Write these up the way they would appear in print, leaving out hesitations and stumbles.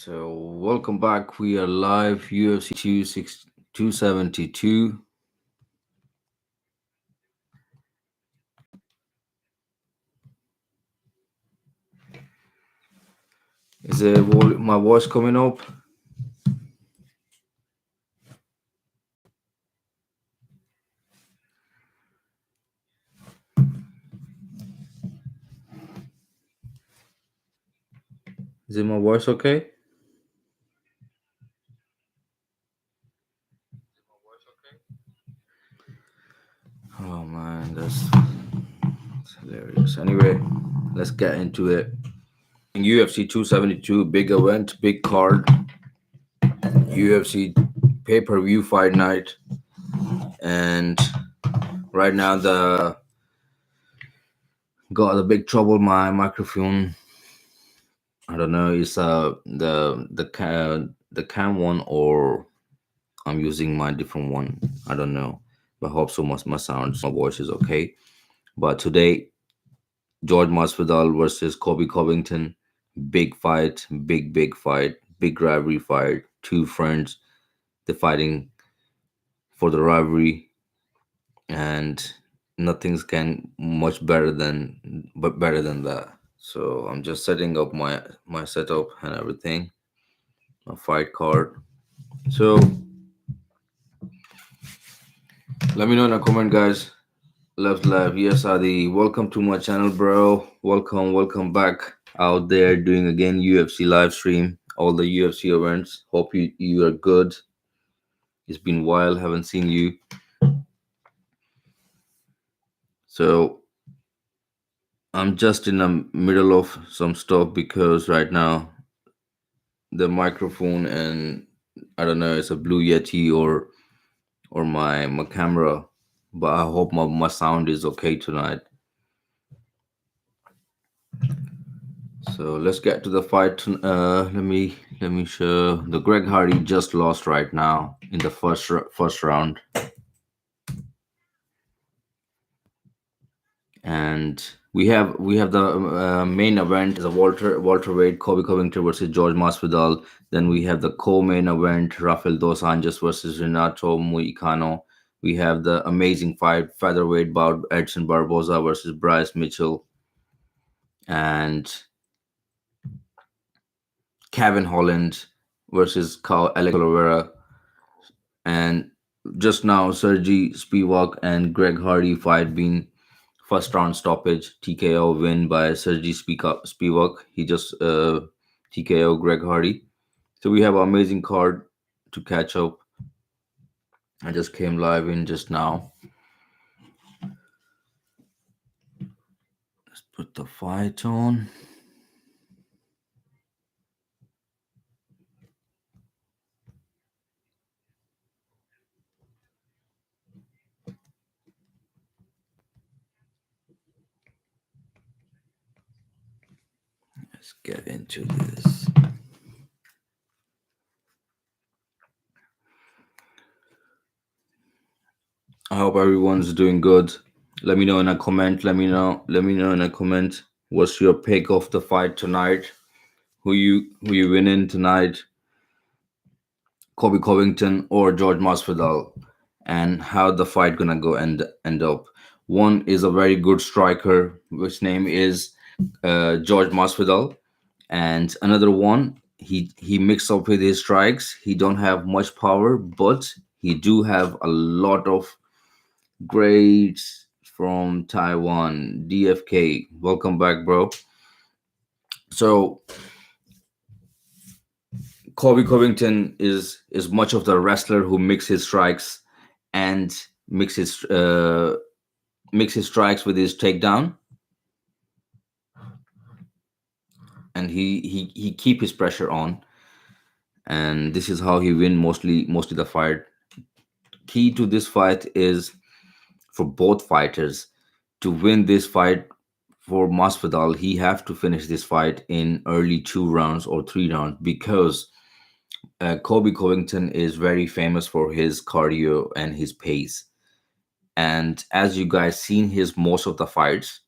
So welcome back. We are live UFC 272. My voice coming up? Is it my voice okay? Oh man, that's hilarious. Anyway, let's get into it. UFC 272, big event, big card. UFC pay-per-view fight night. And right now the got a big trouble my microphone. I don't know, it's the cam one, or I'm using my different one. I don't know. But I hope so much my voice is okay. But today, George Masvidal versus Colby Covington. Big fight, big fight, big rivalry fight. Two friends, they're fighting for the rivalry, and nothing's can much better than that. So I'm just setting up my setup and everything, my fight card. So let me know in the comment, guys. Left, left. Yes, Adi. Welcome to my channel, bro. Welcome back out there doing again UFC live stream, all the UFC events. Hope you are good. It's been a while, haven't seen you. So I'm just in the middle of some stuff because right now the microphone and I don't know, it's a Blue Yeti or my camera, but I hope my sound is okay tonight. So let's get to the fight. Let me show. The Greg Hardy just lost right now in the first round, and we have the main event is a welterweight Kobe Covington versus George Masvidal. Then we have the co-main event Rafael dos Anjos versus Renato Moicano. We have the amazing fight featherweight bout Edson Barboza versus Bryce Mitchell, and Kevin Holland versus Alex Oliveira. And just now, Sergey Spivak and Greg Hardy fight being first round stoppage TKO win by Sergey Spivak. He just TKO Greg Hardy. So we have an amazing card to catch up. I just came live in just now. Let's put the fight on. Let's get into this. I hope everyone's doing good. Let me know in a comment. Let me know in a comment. What's your pick of the fight tonight? Who you winning tonight? Kobe Covington or George Masvidal, and how the fight gonna go end up. One is a very good striker, which name is George Masvidal, and another one he mixed up with his strikes. He don't have much power, but he do have a lot of grades from Taiwan. DFK, welcome back, bro. So Colby Covington is much of the wrestler who mix his strikes and mix his uh, mix his strikes with his takedown, and he keep his pressure on, and this is how he win mostly the fight. Key to this fight is for both fighters to win this fight. For Masvidal, he have to finish this fight in early 2 rounds or 3 rounds because Kobe Covington is very famous for his cardio and his pace. And as you guys seen his most of the fights,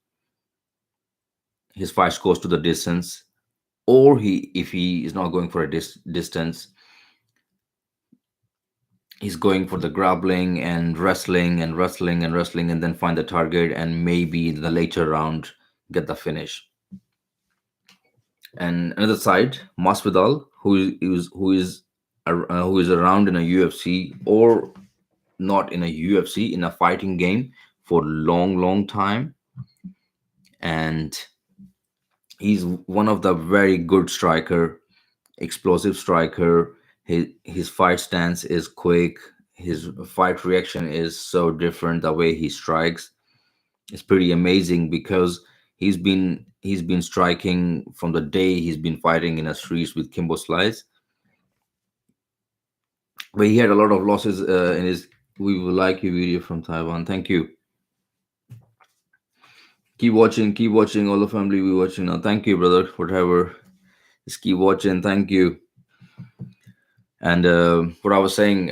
his fights goes to the distance. or if he is not going for a distance, he's going for the grappling and wrestling and wrestling and wrestling, and then find the target and maybe in the later round get the finish. And another side, Masvidal, who is around in a UFC or not in a UFC, in a fighting game for long, long time, and he's one of the very good striker, explosive striker. His fight stance is quick. His fight reaction is so different. The way he strikes is pretty amazing because he's been striking from the day he's been fighting in the streets with Kimbo Slice, but he had a lot of losses in his. We will like your video from Taiwan. Thank you. Keep watching. All the family we watching now. Thank you, brother. Whatever. Just keep watching. Thank you. And what I was saying,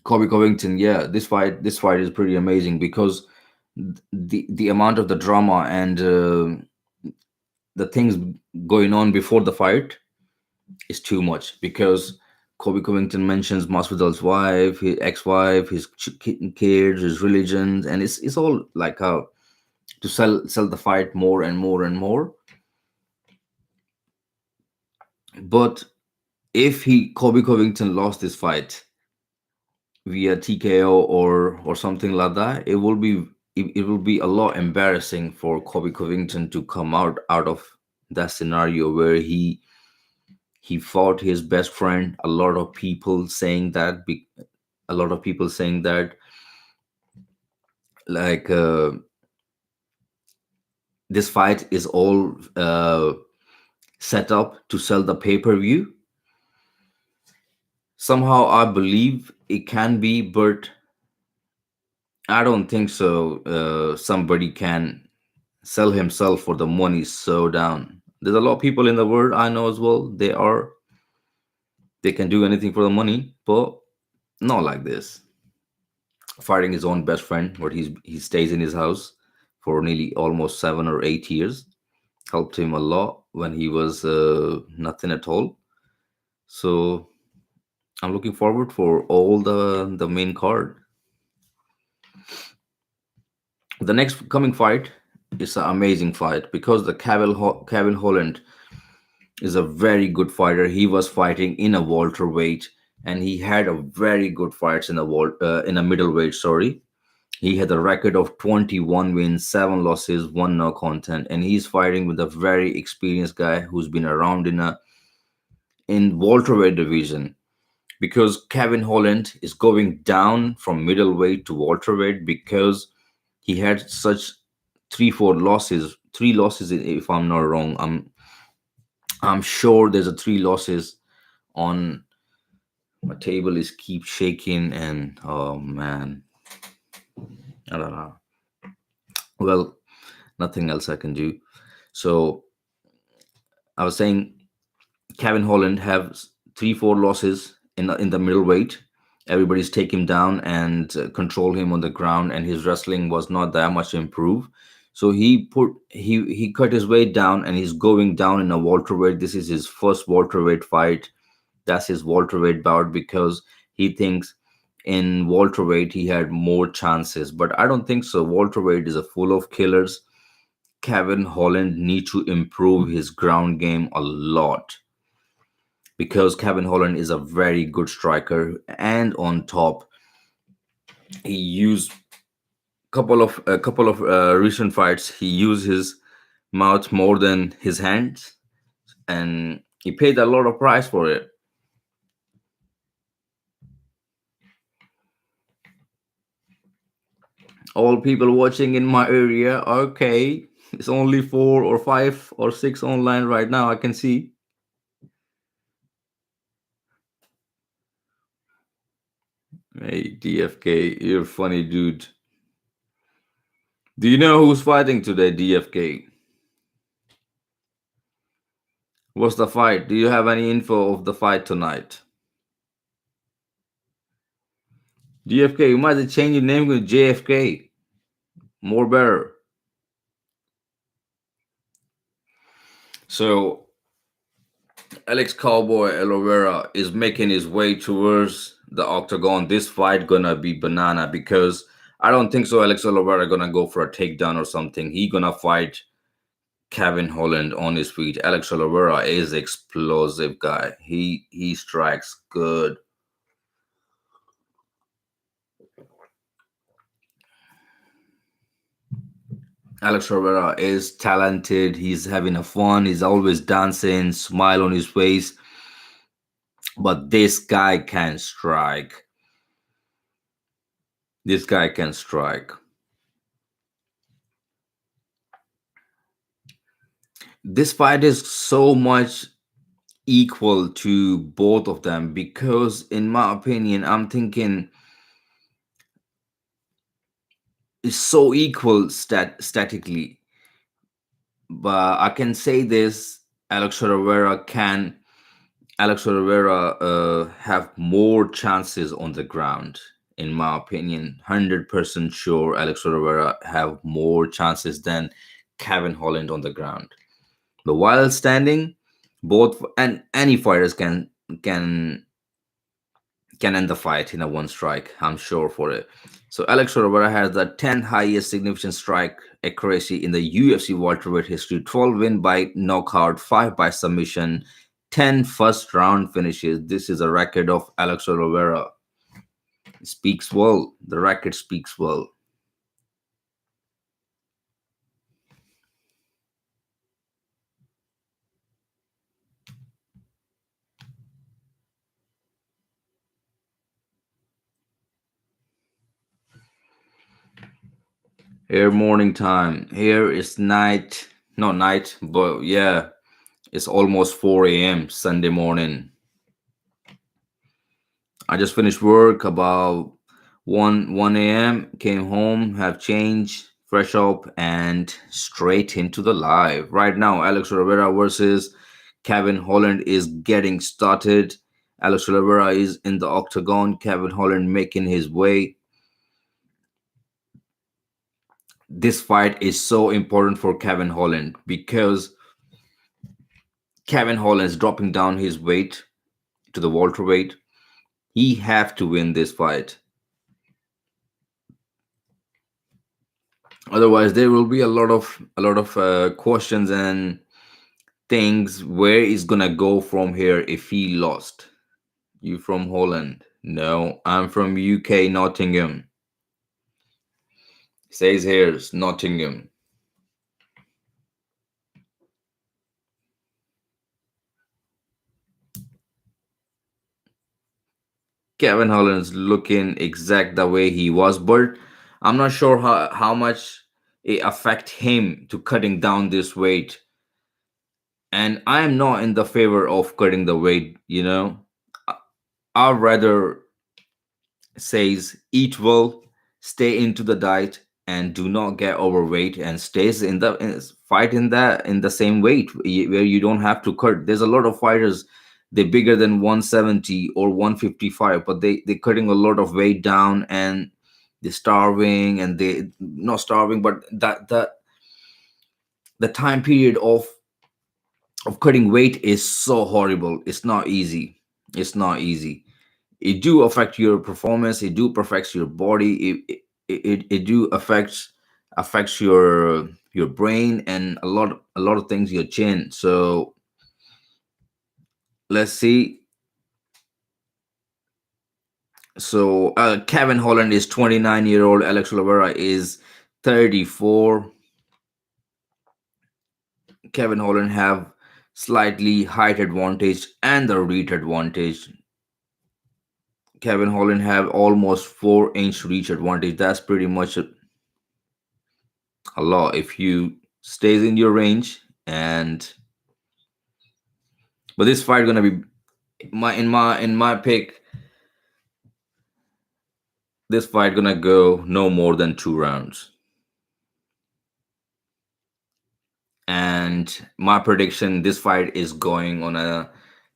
Colby Covington. Yeah, this fight is pretty amazing because the amount of the drama and the things going on before the fight is too much. Because Colby Covington mentions Masvidal's wife, his ex-wife, his kids, his religion, and it's all like to sell the fight more and more and more. But if he Colby Covington lost this fight via TKO or something like that, it will be a lot embarrassing for Colby Covington to come out of that scenario where he fought his best friend. A lot of people saying that a lot of people saying that like this fight is all set up to sell the pay-per-view. Somehow I believe it can be, but I don't think so. Somebody can sell himself for the money so down. There's a lot of people in the world I know as well. They can do anything for the money, but not like this. Fighting his own best friend, where he stays in his house for nearly almost 7 or 8 years, helped him a lot when he was nothing at all. So I'm looking forward for all the main card. The next coming fight is an amazing fight because the Kevin Holland is a very good fighter. He was fighting in a welterweight, and he had a very good fights in a middleweight. Sorry, he had a record of 21 wins, 7 losses, one no content, and he's fighting with a very experienced guy who's been around in welterweight division. Because Kevin Holland is going down from middleweight to welterweight because he had such 3 losses, 3 losses if I'm not wrong. I'm sure there's a 3 losses on my table is keep shaking and oh man, I don't know. Well, nothing else I can do. So I was saying Kevin Holland have 3 4 losses in the middleweight. Everybody's take him down and control him on the ground, and his wrestling was not that much improved. So he cut his weight down, and he's going down in a welterweight. This is his first welterweight fight. That's his welterweight bout because he thinks in welterweight he had more chances. But I don't think so. Welterweight is a full of killers. Kevin Holland need to improve his ground game a lot because Kevin Holland is a very good striker, and on top he used a couple of recent fights. He used his mouth more than his hands, and he paid a lot of price for it. All people watching in my area, okay, it's only 4 or 5 or 6 online right now. I can see. Hey, DFK, you're funny, dude. Do you know who's fighting today, DFK? What's the fight? Do you have any info of the fight tonight? DFK, you might have changed your name to JFK. More better. So Alex Cowboy Oliveira is making his way towards the octagon. This fight gonna be banana because I don't think so. Alex Oliveira gonna go for a takedown or something. He gonna fight Kevin Holland on his feet. Alex Oliveira is explosive guy. He strikes good. Alex Oliveira is talented. He's having a fun. He's always dancing, smile on his face. But this guy can strike. This guy can strike. This fight is so much equal to both of them because, in my opinion, I'm thinking it's so equal statically. But I can say this: Alex Oliveira can Alex Oliveira have more chances on the ground. In my opinion, 100% sure Alex Oliveira have more chances than Kevin Holland on the ground. But while standing, both and any fighters can end the fight in a one strike. I'm sure for it. So Alex Oliveira has the 10th highest significant strike accuracy in the UFC welterweight history. 12 win by knockout, 5 by submission, 10 first round finishes. This is a record of Alex Oliveira. It speaks well. The record speaks well. Here morning time. Here is night. Not night, but yeah, it's almost 4 a.m. Sunday morning. I just finished work about 1 a.m. Came home, have changed, fresh up, and straight into the live. Right now, Alex Rivera versus Kevin Holland is getting started. Alex Rivera is in the octagon. Kevin Holland making his way. This fight is so important for Kevin Holland because Kevin Holland is dropping down his weight to the welterweight. He have to win this fight. Otherwise, there will be a lot of questions and things. Where is gonna go from here if he lost? You from Holland? No, I'm from UK, Nottingham. Says here, it's Nottingham. Kevin Holland's looking exact the way he was, but I'm not sure how much it affect him to cutting down this weight. And I am not in the favor of cutting the weight. I- I'd rather says eat well, stay into the diet, and do not get overweight and stays fight in the same weight where you don't have to cut. There's a lot of fighters they bigger than 170 or 155, but they cutting a lot of weight down and they're starving and they not starving, but the time period of cutting weight is so horrible. It's not easy. It's not easy. It do affect your performance. It do affects your body. It do affects your brain and a lot of things, your chin. So let's see. So Kevin Holland is 29-year-old. Alex Oliveira is 34. Kevin Holland have slightly height advantage and the reach advantage. Kevin Holland have almost 4-inch reach advantage. That's pretty much a lot if you stays in your range. And but this fight gonna be my pick. This fight gonna go no more than 2 rounds. And my prediction: this fight is going on a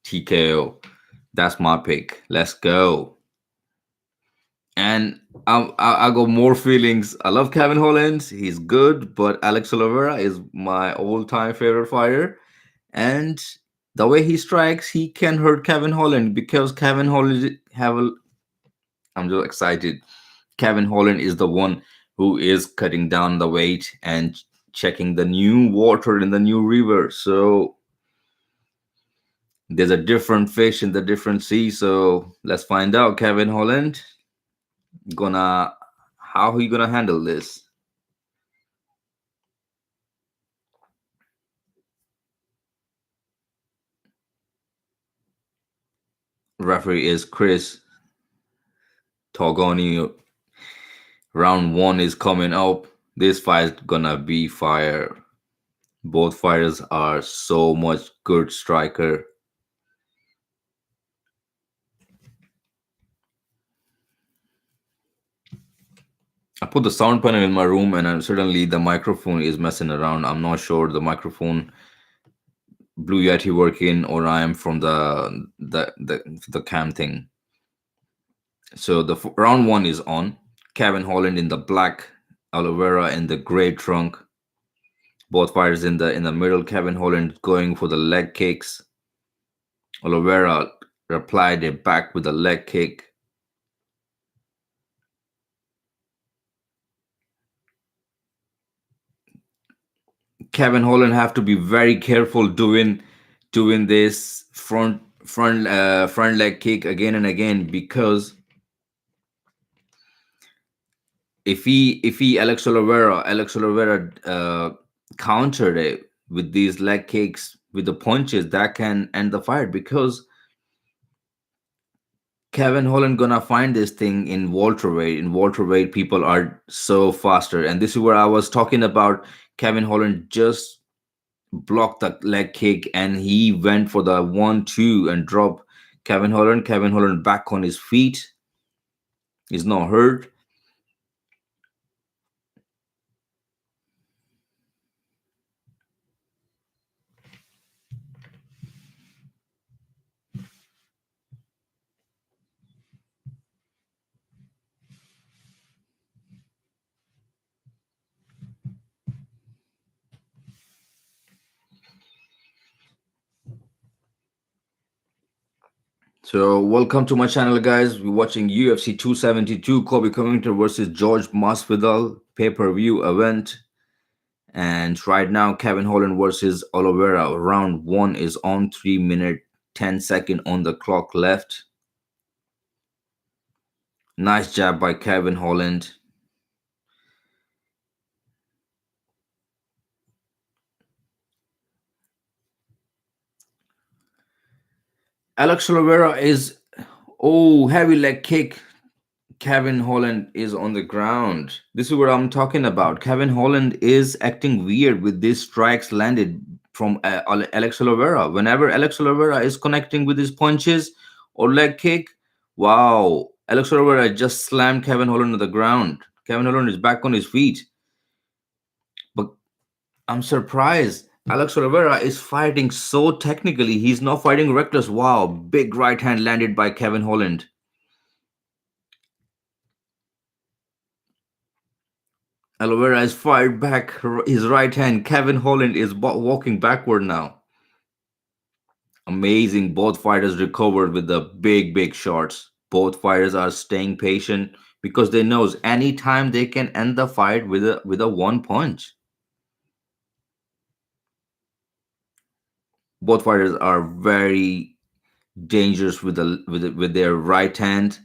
TKO. That's my pick. Let's go. And I got more feelings. I love Kevin Holland. He's good, but Alex Oliveira is my all-time favorite fighter. and the way he strikes, he can hurt Kevin Holland because Kevin Holland have a. I'm just excited. Kevin Holland is the one who is cutting down the weight and checking the new water in the new river. So there's a different fish in the different sea. So let's find out. Kevin Holland gonna how he gonna handle this. Referee is Chris Togoni. Round one is coming up. This fight gonna be fire. Both fighters are so much good striker. I put the sound panel in my room, and suddenly the microphone is messing around. I'm not sure the microphone Blue Yeti working or I am from the cam thing. So the round one is on. Kevin Holland in the black, Oliveira in the gray trunk. Both fighters in the middle. Kevin Holland going for the leg kicks. Oliveira replied it back with a leg kick. Kevin Holland have to be very careful doing this front leg kick again and again, because if he Alex Oliveira countered it with these leg kicks with the punches, that can end the fight, because Kevin Holland gonna find this thing in welterweight. In welterweight, people are so faster, and this is where I was talking about. Kevin Holland just blocked the leg kick, and he went for the 1-2 and dropped Kevin Holland. Kevin Holland back on his feet. He's not hurt. So welcome to my channel, guys. We're watching UFC 272, Colby Covington versus George Masvidal pay-per-view event. And right now, Kevin Holland versus Oliveira. Round one is on. 3 minute 10 second on the clock left. Nice jab by Kevin Holland. Alex Oliveira is, oh, heavy leg kick. Kevin Holland is on the ground. This is what I'm talking about. Kevin Holland is acting weird with these strikes landed from Alex Oliveira. Whenever Alex Oliveira is connecting with his punches or leg kick, wow, Alex Oliveira just slammed Kevin Holland to the ground. Kevin Holland is back on his feet. But I'm surprised. Alex Oliveira is fighting so technically. He's not fighting reckless. Wow, big right hand landed by Kevin Holland. Oliveira has fired back his right hand. Kevin Holland is walking backward now. Amazing. Both fighters recovered with the big shots. Both fighters are staying patient because they knows anytime they can end the fight with a one punch. Both fighters are very dangerous with their right hand.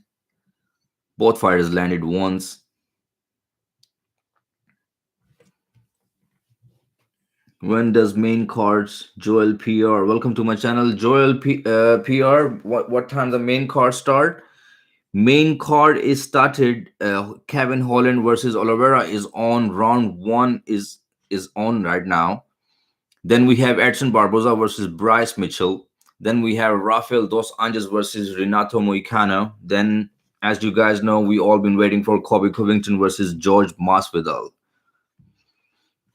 Both fighters landed once. When does main cards? Joel PR, welcome to my channel. Joel PR, what time the main card start? Main card is started. Kevin Holland versus Oliveira is on. Round one is on right now. Then we have Edson Barboza versus Bryce Mitchell. Then we have Rafael Dos Anjos versus Renato Moicano. Then, as you guys know, we all been waiting for Colby Covington versus George Masvidal.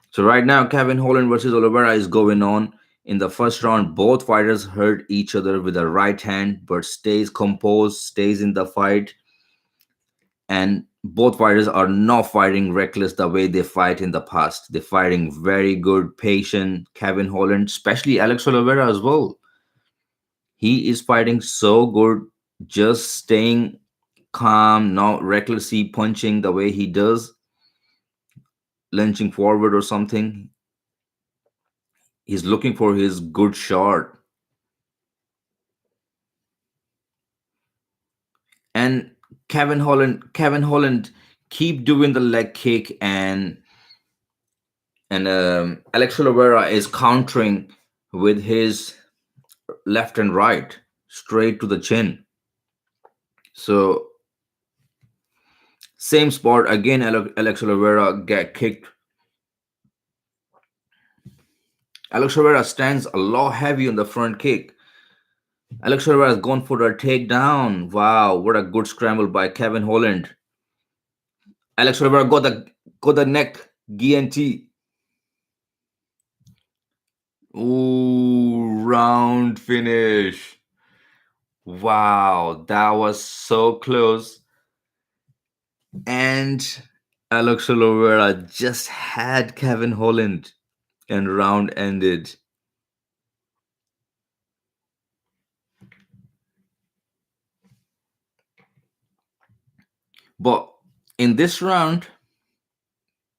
So right now, Kevin Holland versus Oliveira is going on. In the first round, both fighters hurt each other with a right hand, but stays composed, stays in the fight. And both fighters are not fighting reckless the way they fight in the past. They're fighting very good, patient. Kevin Holland, especially Alex Oliveira as well. He is fighting so good, just staying calm, not recklessly punching the way he does, lunging forward or something. He's looking for his good shot. And Kevin Holland keep doing the leg kick, and Alex Oliveira is countering with his left and right straight to the chin. So same spot again. Alex Oliveira get kicked. Alex Oliveira stands a lot heavy on the front kick. Alex Oliveira has gone for a takedown. Wow, what a good scramble by Kevin Holland. Alex Oliveira got the neck GNT. Ooh, round finish. Wow, that was so close. And Alex Oliveira just had Kevin Holland, and round ended. But in this round,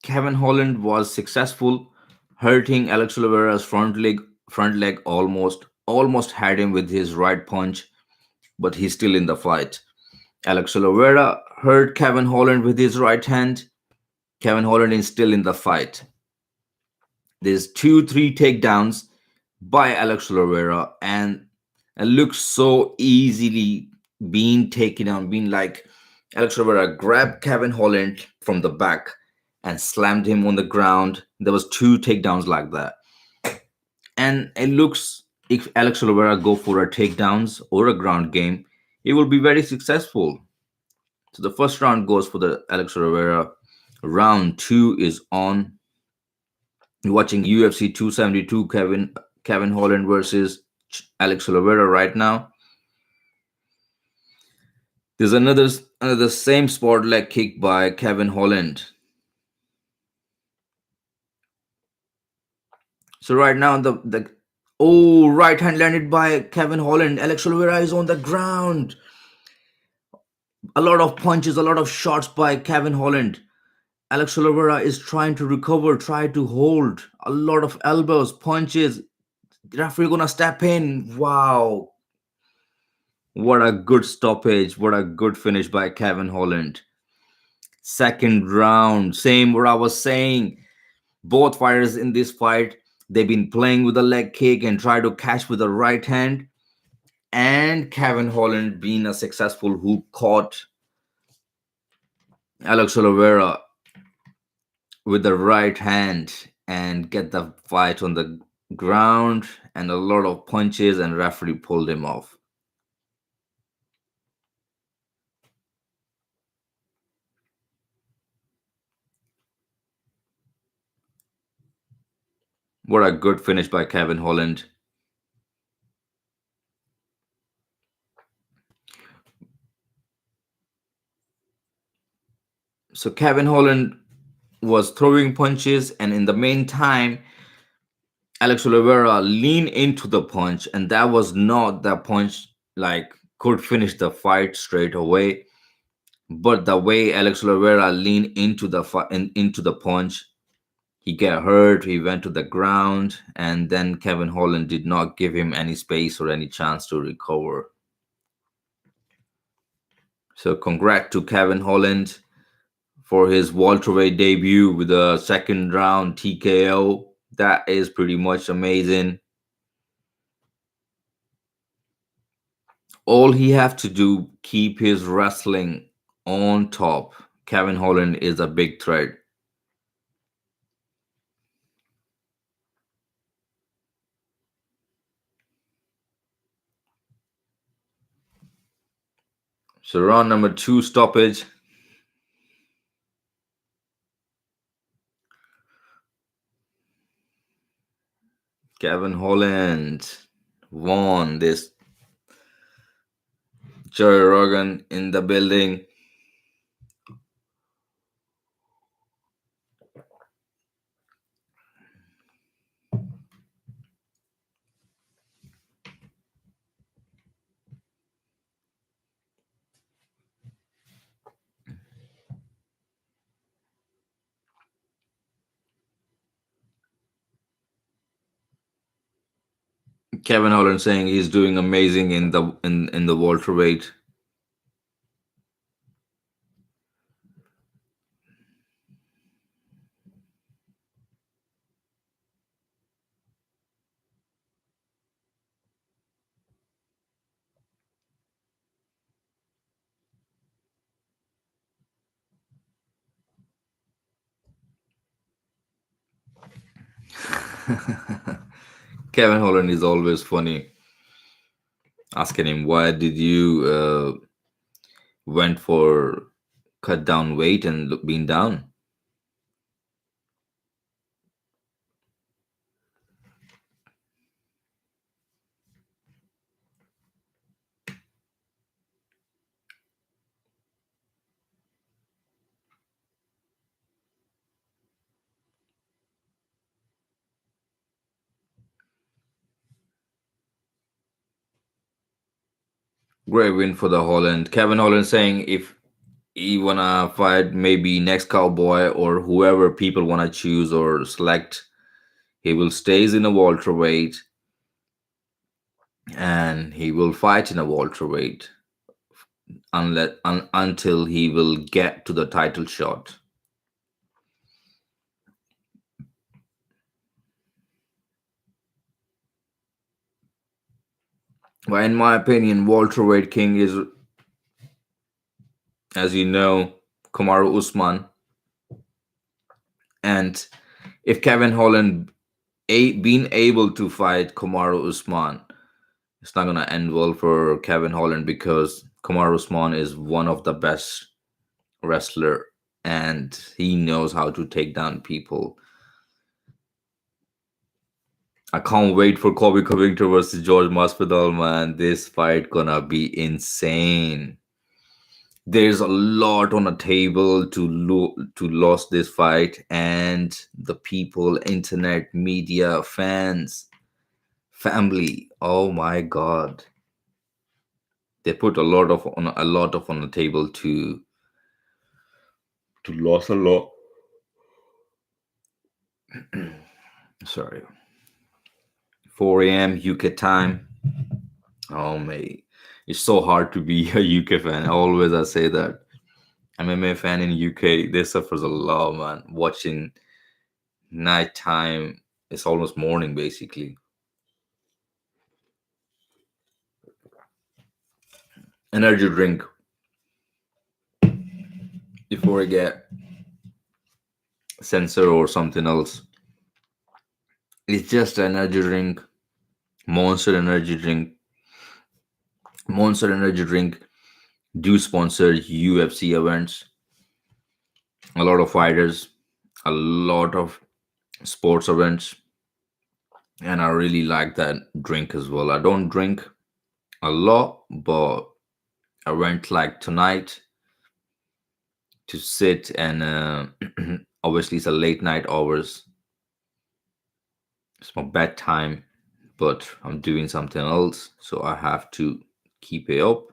Kevin Holland was successful, hurting Alex Oliveira's front leg almost had him with his right punch, but he's still in the fight. Alex Oliveira hurt Kevin Holland with his right hand. Kevin Holland is still in the fight. There's 2, 3 takedowns by Alex Oliveira, and it looks so easily being taken down, being like Alex Oliveira grabbed Kevin Holland from the back and slammed him on the ground. There was 2 takedowns like that. And it looks, if Alex Oliveira go for a takedowns or a ground game, he will be very successful. So the first round goes for the Alex Oliveira. Round two is on. You're watching UFC 272, Kevin Holland versus Alex Oliveira right now. There's another same spot leg kick by Kevin Holland. So right now the right hand landed by Kevin Holland. Alex Oliveira is on the ground. A lot of punches, a lot of shots by Kevin Holland. Alex Oliveira is trying to recover, try to hold. A lot of elbows, punches. Referee gonna step in. Wow. What a good stoppage. What a good finish by Kevin Holland. Second round. Same what I was saying. Both fighters in this fight, they've been playing with the leg kick and try to catch with the right hand. And Kevin Holland being a successful who caught Alex Oliveira with the right hand and get the fight on the ground, and a lot of punches, and referee pulled him off. What a good finish by Kevin Holland. So Kevin Holland was throwing punches, and in the meantime, Alex Oliveira leaned into the punch, and that was not the punch like could finish the fight straight away. But the way Alex Oliveira leaned into the punch, he got hurt. He went to the ground, and then Kevin Holland did not give him any space or any chance to recover. So, congrats to Kevin Holland for his welterweight debut with a second round TKO. That is pretty much amazing. All he have to do keep his wrestling on top. Kevin Holland is a big threat. So round number 2 stoppage. Kevin Holland won this. Joe Rogan in the building. Kevin Holland saying he's doing amazing in the welterweight. Kevin Holland is always funny. Asking him why did you went for cut down weight and being down. Great win for the Holland. Kevin Holland saying if he wanna fight maybe next cowboy or whoever people wanna choose or select, he will stays in a welterweight and he will fight in a welterweight until he will get to the title shot. But in my opinion, welterweight king is, as you know, Kamaru Usman. And if Kevin Holland being able to fight Kamaru Usman, it's not gonna end well for Kevin Holland because Kamaru Usman is one of the best wrestler and he knows how to take down people. I can't wait for Colby Covington versus George Masvidal, man. This fight gonna be insane. There's a lot on the table to lose this fight, and the people, internet, media, fans, family. Oh my god, they put a lot of on the table to lose a lot. Sorry, 4 a.m. UK time. Oh mate, it's so hard to be a UK fan. Always I say that. MMA fan in UK, they suffers a lot, man. Watching nighttime, it's almost morning basically. Energy drink before I get censor or something else. It's just energy drink, Monster energy drink. Monster energy drink do sponsor UFC events. A lot of fighters, a lot of sports events, and I really like that drink as well. I don't drink a lot, but I went like tonight to sit and obviously it's a late night hours. It's my bedtime, but I'm doing something else, so I have to keep it up.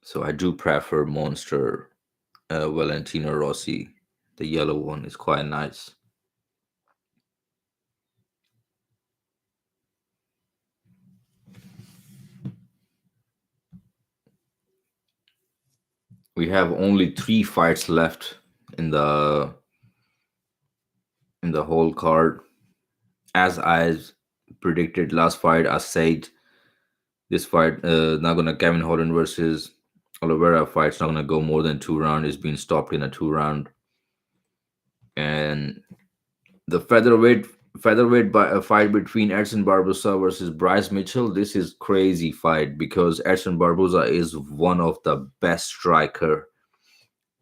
So I do prefer Monster Valentino Rossi. The yellow one is quite nice. We have only 3 fights left in the whole card. As I predicted last fight, I said this fight not gonna Kevin Holland versus Oliveira fight's not gonna go more than 2 rounds. It's been stopped in a 2 round, and the featherweight by a fight between Edson Barbosa versus Bryce Mitchell. This is crazy fight because Edson Barbosa is one of the best striker,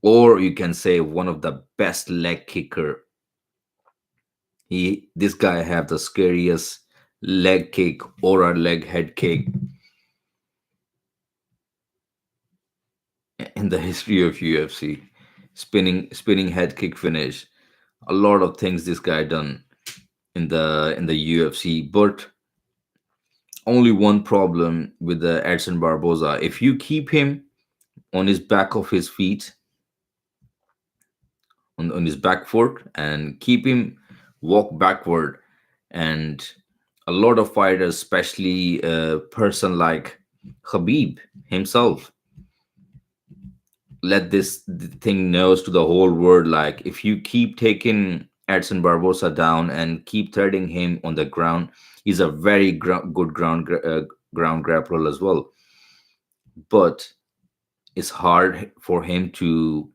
or you can say one of the best leg kicker. This guy have the scariest leg kick or a leg head kick in the history of UFC. Spinning head kick finish. A lot of things this guy done in the UFC, but only one problem with the Edson Barboza. If you keep him on his back of his feet, on his back foot, and keep him walk backward and A lot of fighters, especially a person like Habib himself, let this thing knows to the whole world, like if you keep taking Edson Barbosa down and keep threading him on the ground, he's a very good ground grappler as well. But it's hard for him to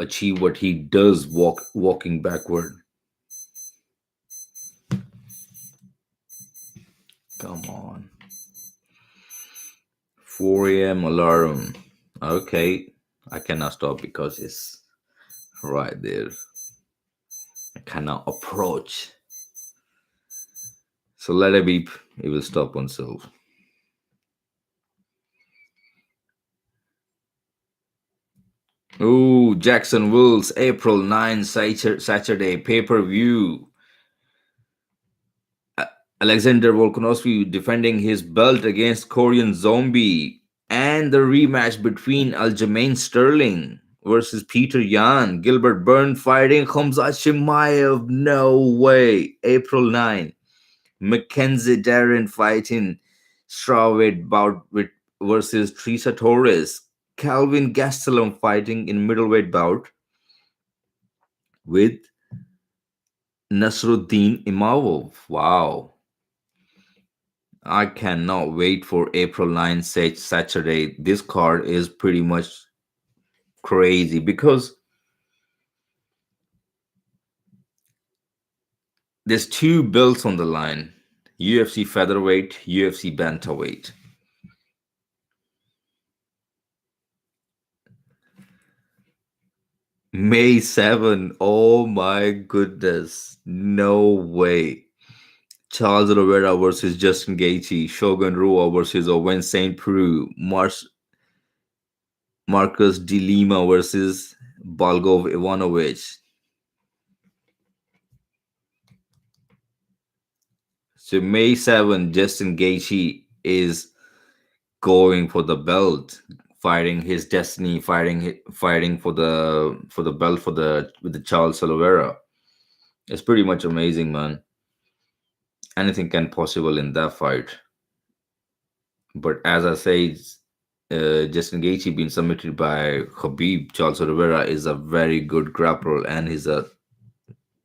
achieve what he does walking backward. Come on. 4 a.m. alarm. Okay. I cannot stop because it's right there. I cannot approach. So let it beep. It will stop on self. Ooh, Jackson Wills, April 9, Saturday, pay per view. Alexander Volkanovski defending his belt against Korean Zombie. And the rematch between Aljamain Sterling versus Peter Yan. Gilbert Burns fighting Khamzat Chimaev. No way. April 9. Mackenzie Darren fighting strawweight bout with versus Teresa Torres. Calvin Gastelum fighting in middleweight bout with Nasruddin Imavov. Wow. I cannot wait for April 9th, Saturday. This card is pretty much crazy because there's two belts on the line: UFC featherweight, UFC bantamweight. May 7. Oh my goodness. No way. Charles Oliveira versus Justin Gaethje, Shogun Rua versus Owen St. Preux, Marcus De Lima versus Balgov Ivanovic. So May 7, Justin Gaethje is going for the belt, fighting his destiny, fighting for the belt for the with the Charles Oliveira. It's pretty much amazing, man. Anything can possible in that fight. But as I say, Justin Gaethje being submitted by Khabib, Charles Oliveira is a very good grappler and he's a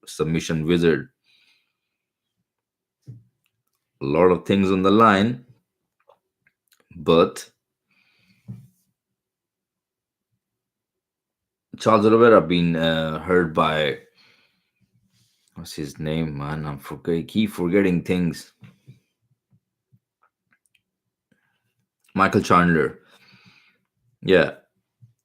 submission wizard. A lot of things on the line, but Charles Oliveira being hurt by what's his name, man? Keep forgetting things. Michael Chandler. Yeah,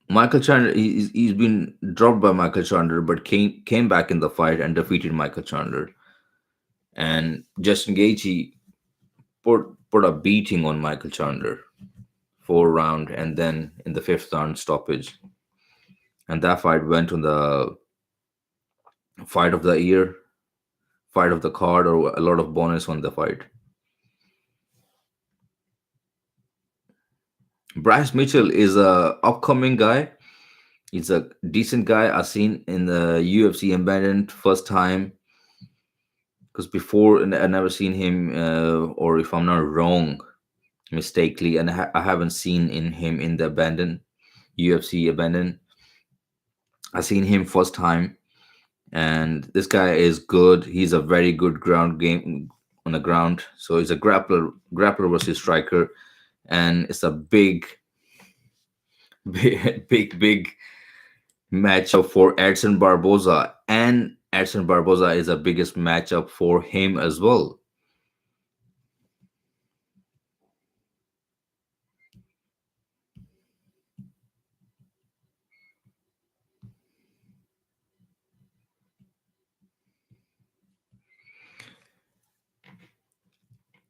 Michael Chandler. He's been dropped by Michael Chandler, but came back in the fight and defeated Michael Chandler. And Justin Gaethje put a beating on Michael Chandler, 4 round, and then in the fifth round stoppage. And that fight went on the fight of the year, fight of the card, or a lot of bonus on the fight. Bryce Mitchell is a upcoming guy. He's a decent guy. I've seen in the UFC abandoned first time because before I never seen him, or if I'm not wrong, mistakenly, and I haven't seen in him in the abandoned UFC abandoned. I seen him first time, and this guy is good. He's a very good ground game on the ground. So he's a grappler versus striker, and it's a big, big matchup for Edson Barboza, and Edson Barboza is the biggest matchup for him as well.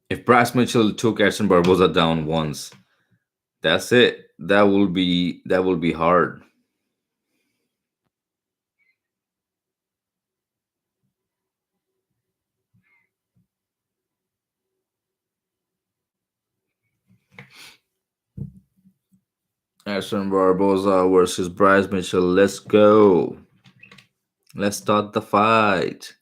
If Bryce Mitchell took Edson Barboza down once, that's it. That will be hard. Edson Barboza versus Bryce Mitchell. Let's go. Let's start the fight.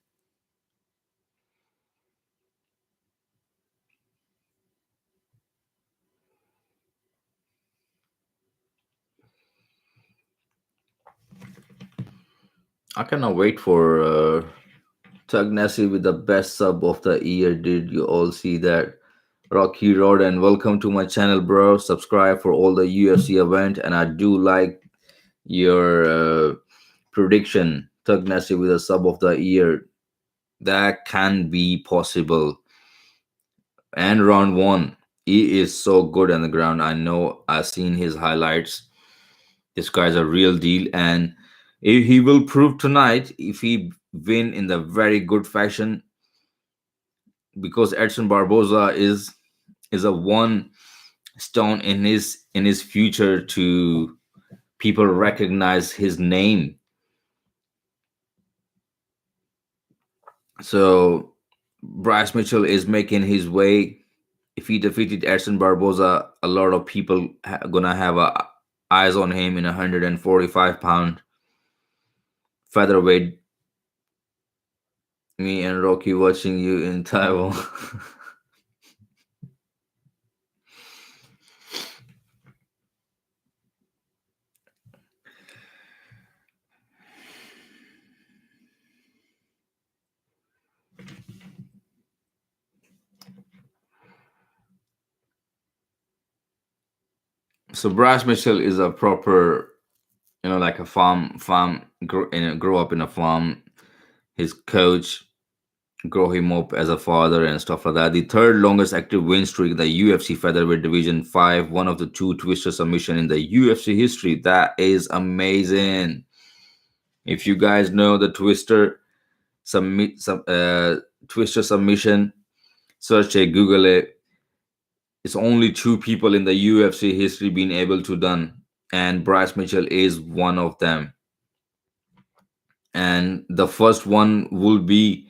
I cannot wait for Tug Nessie with the best sub of the year. Did you all see that? Rocky Road, and welcome to my channel, bro. Subscribe for all the UFC event, and I do like your prediction. Tug Nessie with a sub of the year. That can be possible. And round one, he is so good on the ground. I know I've seen his highlights. This guy's a real deal, and he will prove tonight if he win in the very good fashion, because Edson Barboza is a one stone in his future to people recognize his name. So Bryce Mitchell is making his way. If he defeated Edson Barboza, a lot of people gonna have eyes on him in 145-pound featherweight. Me and Rocky watching you in Taiwan. So Bryce Mitchell is a proper, like a grow up in a farm. His coach grow him up as a father and stuff like that. The third longest active win streak in the UFC featherweight division, five, one of the two twister submission in the UFC history. That is amazing. If you guys know the twister submission, search it, Google it. It's only two people in the UFC history being able to done, and Bryce Mitchell is one of them. And the first one will be,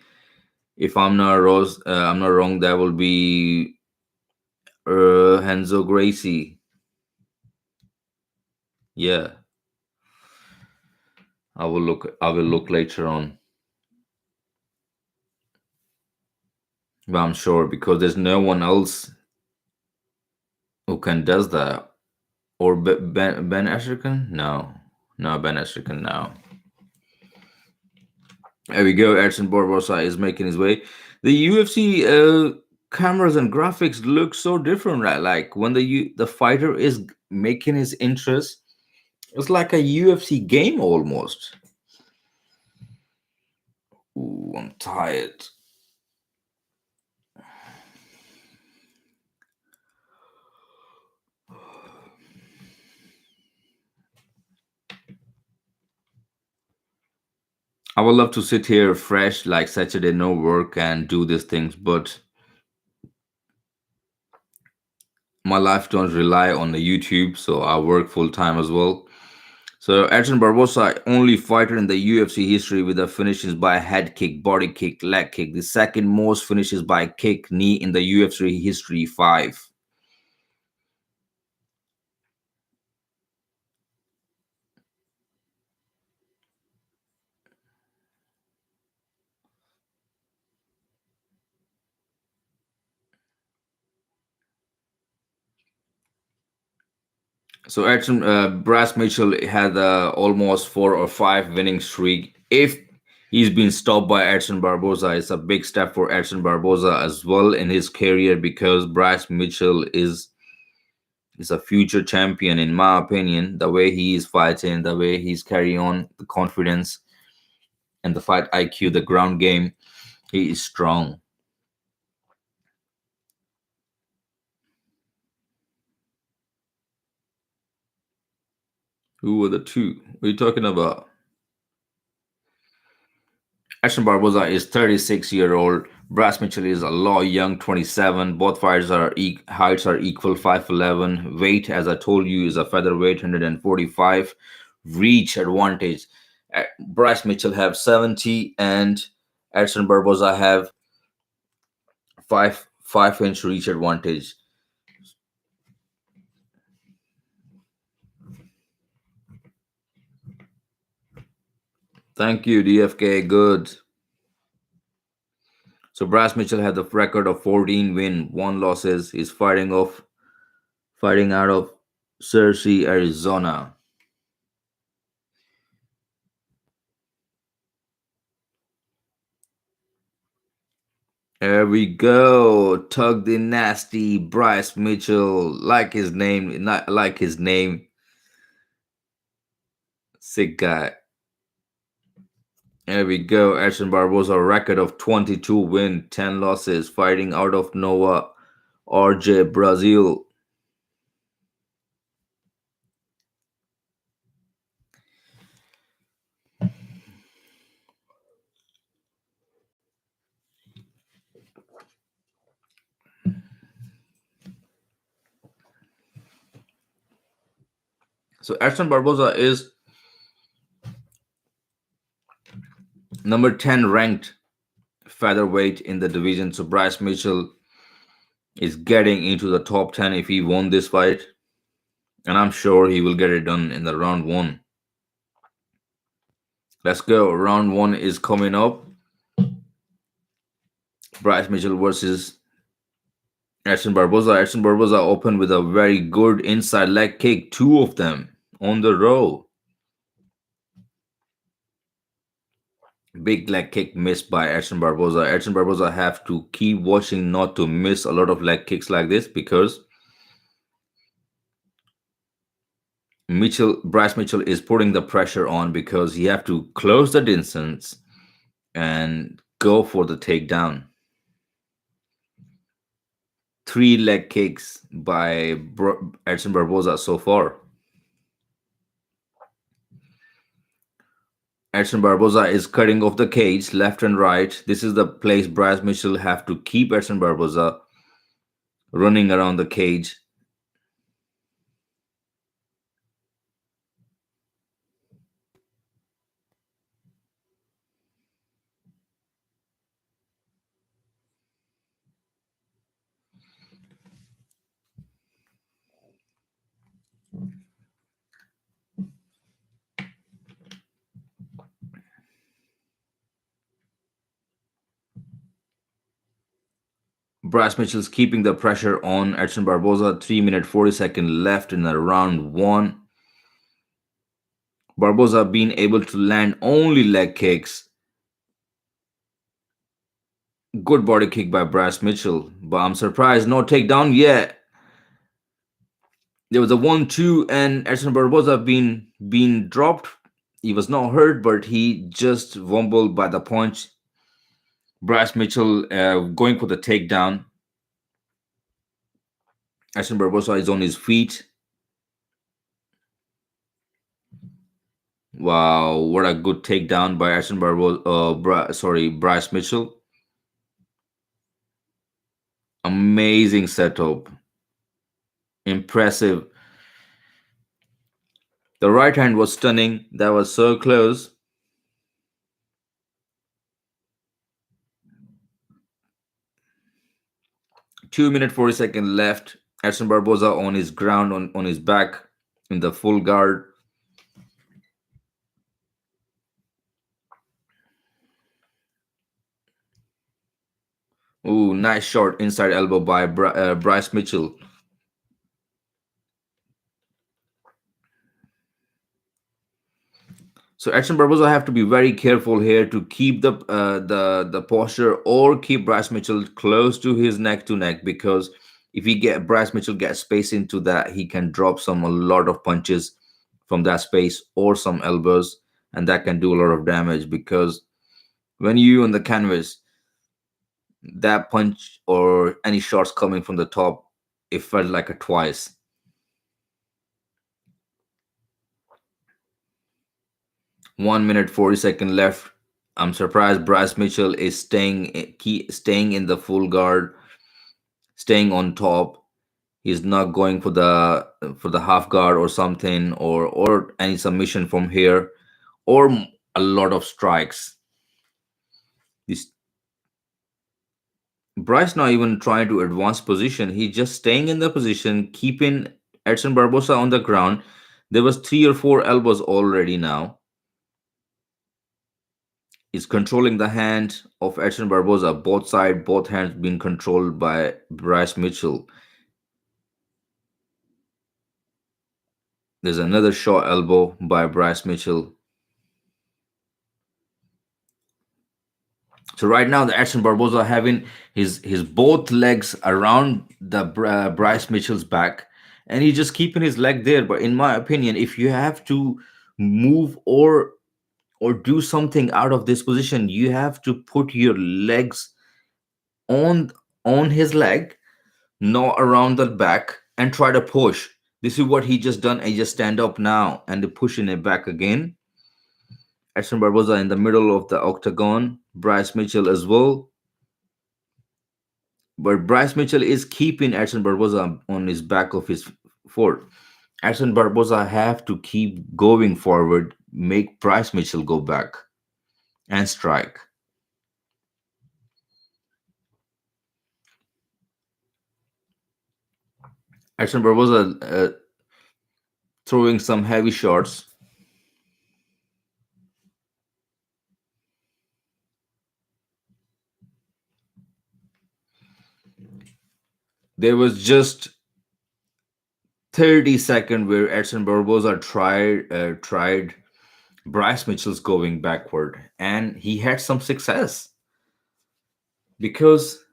if I'm not wrong, that will be Henzo Gracie. Yeah, I will look. I will look later on, but I'm sure because there's no one else who can does that. Or Ben Askren? No, no Ben Askren. No. There we go. Edson Barbosa is making his way. The UFC cameras and graphics look so different, right? Like when the fighter is making his interest, it's like a UFC game almost. Ooh, I'm tired. I would love to sit here fresh, like Saturday, no work, and do these things, but my life don't rely on the YouTube, so I work full time as well. So Edson Barbosa, only fighter in the UFC history with the finishes by head kick, body kick, leg kick. The second most finishes by kick, knee in the UFC history, five. So Edson Brass Mitchell had almost four or five winning streak. If he's been stopped by Edson Barboza, it's a big step for Edson Barboza as well in his career, because Brass Mitchell is a future champion in my opinion. The way he is fighting, the way he's carrying on, the confidence and the fight IQ, the ground game, he is strong. Who were the two? What are you talking about? Ashton Barboza is 36-year-old. Brass Mitchell is a law young 27. Both fighters are heights are equal 5'11. Weight, as I told you, is a featherweight 145. Reach advantage. Bryce Mitchell have 70 and Edson Barboza have 5 inch reach advantage. Thank you, DFK. Good. So Bryce Mitchell had the record of 14 win, one losses. He's fighting out of Searcy, Arizona. There we go. Tug the nasty Bryce Mitchell. Like his name, not like his name. Sick guy. There we go. Edson Barboza record of 22 win, 10 losses, fighting out of Nova RJ Brazil. So Edson Barboza is number 10 ranked featherweight in the division. So Bryce Mitchell is getting into the top 10 if he won this fight. And I'm sure he will get it done in the round one. Let's go. Round one is coming up. Bryce Mitchell versus Edson Barboza. Edson Barboza opened with a very good inside leg kick, two of them on the row. Big leg kick missed by Edson Barboza. Edson Barboza have to keep watching not to miss a lot of leg kicks like this because Bryce Mitchell is putting the pressure on because he have to close the distance and go for the takedown. Three leg kicks by Edson Barboza so far. Edson Barboza is cutting off the cage left and right. This is the place Bryce Mitchell have to keep Edson Barboza running around the cage. Bryce Mitchell's keeping the pressure on Edson Barboza. 3 minute 40-second left in the round one. Barboza being able to land only leg kicks. Good body kick by Bryce Mitchell, but I'm surprised no takedown yet. There was a 1-2 and Edson Barboza being dropped. He was not hurt, but he just wobbled by the punch. Bryce Mitchell going for the takedown. Edson Barboza is on his feet. Wow, what a good takedown by Edson Barboza. Bryce Mitchell. Amazing setup. Impressive. The right hand was stunning. That was so close. 2 minute 40-second left. Edson Barboza on his ground, on his back in the full guard. Ooh, nice short inside elbow by Bryce Mitchell. So Edson Barboza have to be very careful here to keep the posture or keep Bryce Mitchell close to his neck to neck, because if Bryce Mitchell gets space into that, he can drop a lot of punches from that space or some elbows, and that can do a lot of damage. Because when you on the canvas, that punch or any shots coming from the top, it felt like a twice. 1 minute 40-second left. I'm surprised Bryce Mitchell is staying in the full guard, staying on top. He's not going for the half guard or something, or any submission from here, or a lot of strikes. This Bryce not even trying to advance position. He's just staying in the position, keeping Edson Barboza on the ground. There was 3 or 4 elbows already now. Is controlling the hand of Edson Barboza. Both hands being controlled by Bryce Mitchell. There's another short elbow by Bryce Mitchell. So right now, the Edson Barboza having his both legs around the Bryce Mitchell's back, and he's just keeping his leg there. But in my opinion, if you have to move or do something out of this position, you have to put your legs on his leg, not around the back, and try to push. This is what he just done. And just stand up now and pushing it back again. Edson Barboza in the middle of the octagon. Bryce Mitchell as well. But Bryce Mitchell is keeping Edson Barboza on his back of his foot. Edson Barboza have to keep going forward, make Bryce Mitchell go back and strike. Edson Barboza throwing some heavy shots. There was just 30 seconds where Edson Barboza tried Bryce Mitchell's going backward, and he had some success because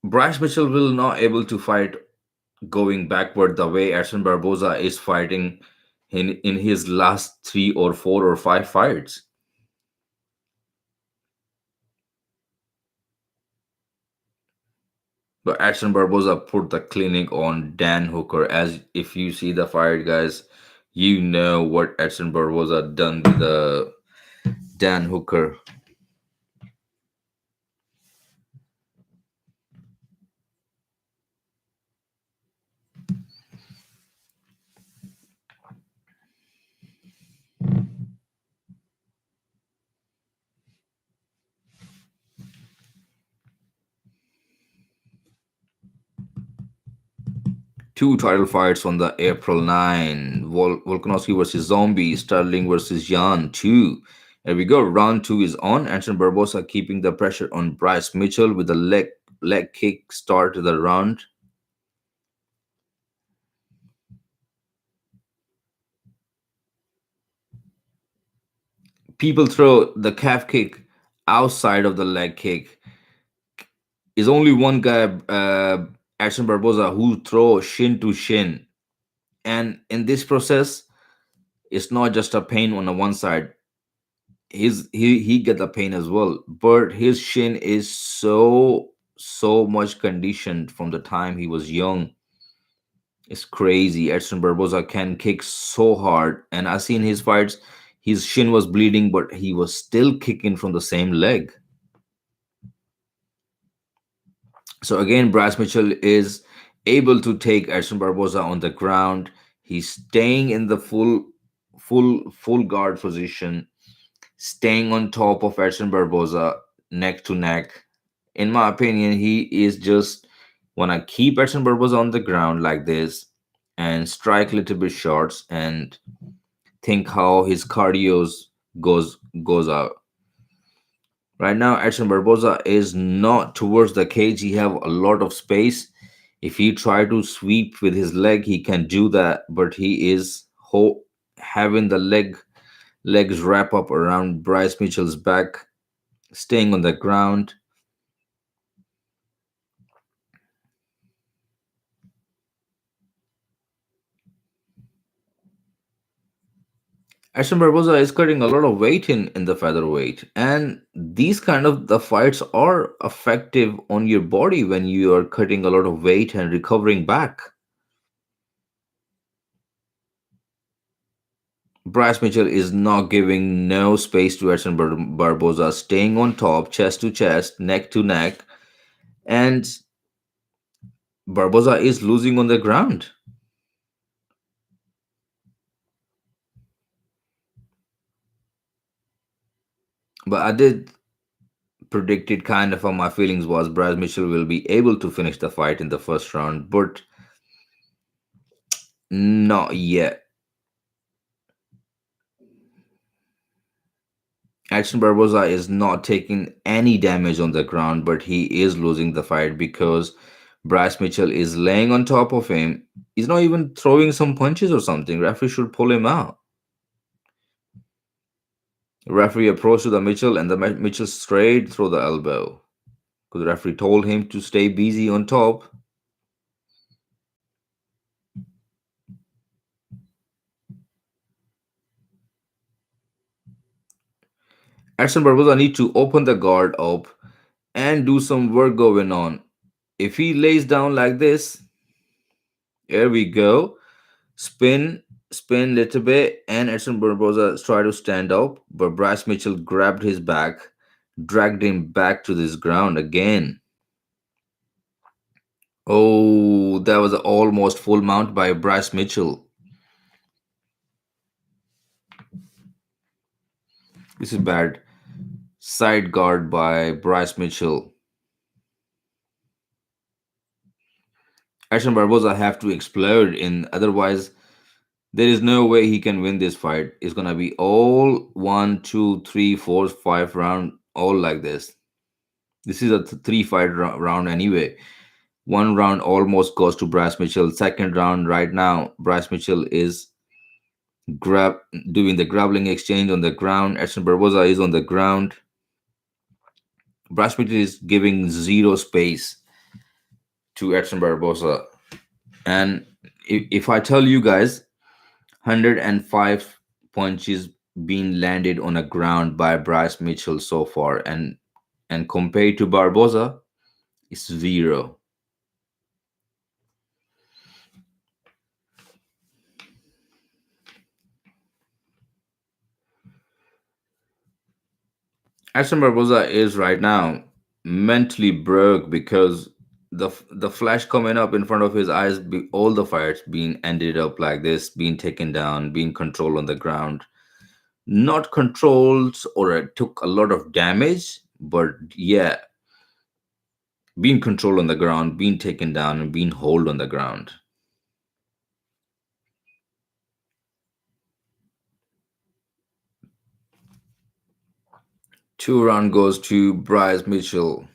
Bryce Mitchell will not able to fight going backward the way Edson Barboza is fighting in his last 3 or 4 or 5 fights. But Edson Barboza put the clinic on Dan Hooker. As if you see the fight, guys, you know what Edson Barboza done with the Dan Hooker. Two title fights on the April 9. Volkanovski versus Zombie, Sterling versus Jan 2. Here we go. Round 2 is on. Edson Barboza keeping the pressure on Bryce Mitchell with a leg kick start to the round. People throw the calf kick outside of the leg kick. Is only one guy, Edson Barboza, who throw shin to shin. And in this process, it's not just a pain on the one side. He get the pain as well, but his shin is so much conditioned from the time he was young. It's crazy. Edson Barboza can kick so hard, and I seen his fights. His shin was bleeding, but he was still kicking from the same leg. So again, Bryce Mitchell is able to take Edson Barboza on the ground. He's staying in the full guard position, staying on top of Edson Barboza, neck to neck. In my opinion, he is just wanna keep Edson Barboza on the ground like this and strike a little bit shots and think how his cardios goes out. Right now, Edson Barboza is not towards the cage. He have a lot of space. If he try to sweep with his leg, he can do that, but he is having the legs wrap up around Bryce Mitchell's back, staying on the ground. Ashton Barboza is cutting a lot of weight in the featherweight, and these kind of the fights are effective on your body when you are cutting a lot of weight and recovering back. Bryce Mitchell is not giving no space to Edson Barboza, staying on top, chest to chest, neck to neck, and Barboza is losing on the ground. But I did predict it kind of how my feelings was Bryce Mitchell will be able to finish the fight in the first round, but not yet. Action Barboza is not taking any damage on the ground, but he is losing the fight because Bryce Mitchell is laying on top of him. He's not even throwing some punches or something. Referee should pull him out. Referee approached to the Mitchell and the Mitchell straight through the elbow. Because the referee told him to stay busy on top. Edson Barboza need to open the guard up and do some work going on. If he lays down like this, here we go. Spin, spin little bit, and Edson Barboza tried to stand up, but Bryce Mitchell grabbed his back, dragged him back to this ground again. Oh, that was almost full mount by Bryce Mitchell. This is bad. Side guard by Bryce Mitchell. Edson Barboza have to explode in, otherwise there is no way he can win this fight. It's gonna be all one, two, three, four, five round, all like this. This is a three fight round anyway. One round almost goes to Bryce Mitchell. Second round right now, Bryce Mitchell is grab doing the grappling exchange on the ground. Edson Barboza is on the ground. Bryce Mitchell is giving zero space to Edson Barboza. And if I tell you guys, 105 punches being landed on a ground by Bryce Mitchell so far, and compared to Barboza, it's zero. Edson Barboza is right now mentally broke because the flash coming up in front of his eyes, all the fights being ended up like this, being taken down, being controlled on the ground. Not controlled or it took a lot of damage, but yeah, being controlled on the ground, being taken down, and being held on the ground. Two round goes to Bryce Mitchell.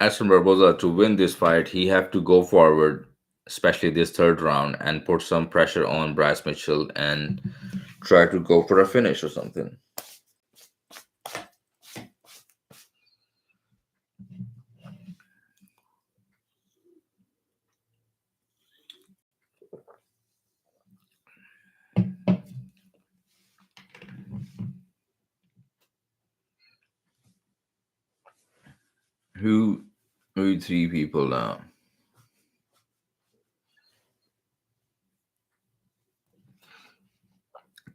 As for Barboza to win this fight, he have to go forward, especially this third round, and put some pressure on Bryce Mitchell and try to go for a finish or something. Who, who three people now?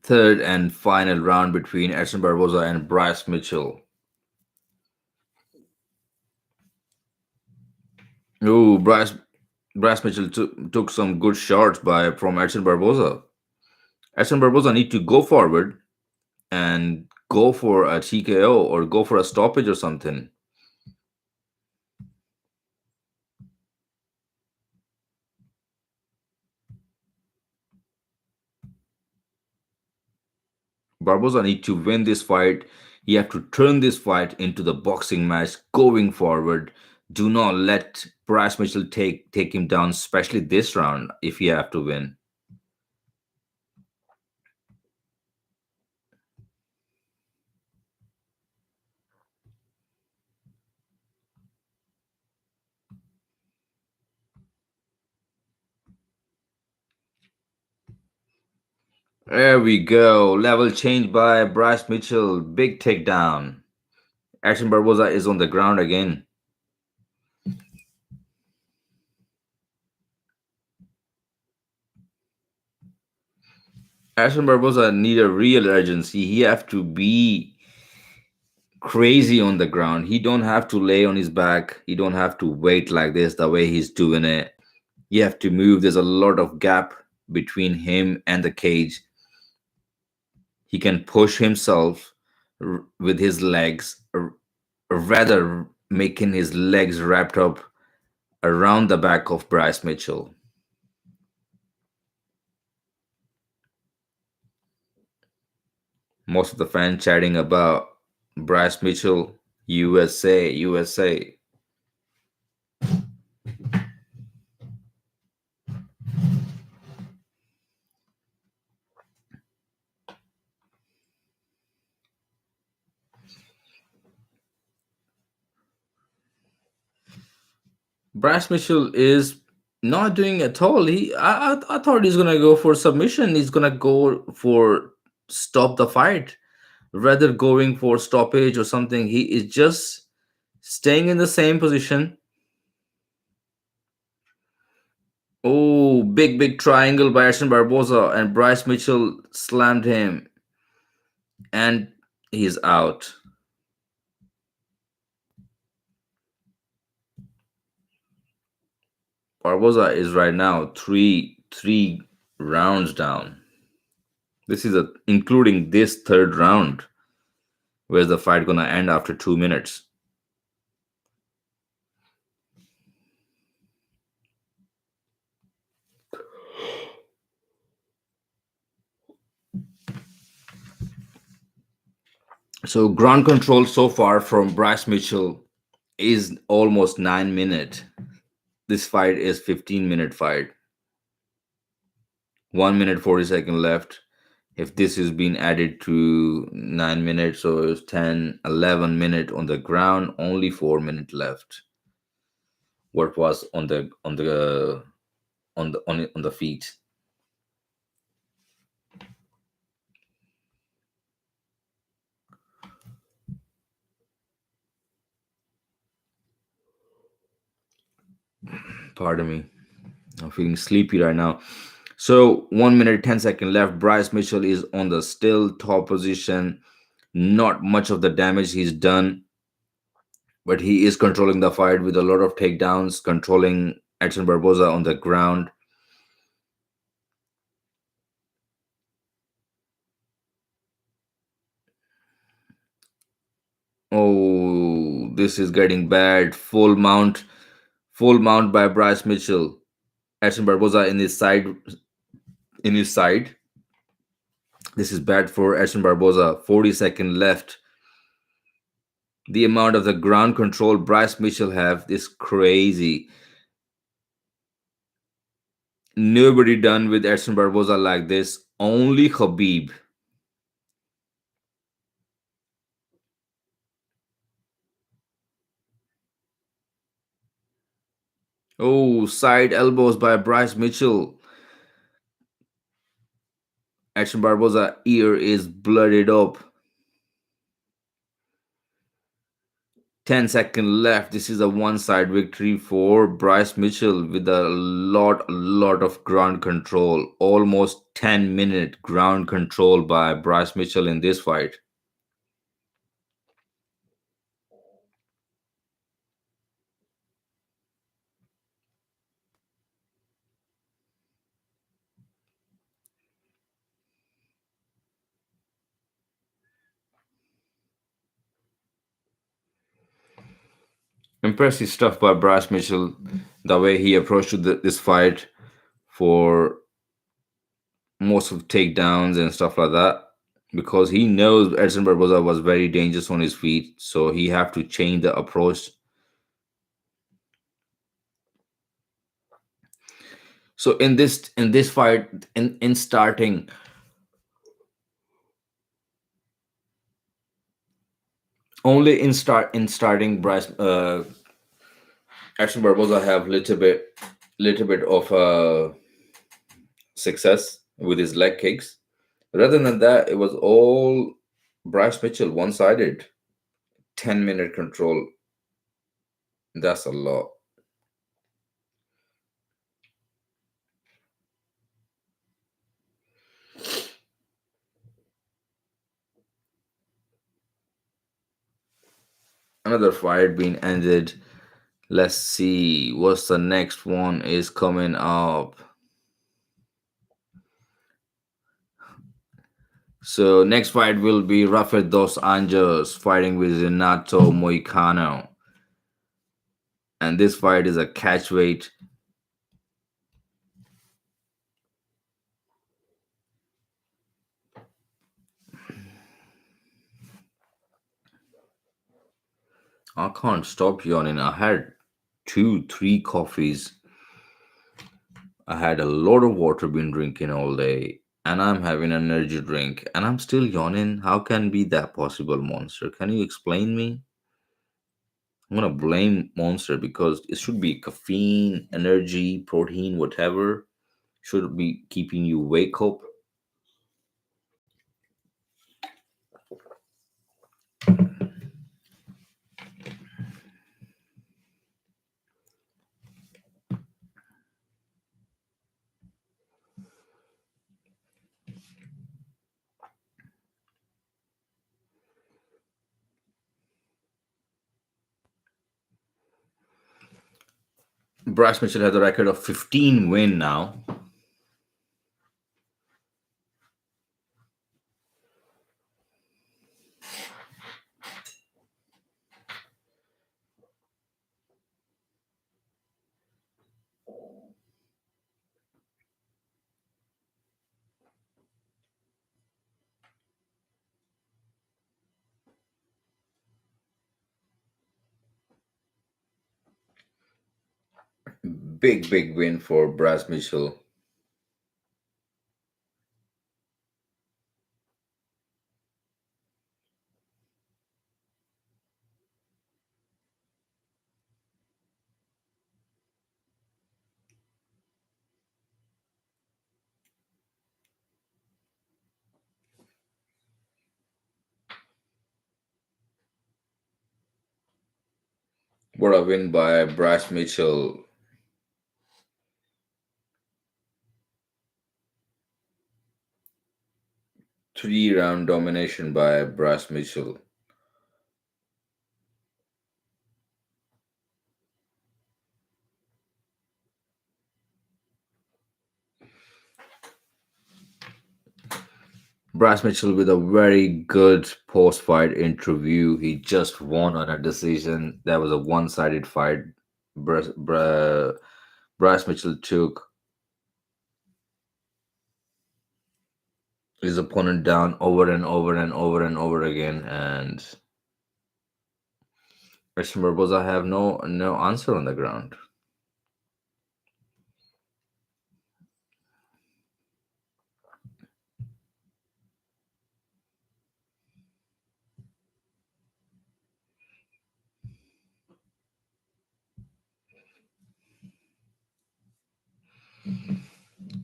Third and final round between Edson Barboza and Bryce Mitchell. Oh, Bryce Mitchell took some good shots by from Edson Barboza. Edson Barboza need to go forward and go for a TKO or go for a stoppage or something. Barboza need to win this fight. You have to turn this fight into the boxing match going forward. Do not let Bryce Mitchell take him down, especially this round if you have to win. There we go. Level change by Bryce Mitchell. Big takedown. Action Barboza is on the ground again. Action Barboza need a real urgency. He have to be crazy on the ground. He don't have to lay on his back. He don't have to wait like this the way he's doing it. You have to move. There's a lot of gap between him and the cage. He can push himself with his legs, or rather making his legs wrapped up around the back of Bryce Mitchell. Most of the fans chatting about Bryce Mitchell, USA, USA. Bryce Mitchell is not doing at all. I thought he's gonna go for submission. He's gonna go for stop the fight rather going for stoppage or something. He is just staying in the same position. Oh, big triangle by Edson Barboza, and Bryce Mitchell slammed him, and he's out. Barboza is right now three rounds down. This is including this third round, where's the fight gonna end after 2 minutes. So ground control so far from Bryce Mitchell is almost 9 minutes. This fight is 15-minute fight. 1 minute 40 seconds left. If this is being added to 9 minutes, so it's 10, 11 minutes on the ground, only 4 minutes left. What was on the feet? Pardon me. I'm feeling sleepy right now. So 1 minute 10 seconds left. Bryce Mitchell is on the still top position. Not much of the damage he's done, but he is controlling the fight with a lot of takedowns, controlling Edson Barboza on the ground. Oh, this is getting bad. Full mount by Bryce Mitchell. Edson Barboza in his side. In his side. This is bad for Edson Barboza. 40 seconds left. The amount of the ground control Bryce Mitchell have is crazy. Nobody done with Edson Barboza like this. Only Khabib. Oh, side elbows by Bryce Mitchell. Edson Barboza ear is blooded up. 10 seconds left. This is a one-side victory for Bryce Mitchell with a lot of ground control. Almost 10-minute ground control by Bryce Mitchell in this fight. Impressive stuff by Bryce Mitchell. The way he approached this fight for most of takedowns and stuff like that, because he knows Edson Barboza was very dangerous on his feet, so he have to change the approach. So in this fight, in starting, only in starting Bryce Edson Barboza have little bit of success with his leg kicks. Rather than that, it was all Bryce Mitchell one sided. 10-minute control. That's a lot. Another fight being ended. Let's see what's the next one is coming up. So next fight will be Rafael dos Anjos fighting with Renato Moicano. And this fight is a catch weight. I can't stop yawning. I had two, three coffees. I had a lot of water been drinking all day. And I'm having an energy drink. And I'm still yawning. How can be that possible, Monster? Can you explain me? I'm gonna blame Monster because it should be caffeine, energy, protein, whatever. Should be keeping you wake up. Bryce Mitchell has a record of 15 win now. Big, big win for Bryce Mitchell. What a win by Bryce Mitchell. Three-round domination by Bryce Mitchell. Bryce Mitchell with a very good post-fight interview. He just won on a decision. That was a one-sided fight. Bryce Mitchell took his opponent down over and over and over and over again. And Christian Barboza have no answer on the ground.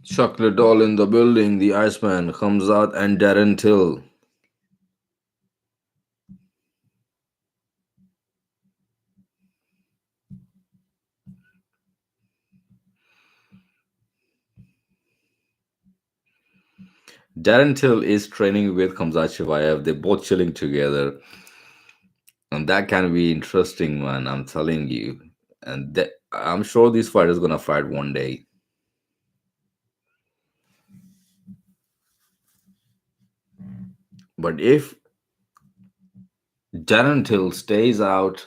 Chocolate doll in the building. The Iceman comes out and Darren Till. Darren Till is training with Khamzat Chimaev. They're both chilling together. And that can be interesting, man. I'm telling you. And I'm sure this fight is gonna fight one day. But if Darren Till stays out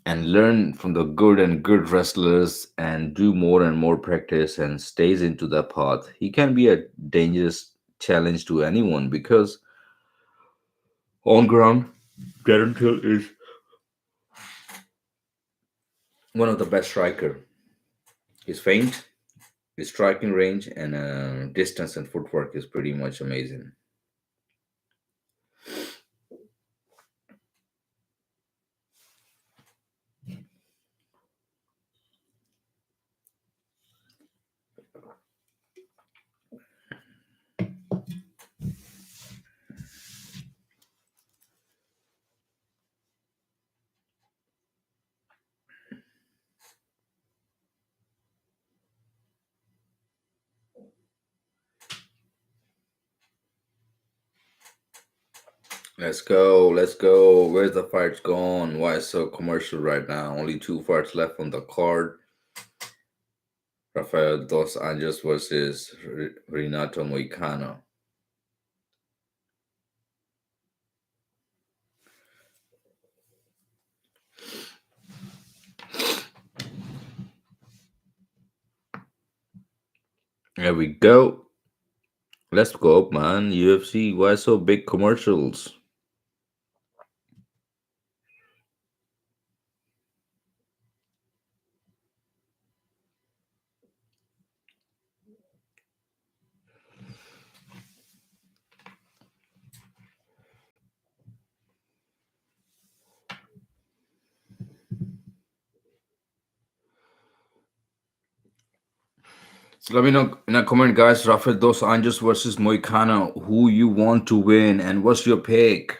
and learn from the good wrestlers and do more and more practice and stays into that path, he can be a dangerous challenge to anyone because on ground, Darren Till is one of the best striker. His feint, his striking range, and distance and footwork is pretty much amazing. Let's go, let's go. Where's the fights gone? Why is so commercial right now? Only two fights left on the card. Rafael Dos Anjos versus Renato Moicano. There we go. Let's go, man. UFC. Why so big commercials? So let me know in a comment, guys. Rafael Dos Anjos versus Moicano. Who you want to win, and what's your pick?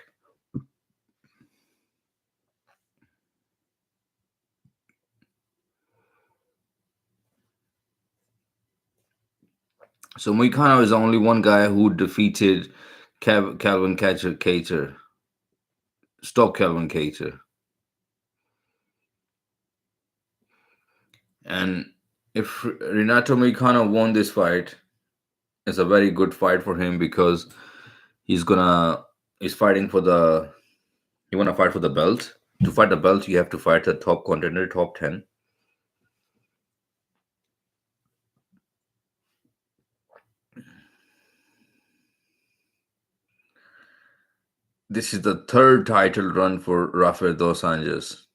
So Moicano is only one guy who defeated Calvin Cater. Stop Calvin Cater. And if Renato Moicano won this fight, it's a very good fight for him because he's gonna he's fighting for the you wanna fight for the belt. To fight the belt, you have to fight the top contender, top 10. This is the third title run for Rafael Dos Anjos.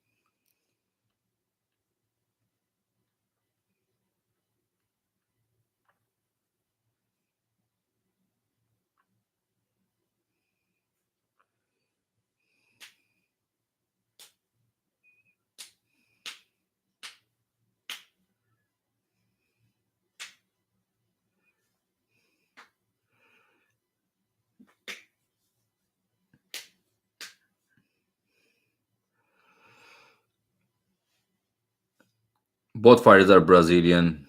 Both fighters are Brazilian.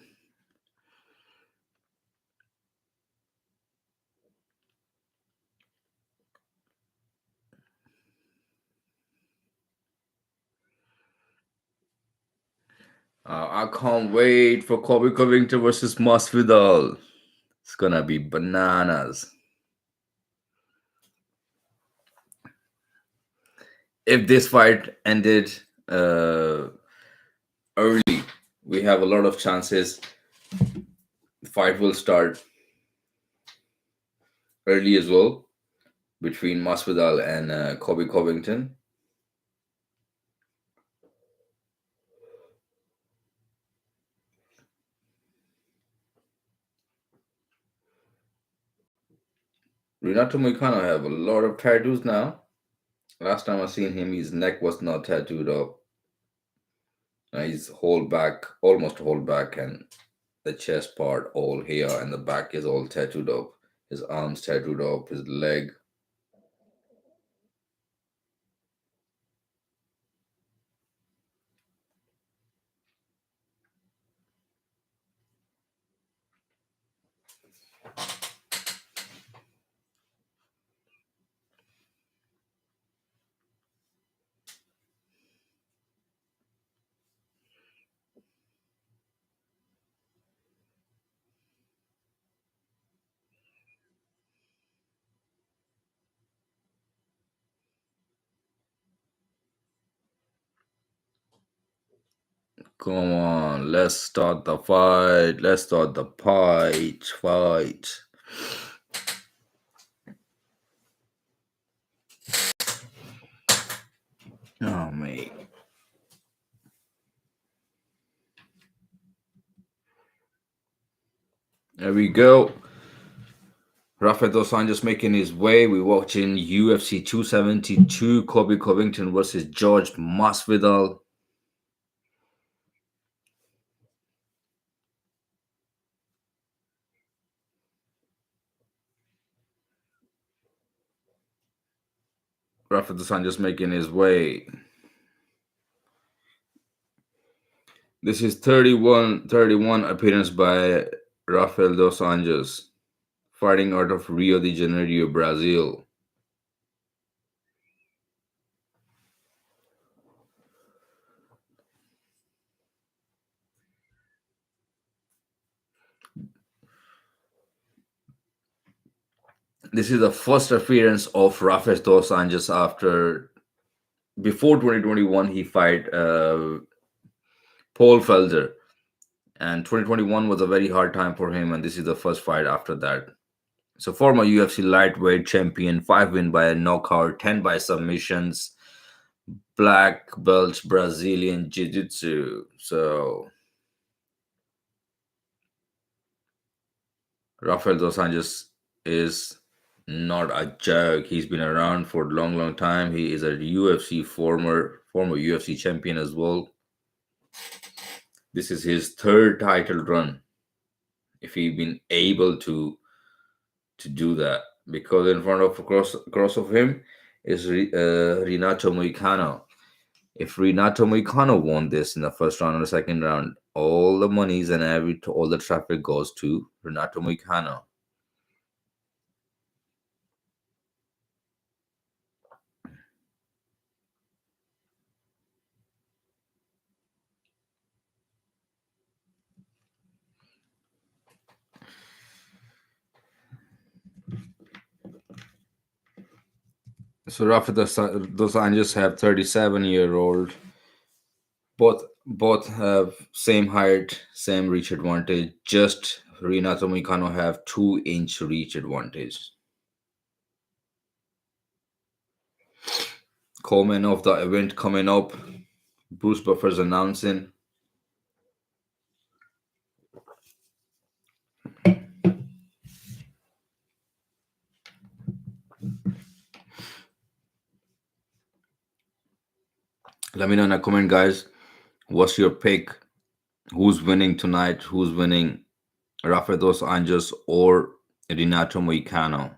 I can't wait for Colby Covington versus Masvidal. It's gonna be bananas. If this fight ended uh, early, we have a lot of chances. The fight will start early as well between Masvidal and Colby Covington. Renato Moicano have a lot of tattoos now. Last time I seen him, his neck was not tattooed up. His whole back, almost whole back, and the chest part all here, and the back is all tattooed up. His arms tattooed up, his leg. Come on, let's start the fight. Let's start the fight. Fight. Oh, mate. There we go. Rafael Dos Anjos making his way. We're watching UFC 272, Colby Covington versus George Masvidal. Rafael Dos Anjos making his way. This is 31 appearance by Rafael Dos Anjos, fighting out of Rio de Janeiro, Brazil. This is the first appearance of Rafael Dos Anjos after before 2021 he fight Paul Felder, And 2021 was a very hard time for him, and this is the first fight after that. So former UFC lightweight champion, 5 win by a knockout, 10 by submissions, black belt Brazilian Jiu-Jitsu. So Rafael dos Anjos is not a joke. He's been around for a long, long time. He is a UFC former UFC champion as well. This is his third title run. If he been able to do that, because in front of across of him is Renato Moicano. If Renato Moicano won this in the first round or the second round, all the monies and all the traffic goes to Renato Moicano. So Rafa dos Anjos have 37-year-old. Both have same height, same reach advantage. Just Renato Moicano have 2-inch reach advantage. Co-main of the event coming up. Bruce Buffer's announcing. Let me know in the comment, guys. What's your pick? Who's winning tonight? Who's winning? Rafael dos Anjos or Renato Moicano?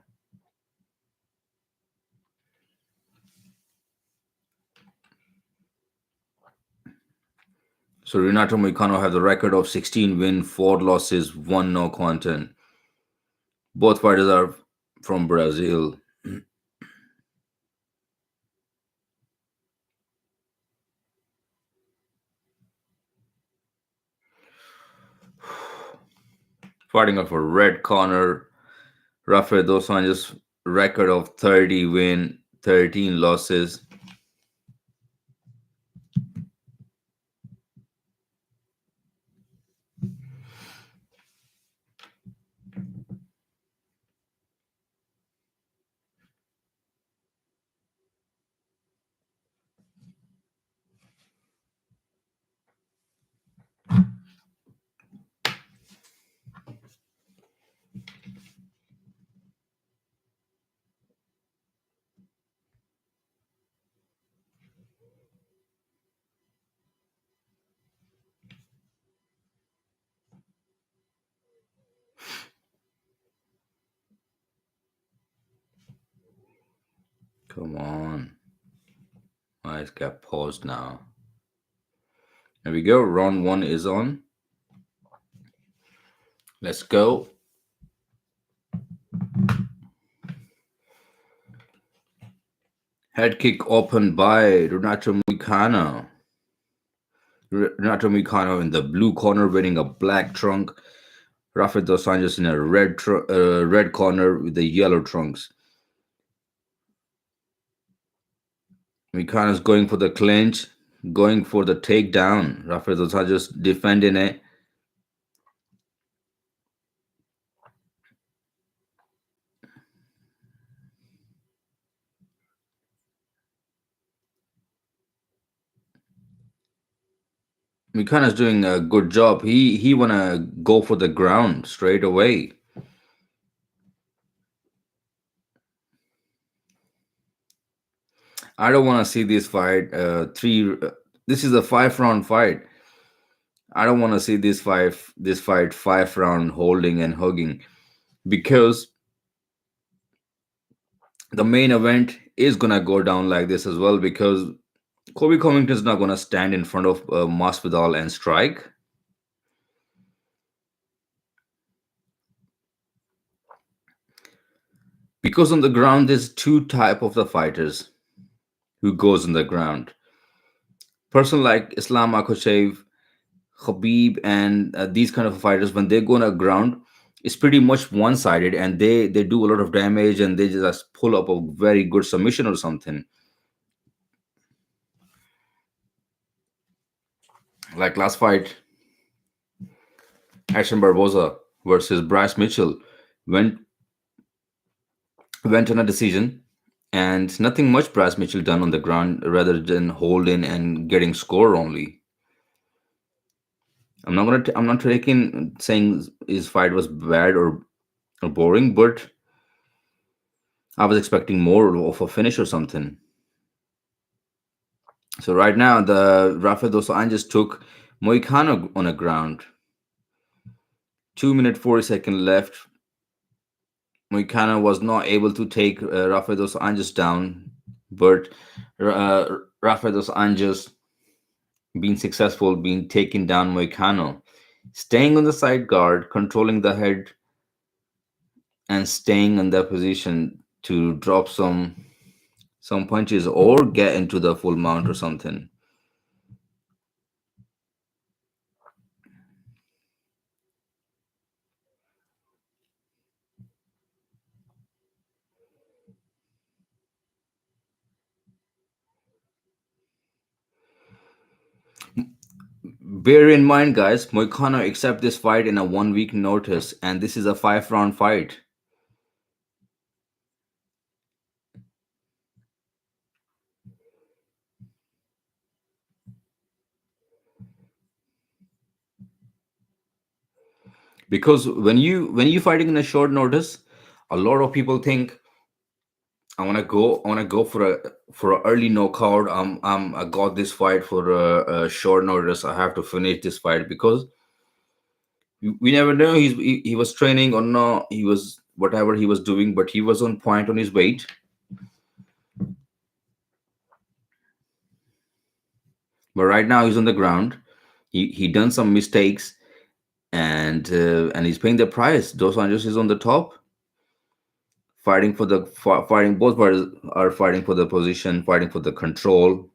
So Renato Moicano have the record of 16 wins, 4 losses, 1 no content. Both fighters are from Brazil. Fighting off a red corner, Rafael dos Anjos record of 30 win, 13 losses. Come on. It's got paused now. There we go. Round 1 is on. Let's go. Head kick opened by Renato Moicano. Renato Moicano in the blue corner wearing a black trunk. Rafael dos Anjos in a red corner with the yellow trunks. Moicano's going for the clinch, going for the takedown. Rafael dos Anjos defending it. Moicano's doing a good job. He wanna go for the ground straight away. I don't want to see this fight. This is a 5-round fight. I don't want to see this fight 5-round holding and hugging, because the main event is gonna go down like this as well. Because Colby Covington is not gonna stand in front of Masvidal and strike. Because on the ground, there's two type of the fighters who goes on the ground. Person like Islam Makhachev, Khabib, and these kind of fighters, when they go on the ground, it's pretty much one-sided, and they do a lot of damage, and they just pull up a very good submission or something. Like last fight, Ashton Barboza versus Bryce Mitchell went went on a decision, and nothing much Bryce Mitchell done on the ground rather than holding and getting score only. I'm not taking saying his fight was bad or boring, but I was expecting more of a finish or something. So right now, the Rafael dos Anjos took Moicano on a ground. 2 minute 40 second left. Moicano was not able to take Rafael dos Anjos down, but Rafael dos Anjos being successful, being taken down Moicano, staying on the side guard, controlling the head, and staying in that position to drop some punches or get into the full mount or something. Bear in mind, guys, Moicano accept this fight in a 1 week notice, and this is a 5 round fight. Because when you fighting in a short notice, a lot of people think I want to go for a early knockout. I got this fight for a short notice. I have to finish this fight because we never know he was training or not. He was whatever he was doing, but he was on point on his weight. But right now he's on the ground. He done some mistakes, and he's paying the price. Dos Anjos is on the top, fighting for the fighting. Both parties are fighting for the position, fighting for the control.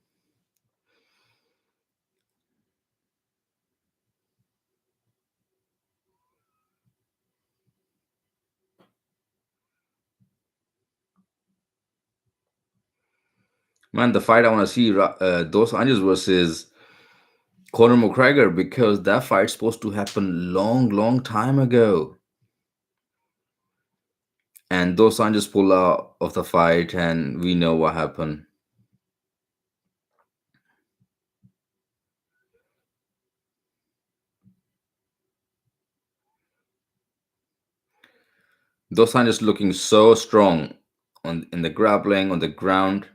Man, the fight I want to see, Dos Anjos versus Conor McGregor, because that fight's supposed to happen long, long time ago. And Dos Anjos pull out of the fight, and we know what happened. Dos Anjos looking so strong on in the grappling on the ground.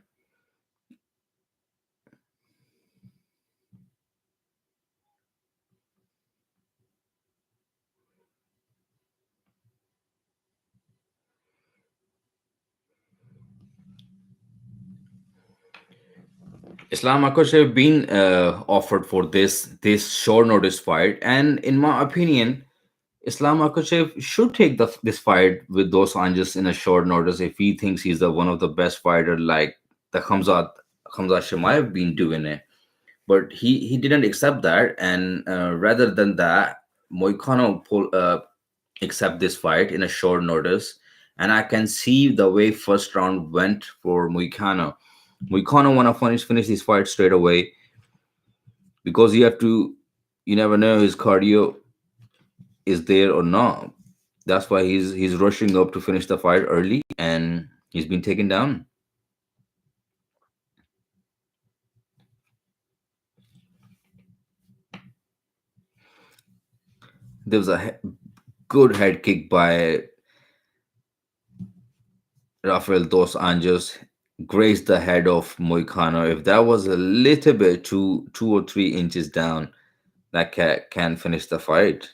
Islam Makhachev been offered for this short notice fight, and in my opinion, Islam Makhachev should take this fight with Dos Anjos in a short notice if he thinks he's the one of the best fighter like the Khamzat Shemaev been doing it. But he didn't accept that, and rather than that, Moicano accept this fight in a short notice, and I can see the way first round went for Moicano. Moicano want to finish this fight straight away because you never know his cardio is there or not. That's why he's rushing up to finish the fight early, and he's been taken down. There was a good head kick by Rafael dos Anjos, grazed the head of Moicano. If that was a little bit 2 or 3 inches down, that can finish the fight.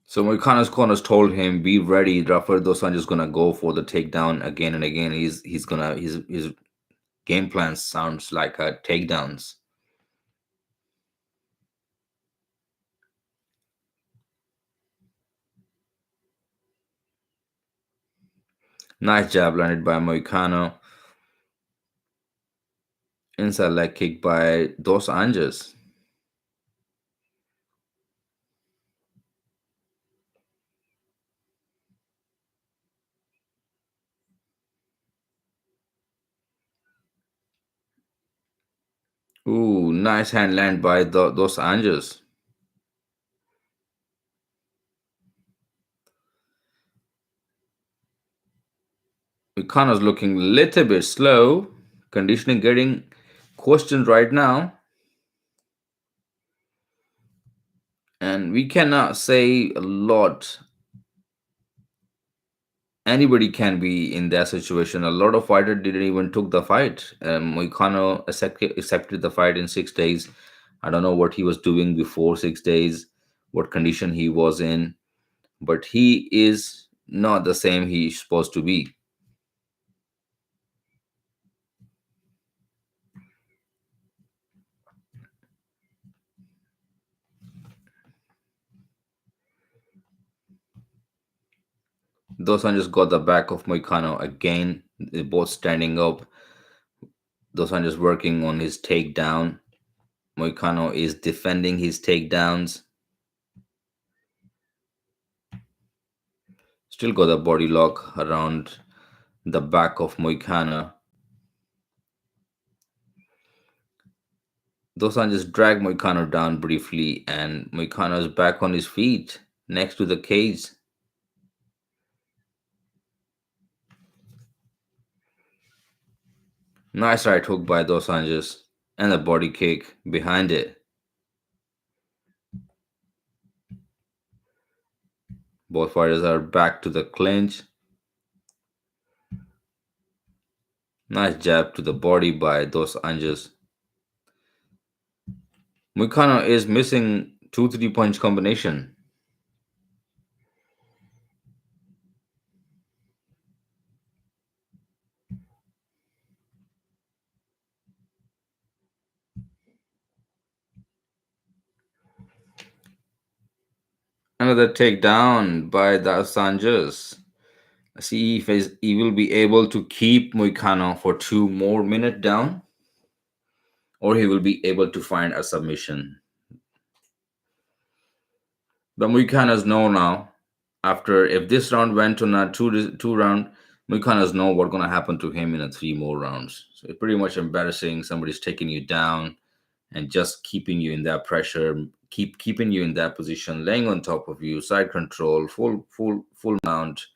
So Moicano's corners told him, "Be ready. Rafael dos Anjos gonna go for the takedown again and again. He's gonna his game plan sounds like takedowns." Nice jab landed by Moicano. Inside leg kick by Dos Anjos. Ooh, nice hand land by those Anjos. Econo's looking a little bit slow. Conditioning getting questioned right now. And we cannot say a lot. Anybody can be in that situation. A lot of fighters didn't even took the fight. Moicano accepted the fight in 6 days. I don't know what he was doing before 6 days, what condition he was in, but he is not the same he's supposed to be. Dos Anjos got the back of Moicano again. They're both standing up. Dos Anjos working on his takedown. Moicano is defending his takedowns. Still got a body lock around the back of Moicano. Dosan just dragged Moicano down briefly, and Moicano is back on his feet next to the cage. Nice right hook by Dos Anjos, and a body kick behind it. Both fighters are back to the clinch. Nice jab to the body by Dos Anjos. Moicano is missing 2-3 punch combination. Another takedown by Dos Anjos. See if he will be able to keep Moicano for 2 more minutes down, or he will be able to find a submission. But Moicano's know now. After if this round went on a two round, Moicano's know what's gonna happen to him in a 3 more rounds. So it's pretty much embarrassing. Somebody's taking you down and just keeping you in that pressure, keeping you in that position, laying on top of you, side control, full mount.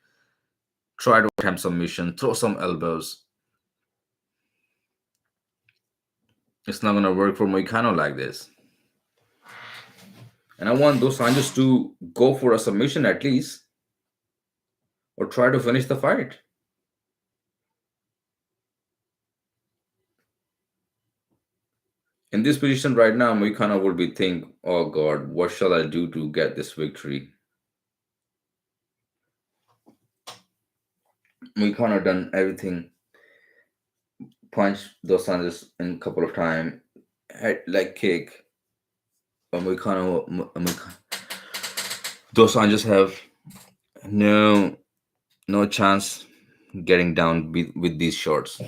Try to attempt submission, throw some elbows. It's not gonna work for Moicano like this. And I want those Anjos to go for a submission at least, or try to finish the fight. In this position right now, Moicano would be think, oh God, what shall I do to get this victory? Moicano done everything, punched Dos Anjos in a couple of times, head leg kick. But Dos Anjos have no no chance getting down with these shots.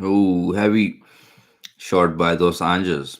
Oh, heavy shot by Dos Anjos.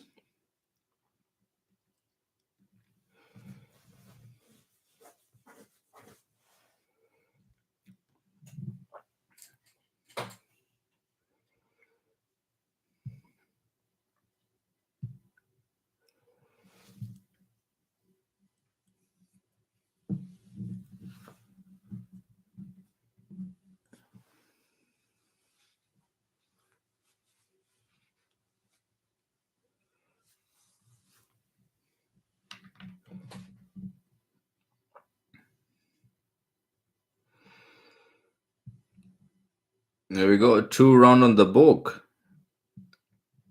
There we go. 2 round on the book.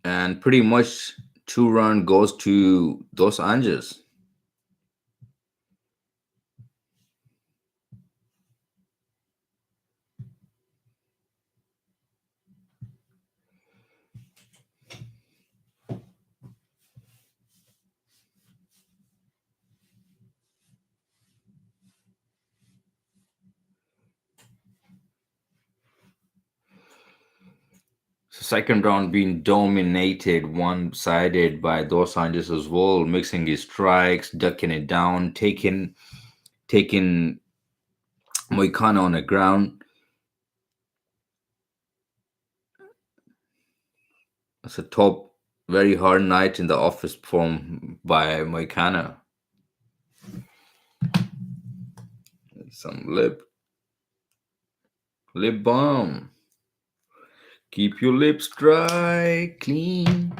And pretty much 2 round goes to Dos Anjos. So second round being dominated one-sided by Dos Anjos as well, mixing his strikes, ducking it down, taking Moicano on the ground. It's a top, very hard night in the office performed by Moicano. Some lip balm. Keep your lips dry, clean.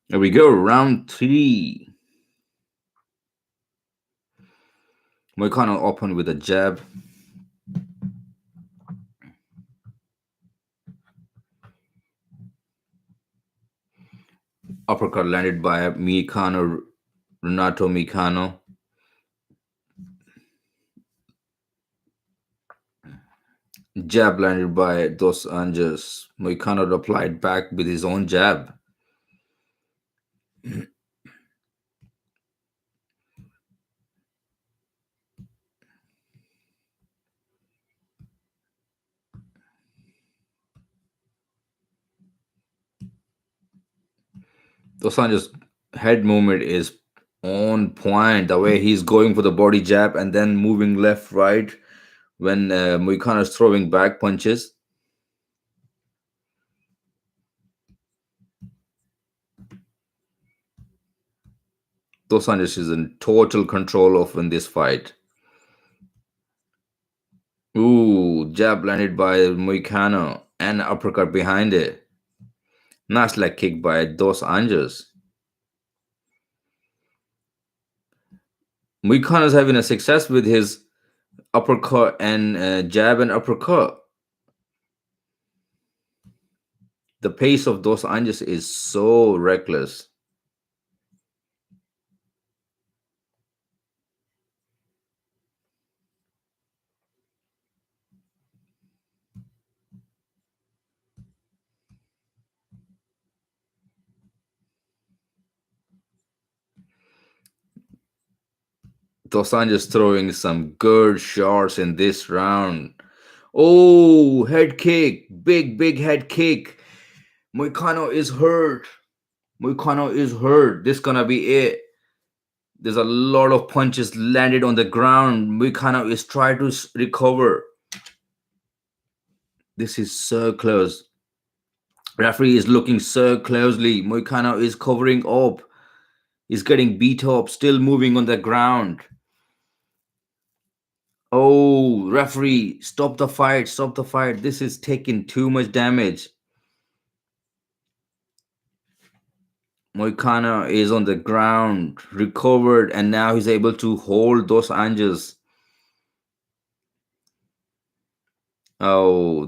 There we go, round three. Moicano opened with a jab. Uppercut landed by Renato Mikano. Jab landed by Dos Anjos. Moicano replied back with his own jab. Dos Anjos' head movement is on point. The way he's going for the body jab and then moving left, right when Moicano is throwing back punches. Dos Anjos is in total control of in this fight. Ooh, jab landed by Moicano and uppercut behind it. Nice leg kick by Dos Anjos. Moicano is having a success with his uppercut and jab and uppercut. The pace of Dos Anjos is so reckless. Dos Anjos throwing some good shots in this round. Oh, head kick. Big head kick. Moicano is hurt. Moicano is hurt. This gonna be it. There's a lot of punches landed on the ground. Moicano is trying to recover. This is so close. Referee is looking so closely. Moicano is covering up. He's getting beat up, still moving on the ground. Oh, referee, stop the fight, stop the fight. This is taking too much damage. Moicano is on the ground, recovered, and now he's able to hold Dos Anjos. Oh,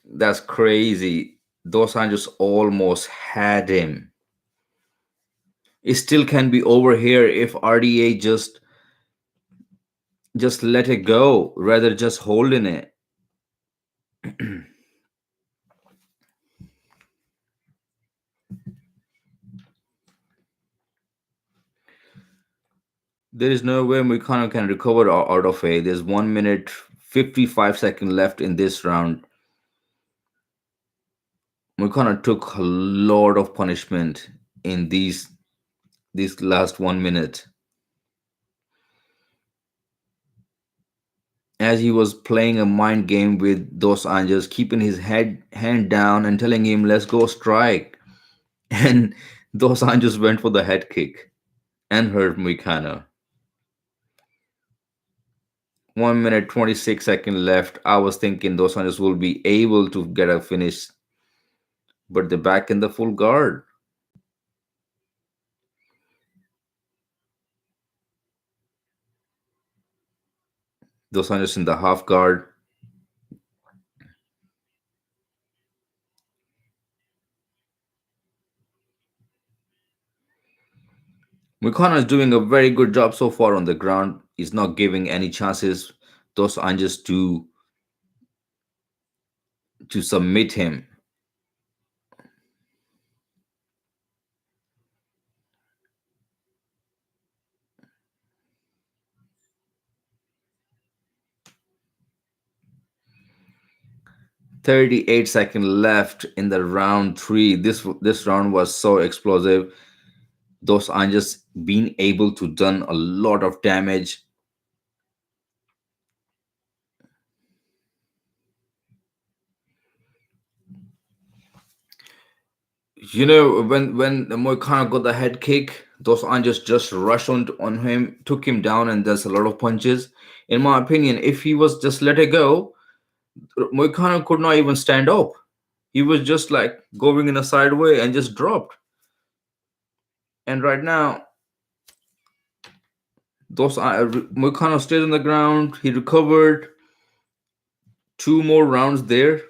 that's crazy. Dos Anjos almost had him. It still can be over here if RDA just let it go, rather just holding it. There is no way Moicano can recover out of it. There's 1 minute 55 seconds left in this round. Moicano took a lot of punishment in this last 1 minute. As he was playing a mind game with Dos Anjos, keeping his hand down and telling him, "Let's go strike." And Dos Anjos went for the head kick and hurt Moicano. 1 minute 26 seconds left. I was thinking Dos Anjos will be able to get a finish, but they're back in the full guard. Dos Anjos in the half guard. Moicano is doing a very good job so far on the ground. He's not giving any chances Dos Anjos to submit him. 38 seconds left in the round three. This round was so explosive. Those Anjas been able to done a lot of damage. When Moicano got the head kick, those Anjas just rushed on him, took him down, and there's a lot of punches. In my opinion, if he was just let it go, Moicano could not even stand up. He was just like going in a sideway and just dropped. And right now, those Moicano stayed on the ground. He recovered. Two more rounds there.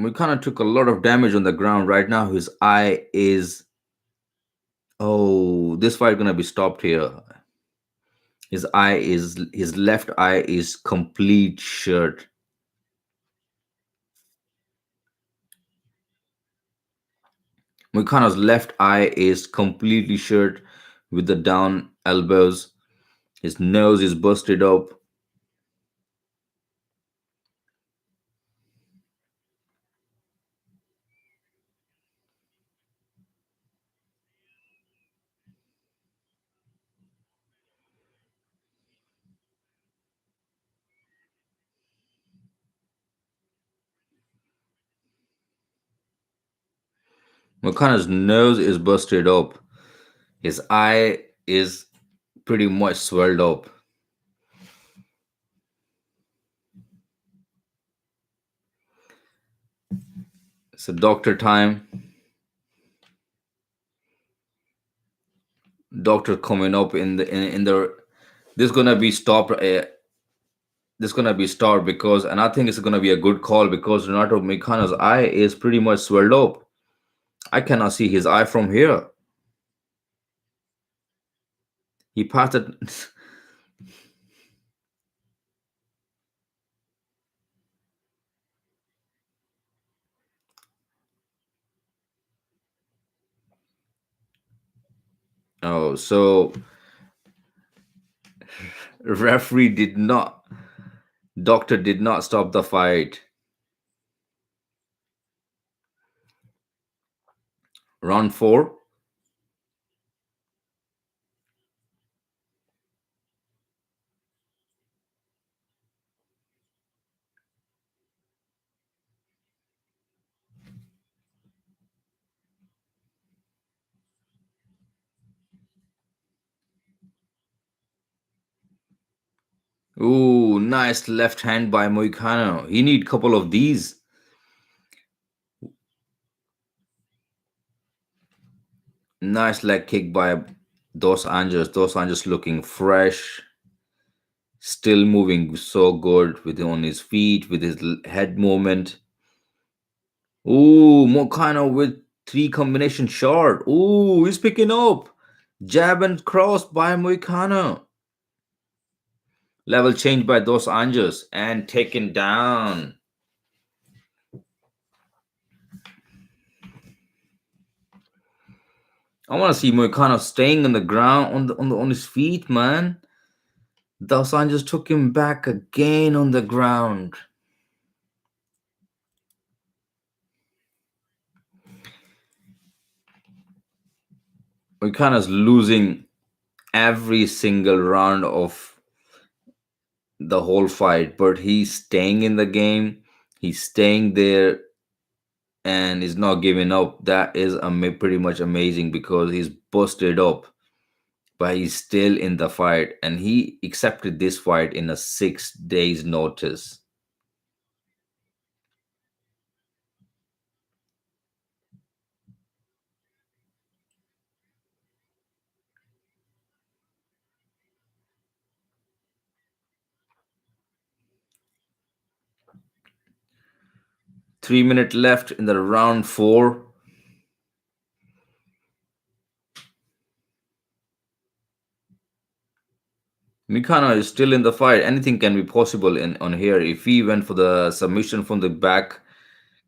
Moicano took a lot of damage on the ground. Right now, his eye is. Oh, this fight gonna be stopped here. His left eye is complete shirt. Moicano's left eye is completely shirt with the down elbows. His nose is busted up. Moicano's nose is busted up. His eye is pretty much swelled up. It's a doctor time. Doctor coming up in the. This gonna be stopped. This gonna be stopped because, and I think it's gonna be a good call because Renato Moicano's eye is pretty much swelled up. I cannot see his eye from here. He passed it. Oh, so referee did not. Doctor did not stop the fight. Round four. Ooh, nice left hand by Moicano. He need couple of these. Nice leg kick by Dos Anjos. Dos Anjos looking fresh, still moving so good with on his feet, with his head movement. Ooh, Moicano with three combination shot. Ooh, he's picking up. Jab and cross by Moicano. Level change by Dos Anjos and taken down. I want to see Moicano staying on the ground on his feet, man. Dos Anjos took him back again on the ground. Moicano's losing every single round of the whole fight, but he's staying in the game. He's staying there and is not giving up. That is pretty much amazing because he's busted up, but he's still in the fight, and he accepted this fight in a 6 days notice. 3 minutes left in the round four. Mikano is still in the fight. Anything can be possible in on here. If he went for the submission from the back,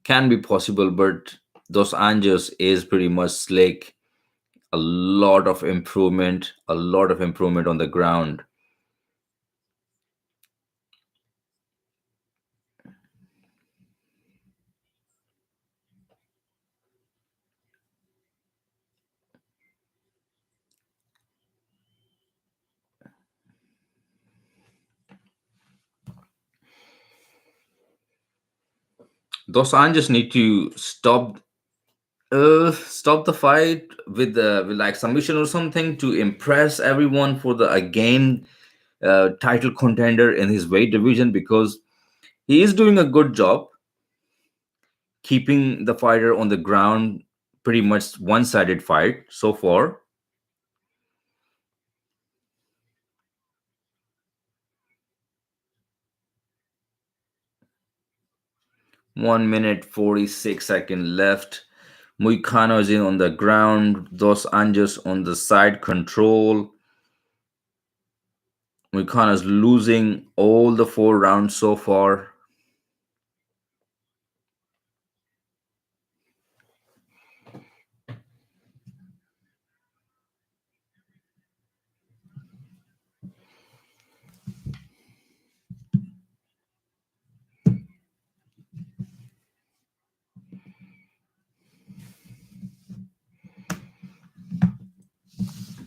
can be possible. But Dos Anjos is pretty much slick. A lot of improvement. A lot of improvement on the ground. Dos Anjos need to stop the fight with like submission or something to impress everyone for the again title contender in his weight division, because he is doing a good job keeping the fighter on the ground. Pretty much one-sided fight so far. 1 minute 46 second left. Muicano is in on the ground. Dos Anjos on the side control. Muicano is losing all the 4 rounds so far.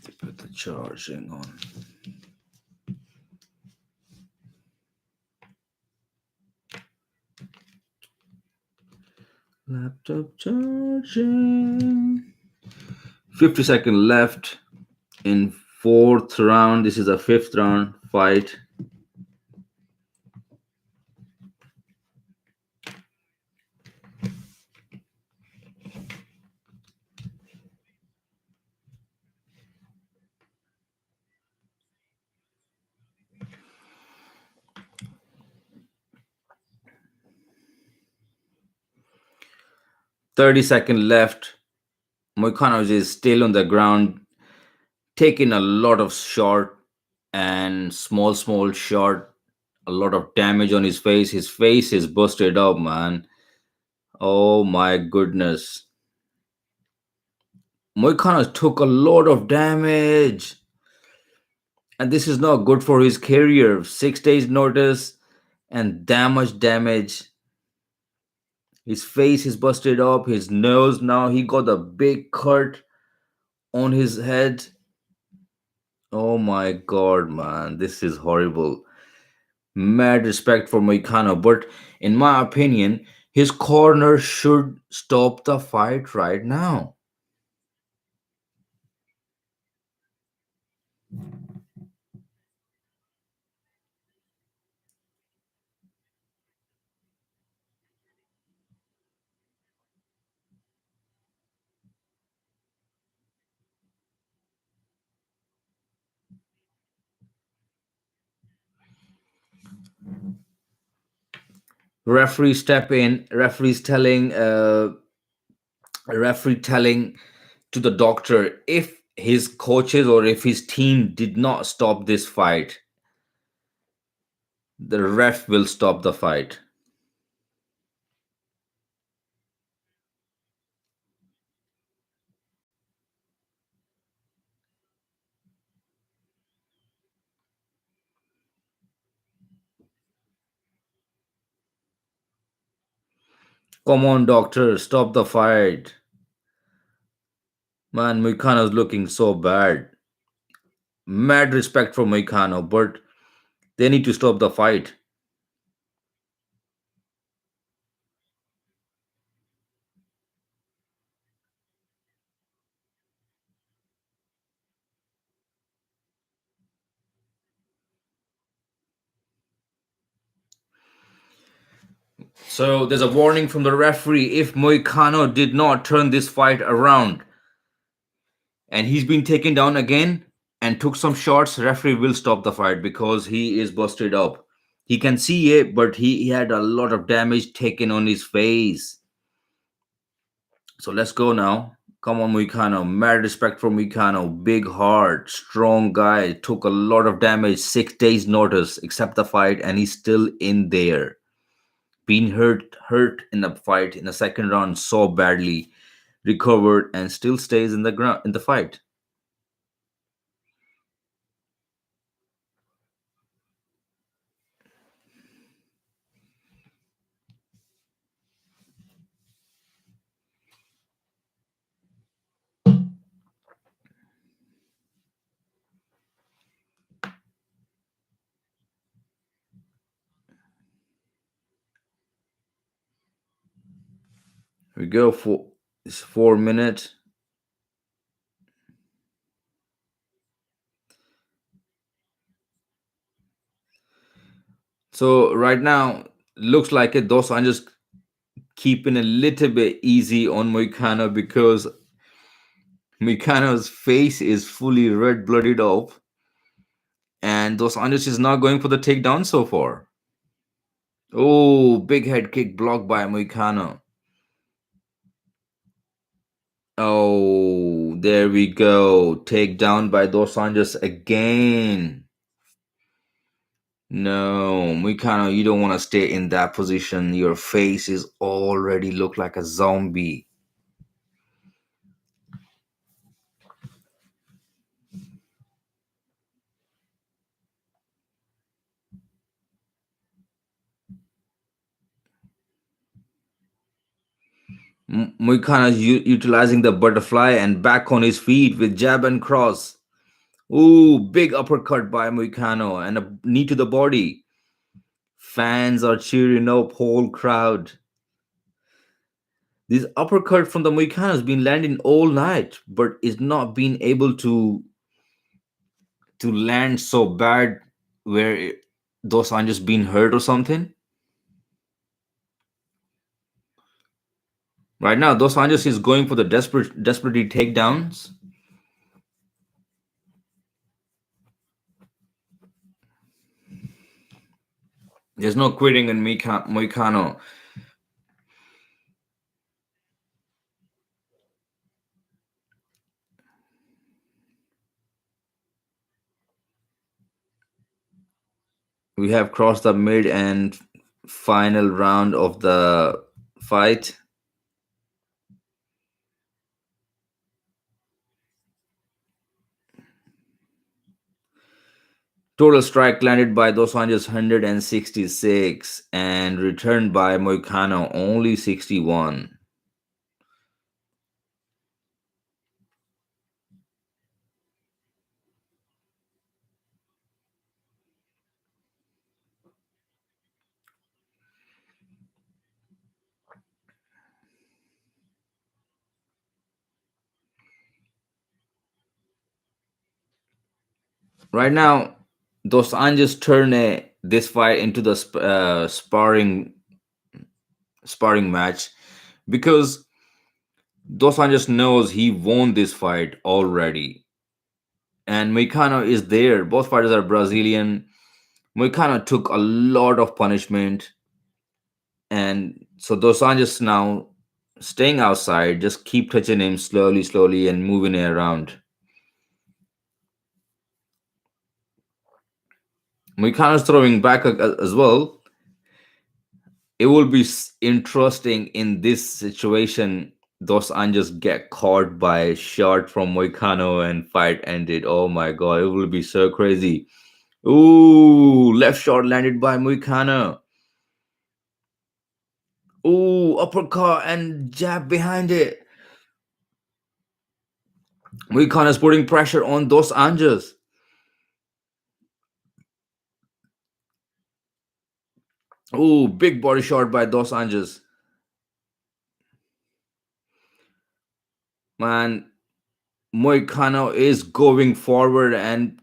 They put the charging on. Laptop charging. 50 second left in fourth round. This is a fifth round fight. 30 second left. Moicano is still on the ground, taking a lot of shot and small shot, a lot of damage on his face. His face is busted up, man. Oh my goodness. Moicano took a lot of damage. And this is not good for his career. 6 days notice and that much damage. His face is busted up. His nose now, he got a big cut on his head. Oh my god, man. This is horrible. Mad respect for Moicano, but in my opinion, his corner should stop the fight right now. Referee step in. Referee telling to the doctor, if his coaches or if his team did not stop this fight, the ref will stop the fight. Come on, doctor, stop the fight. Man, Moicano's looking so bad. Mad respect for Moicano, but they need to stop the fight. So there's a warning from the referee. If Moicano did not turn this fight around and he's been taken down again and took some shots, referee will stop the fight because he is busted up. He can see it, but he had a lot of damage taken on his face. So let's go now. Come on, Moicano. Mad respect for Moicano. Big heart, strong guy. Took a lot of damage. 6 days notice, except the fight, and he's still in there. Been hurt in the fight in the second round so badly. Recovered and still stays in the ground in the fight. We go for it's 4 minutes. So right now, looks like it. Those are just keeping a little bit easy on Moicano because Moicano's face is fully red blooded up, and Dos Anjos is not going for the takedown so far. Oh, big head kick blocked by Moicano. Oh, there we go. Takedown by Dos Anjos again. No, Moicano, you don't want to stay in that position. Your face is already look like a zombie. Moicano is utilizing the butterfly and back on his feet with jab and cross. Ooh, big uppercut by Moicano and a knee to the body. Fans are cheering up, whole crowd. This uppercut from the Moicano has been landing all night, but is not being able to land so bad where Dos Anjos been hurt or something. Right now, Dos Anjos is going for the desperately takedowns. There's no quitting in Moicano. We have crossed the mid and final round of the fight. Total strike landed by Dos Anjos 166 and returned by Moicano only 61. Right now, Dos Anjos turn this fight into the sparring match because Dos Anjos knows he won this fight already, and Moicano is there. Both fighters are Brazilian. Moicano took a lot of punishment, and so Dos Anjos now staying outside, just keep touching him slowly, slowly, and moving it around. Moicano's throwing back as well. It will be interesting in this situation. Dos Anjos get caught by a shot from Moicano and fight ended. Oh my god, it will be so crazy. Ooh, left shot landed by Moicano. Ooh, uppercut and jab behind it. Moicano is putting pressure on Dos Anjos. Ooh, big body shot by Dos Anjos. Man, Moicano is going forward, and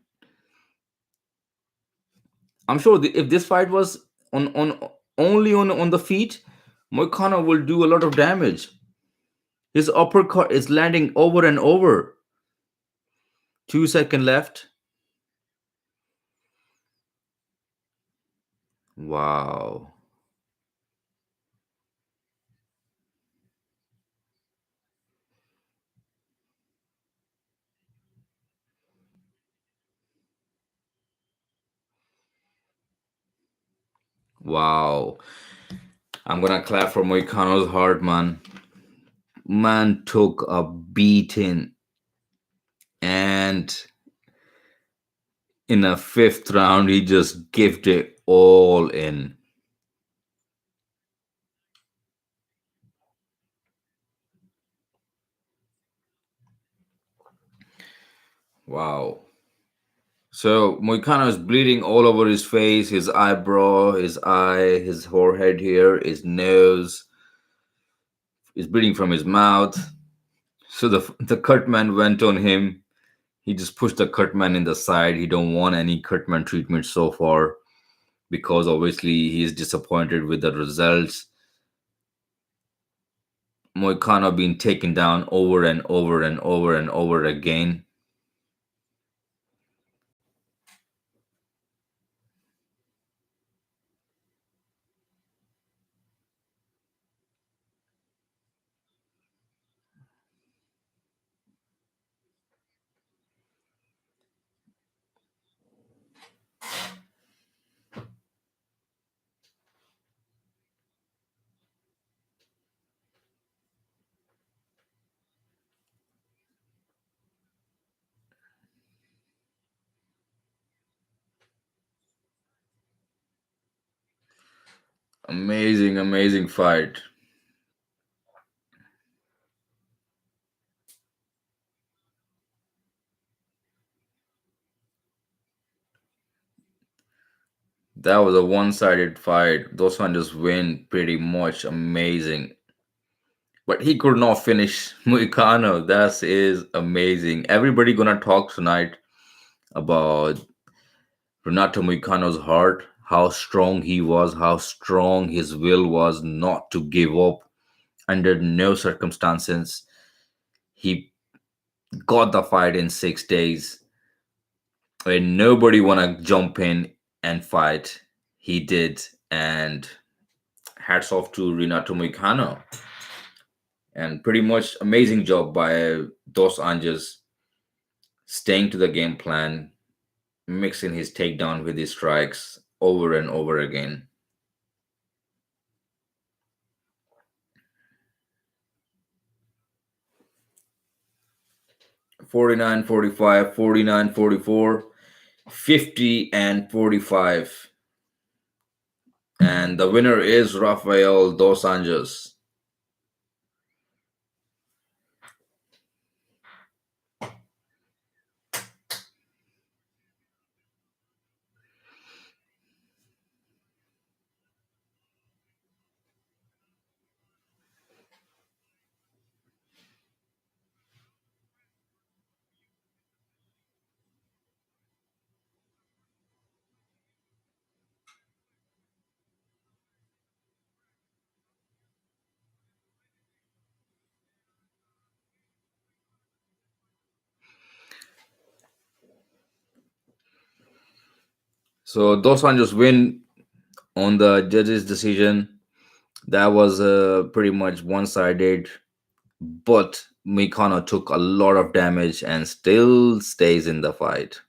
I'm sure if this fight was on only on the feet, Moicano will do a lot of damage. His uppercut is landing over and over. 2 seconds left. Wow. Wow. I'm gonna clap for Moicano's heart, man. Man took a beating, and in a fifth round, he just gave it all in. Wow. So Moicano is bleeding all over his face, his eyebrow, his eye, his forehead here, his nose. He's bleeding from his mouth. So the cut man went on him. He just pushed the cut man in the side. He don't want any cut man treatment so far because obviously he is disappointed with the results. Moicano being taken down over and over and over and over again. Amazing, amazing fight. That was a one-sided fight. Those one just win pretty much amazing. But he could not finish Moicano. That is amazing. Everybody gonna talk tonight about Renato Moicano's heart, how strong he was, how strong his will was not to give up under no circumstances. He got the fight in 6 days. When nobody wanna jump in and fight, he did. And hats off to Renato Moicano. And pretty much amazing job by Dos Anjos staying to the game plan, mixing his takedown with his strikes over and over again. 49, 45, 49, 44, 50, and 45. And the winner is Rafael Dos Anjos. So Dos Anjos win on the judges' decision. That was pretty much one-sided, but Mikano took a lot of damage and still stays in the fight.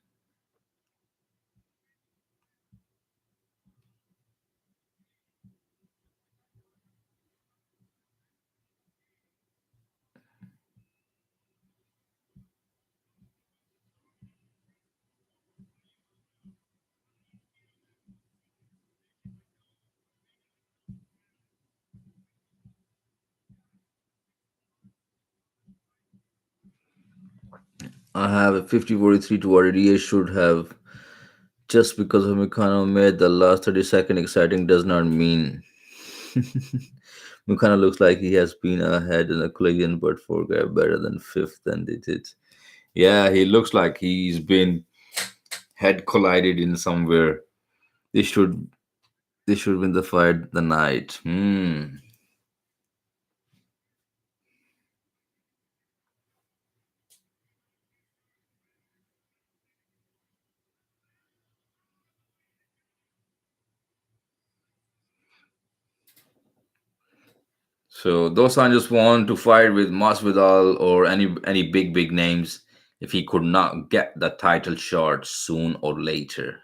I have a 50-43 to RDA should have. Just because Mikano made the last 30 second exciting does not mean Mikano looks like he has been ahead in a collision, but four guy better than fifth than they did. Yeah, he looks like he's been head collided in somewhere. They should they should win the fight the night. So Dosan just want to fight with Masvidal or any big names if he could not get the title shot soon or later.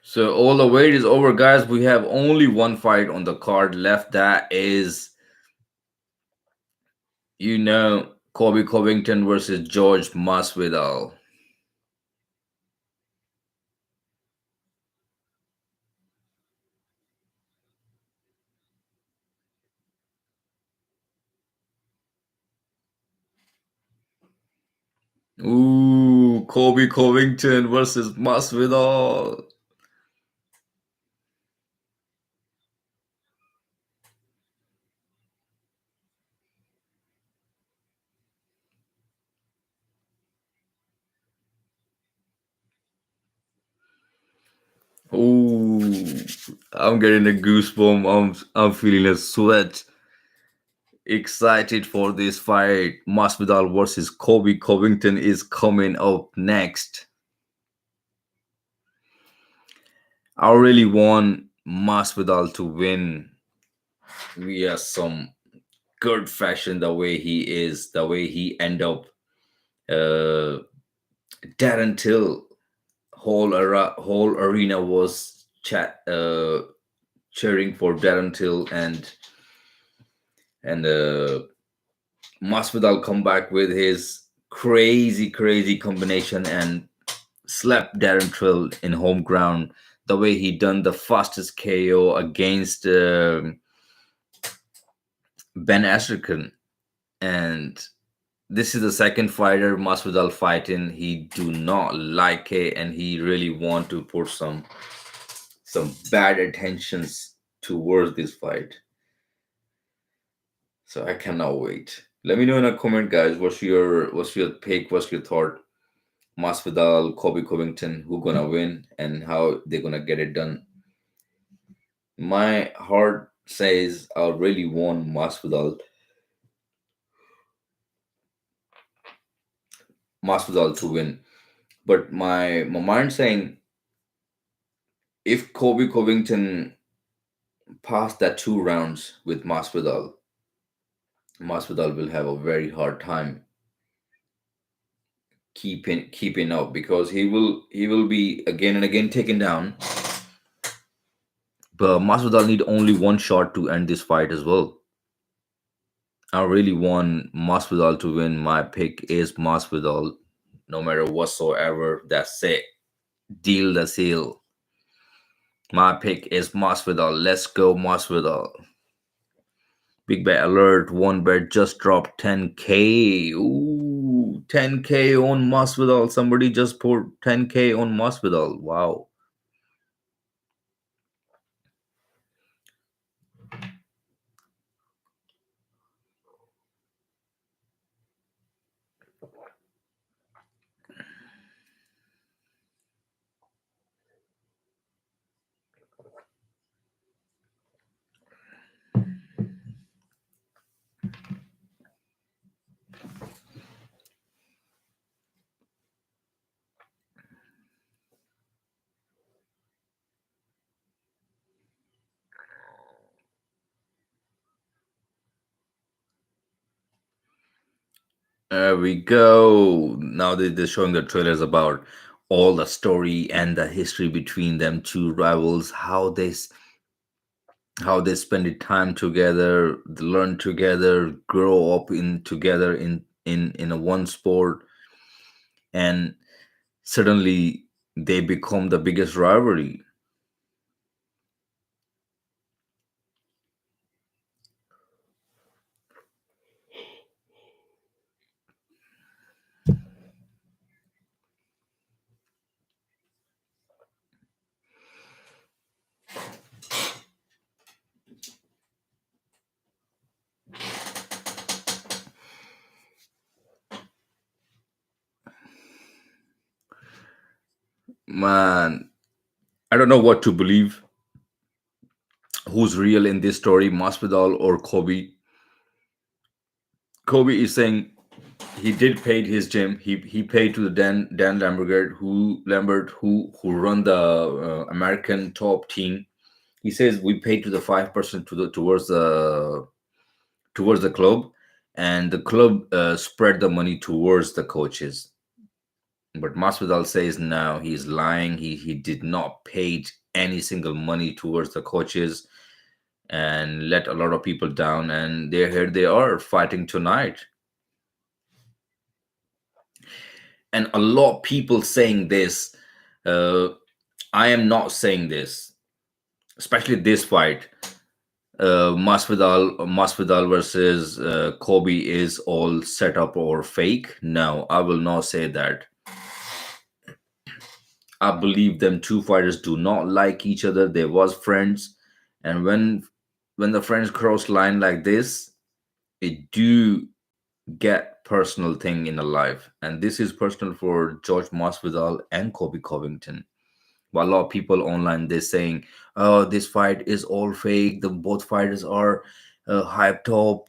So all the wait is over, guys. We have only one fight on the card left. That is, Colby Covington versus George Masvidal. Ooh, Colby Covington versus Masvidal. Ooh, I'm getting a goosebump. I'm feeling a sweat. Excited for this fight. Masvidal versus Colby Covington is coming up next. I really want Masvidal to win via some good fashion. The way he is, the way he end up. Uh, Darren Till whole arena was cheering for Darren Till and Masvidal come back with his crazy combination and slap Darren Till in home ground. The way he done the fastest KO against Ben Askren, and this is the second fighter Masvidal fighting. He do not like it, and he really want to put some bad intentions towards this fight. So I cannot wait. Let me know in a comment, guys. What's your pick? What's your thought? Masvidal, Kobe Covington, who gonna win, and how they gonna get it done? My heart says I really want Masvidal to win, but my mind saying if Kobe Covington passed that 2 rounds with Masvidal will have a very hard time keeping up because he will be again and again taken down. But Masvidal need only one shot to end this fight as well. I really want Masvidal to win. My pick is Masvidal, no matter whatsoever. That's it. Deal the seal. My pick is Masvidal. Let's go, Masvidal. Big bet alert. One bet just dropped 10K. Ooh, 10K on Masvidal. Somebody just put 10K on Masvidal. Wow. There we go. Now they're showing the trailers about all the story and the history between them two rivals, how they spend the time together, they learn together, grow up in together in a one sport, and suddenly they become the biggest rivalry. Man, I don't know what to believe. Who's real in this story, Masvidal or Kobe? Kobe is saying he did paid his gym. He paid to the Dan Lambert who run the American top team. He says we paid to the 5% towards the club, and the club spread the money towards the coaches. But Masvidal says no, he's lying. He did not pay any single money towards the coaches and let a lot of people down. And they're here. They are fighting tonight, and a lot of people saying this. Uh, I am not saying this, especially this fight. Masvidal versus Kobe is all set up or fake. No, I will not say that. I believe them two fighters do not like each other. They was friends, and when the friends cross line like this, it do get personal thing in a life, and this is personal for George Masvidal and Colby Covington. While a lot of people online they're saying, "Oh, this fight is all fake. The both fighters are hyped up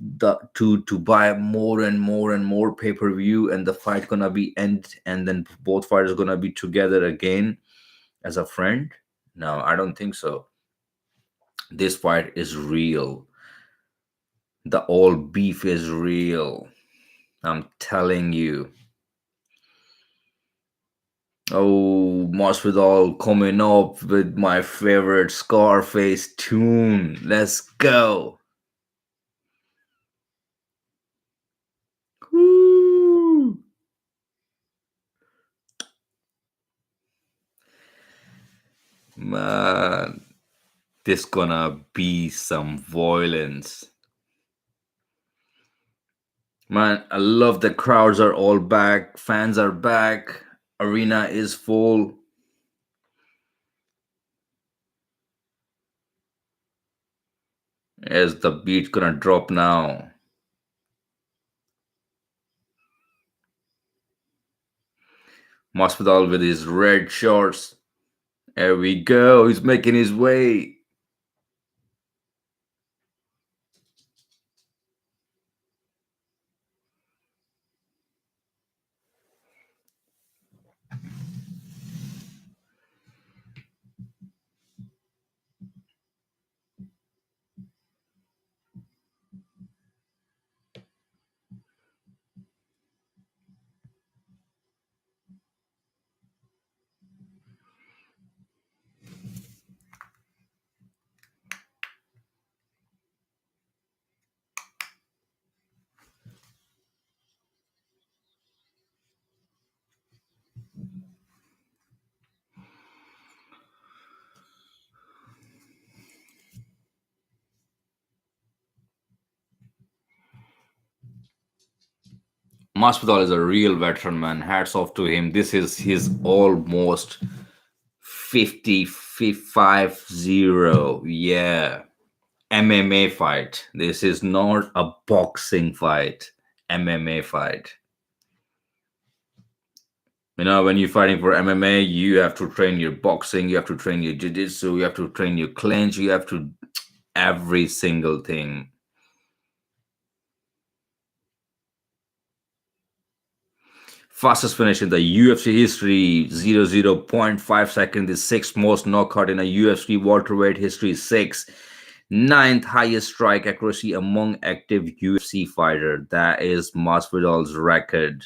to buy more and more and more pay per view, and the fight gonna be end, and then both fighters gonna be together again as a friend." No, I don't think so. This fight is real. The all beef is real. I'm telling you. Oh, Masvidal coming up with my favorite Scarface tune. Let's go. Woo. Man, this gonna be some violence. Man, I love the crowds are all back. Fans are back. Arena is full. As the beat gonna drop now. Masvidal with his red shorts. There we go. He's making his way. Masvidal is a real veteran, man. Hats off to him. This is his almost 50-5-0. Yeah. MMA fight. This is not a boxing fight. MMA fight. You know, when you're fighting for MMA, you have to train your boxing, you have to train your jiu-jitsu, you have to train your clinch, you have to every single thing. Fastest finish in the UFC history, 0.5 seconds. The sixth most knockout in a UFC welterweight history, six. Ninth highest strike accuracy among active UFC fighter. That is Masvidal's record.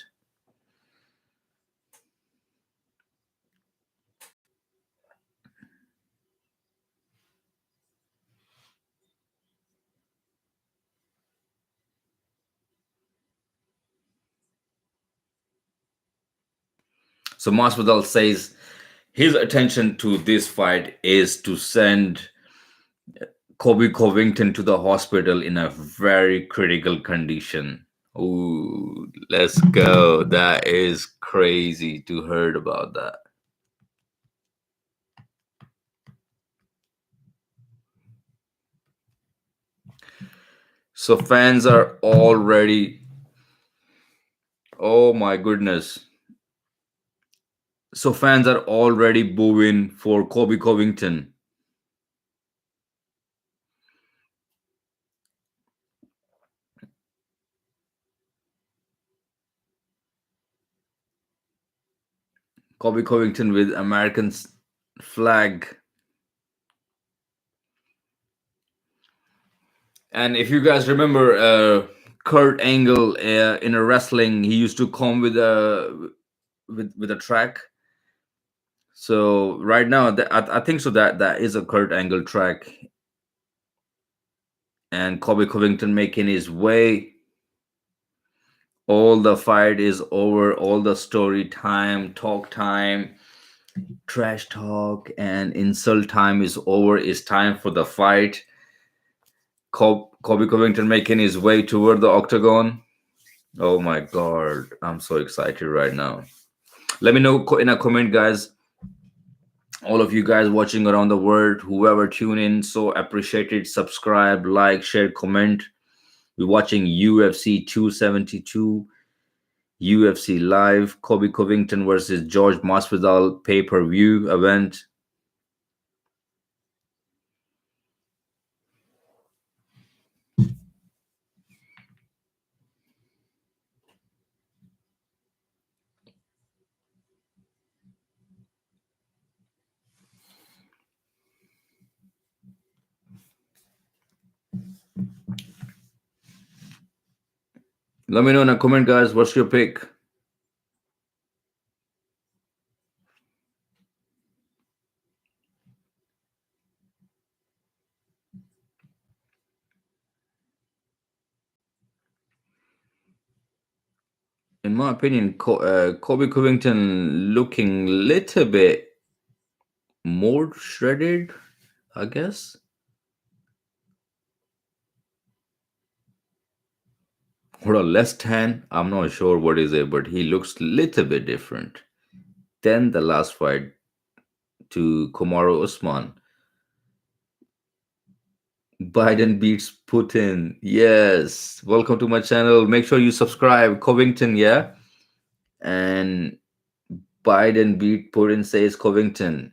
So Masvidal says his attention to this fight is to send Colby Covington to the hospital in a very critical condition. Ooh, let's go. That is crazy to heard about that. So fans are already, oh my goodness. So fans are already booing for Colby Covington. Colby Covington with American flag. And if you guys remember, Kurt Angle in a wrestling, he used to come with a track. So right now, I think so that is a Kurt Angle track, and Colby Covington making his way. All the fight is over. All the story time, talk time, trash talk, and insult time is over. It's time for the fight. Colby Covington making his way toward the octagon. Oh my god, I'm so excited right now. Let me know in a comment, guys. All of you guys watching around the world, whoever tune in, so appreciated. Subscribe, like, share, comment. We're watching UFC 272, UFC live, Colby Covington versus George Masvidal pay-per-view event. Let me know in a comment, guys. What's your pick? In my opinion, Colby Covington looking little bit more shredded, I guess. Or a less tan. I'm not sure what is it, but he looks little bit different than the last fight to Kamaru Usman. Biden beats Putin. Yes. Welcome to my channel. Make sure you subscribe. Covington, yeah? And Biden beat Putin says Covington.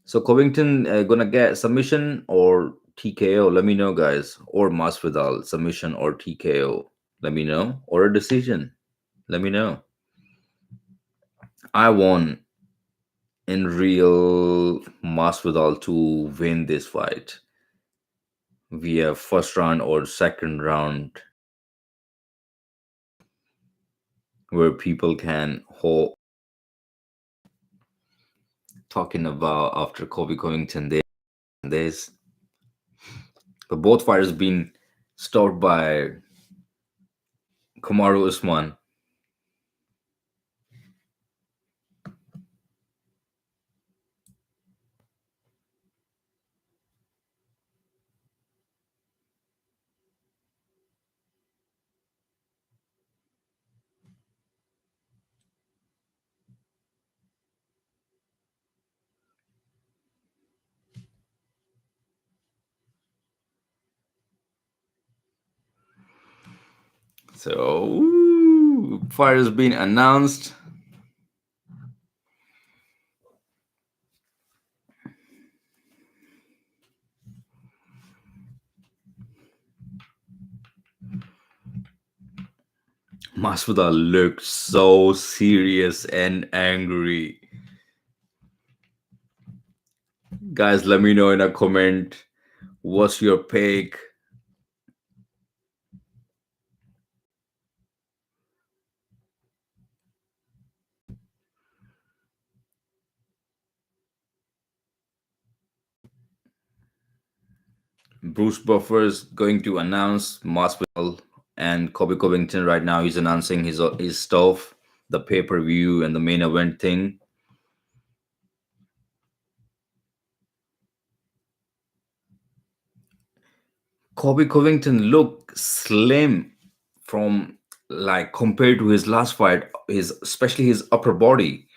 So Covington gonna get submission or TKO? Let me know, guys. Or Masvidal submission or TKO? Let me know. Or a decision? Let me know. I want in real Masvidal to win this fight via first round or second round, where people can hold talking about after Colby Covington days. But both fighters been stopped by Kamaru Usman. So fighters been announced. Masvidal looked so serious and angry. Guys, let me know in a comment what's your pick. Bruce Buffer's going to announce Masvidal and Colby Covington right now. He's announcing his stuff, the pay-per-view and the main event thing. Colby Covington looked slim from like compared to his last fight, his especially his upper body,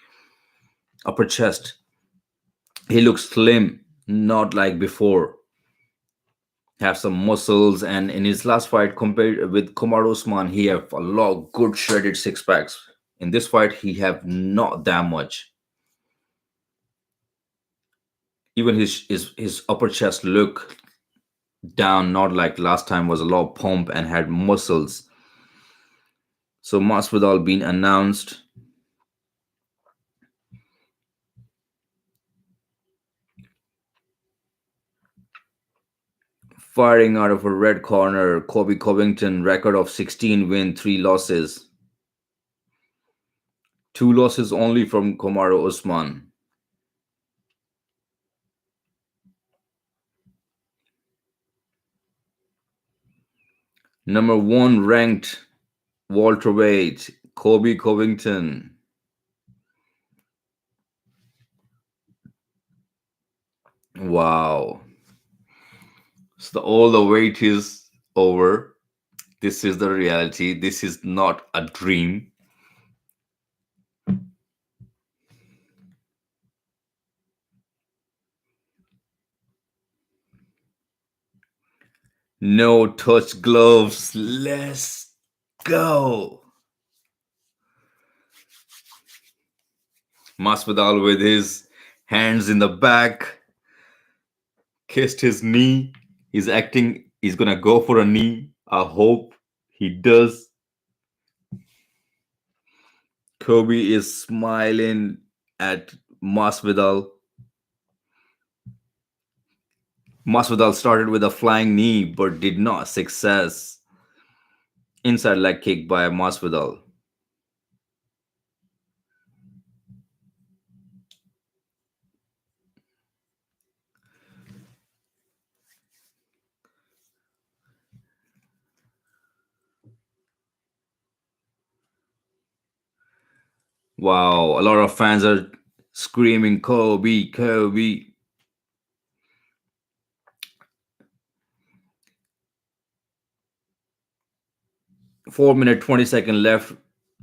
upper chest. He looks slim, not like before. Have some muscles, and in his last fight compared with Kamaru Usman, he have a lot of good shredded six packs. In this fight, he have not that much. Even his upper chest look down, not like last time was a lot of pump and had muscles. So Masvidal being announced. Firing out of a red corner, Colby Covington, record of 16 win, 3 losses. 2 losses only from Kamaru Usman. Number 1 ranked welterweight, Colby Covington. Wow. So all the wait is over. This is the reality. This is not a dream. No touch gloves. Let's go. Masvidal with his hands in the back, kissed his knee. He's acting, he's gonna go for a knee. I hope he does. Kobe is smiling at Masvidal. Masvidal started with a flying knee but did not success. Inside leg kick by Masvidal. Wow, a lot of fans are screaming Kobe, Kobe. 4 minute 20-second left.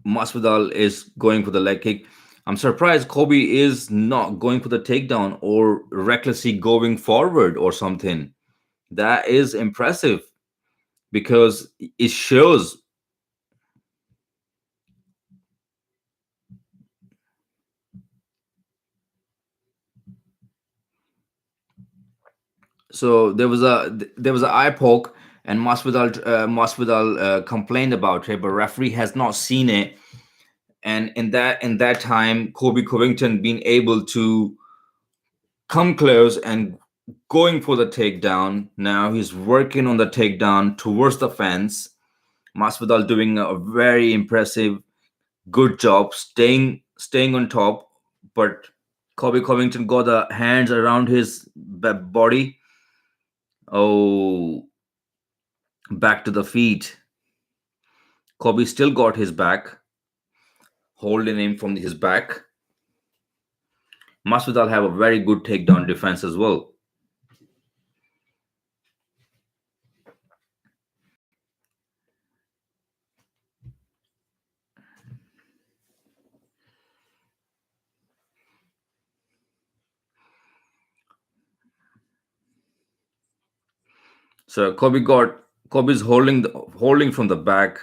Masvidal is going for the leg kick. I'm surprised Kobe is not going for the takedown or recklessly going forward or something. That is impressive because it shows. So there was a eye poke, and Masvidal complained about it, but referee has not seen it. And in that time, Kobe Covington being able to come close and going for the takedown. Now he's working on the takedown towards the fence. Masvidal doing a very impressive, good job, staying on top. But Kobe Covington got the hands around his body. Oh, back to the feet. Kobe still got his back, holding him from his back. Masvidal have a very good takedown defense as well. So Kobe's holding from the back.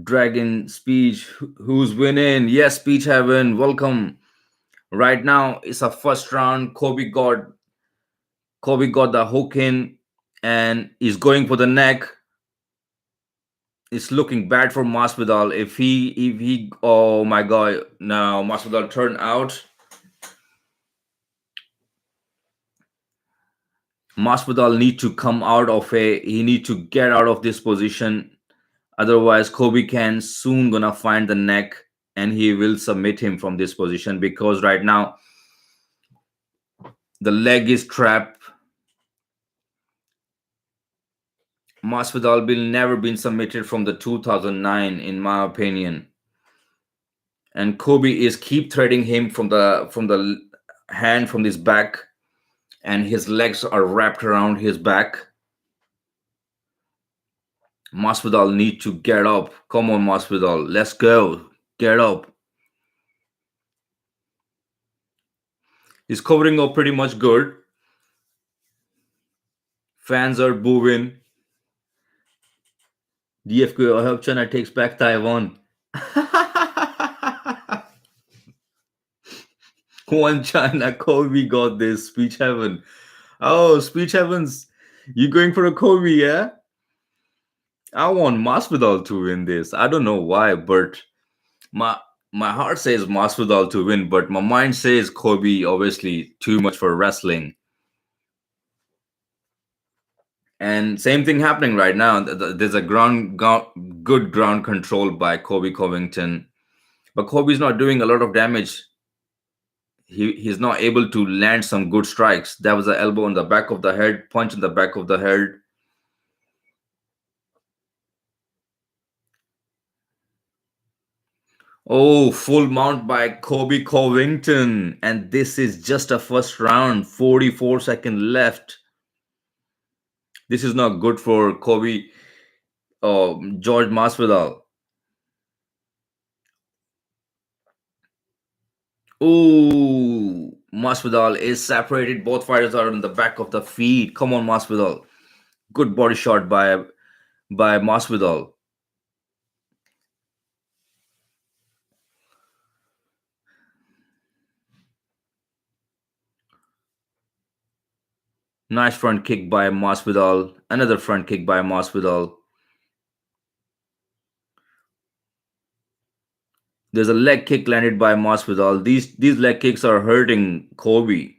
Dragon speech. Who's winning? Yes, speech heaven. Welcome. Right now it's a first round. Kobe got the hook in and he's going for the neck. It's looking bad for Masvidal. If he oh my god, now Masvidal turned out. Masvidal need to come out of he need to get out of this position. Otherwise, Kobe can soon gonna find the neck and he will submit him from this position because right now the leg is trapped. Masvidal will never been submitted from the 2009, in my opinion. And Kobe is keep threading him from the hand from his back, and his legs are wrapped around his back. Masvidal need to get up. Come on, Masvidal, let's go. Get up. He's covering up pretty much good. Fans are booing. DFK, I hope China takes back Taiwan. One China, Kobe got this. Speech heaven. Oh, speech heavens. You going for a Kobe, yeah? I want Masvidal to win this. I don't know why, but my my heart says Masvidal to win, but my mind says Kobe. Obviously, too much for wrestling. And same thing happening right now. There's a good ground control by Kobe Covington, but Kobe's not doing a lot of damage. He's not able to land some good strikes. That was an elbow on the back of the head, punch in the back of the head. Oh, full mount by Kobe Covington. And this is just a first round, 44-second left. This is not good for Kobe. George Masvidal. Ooh, Masvidal is separated. Both fighters are on the back of the feet. Come on, Masvidal. Good body shot by Masvidal. Nice front kick by Masvidal. Another front kick by Masvidal. There's a leg kick landed by Masvidal. These leg kicks are hurting Kobe.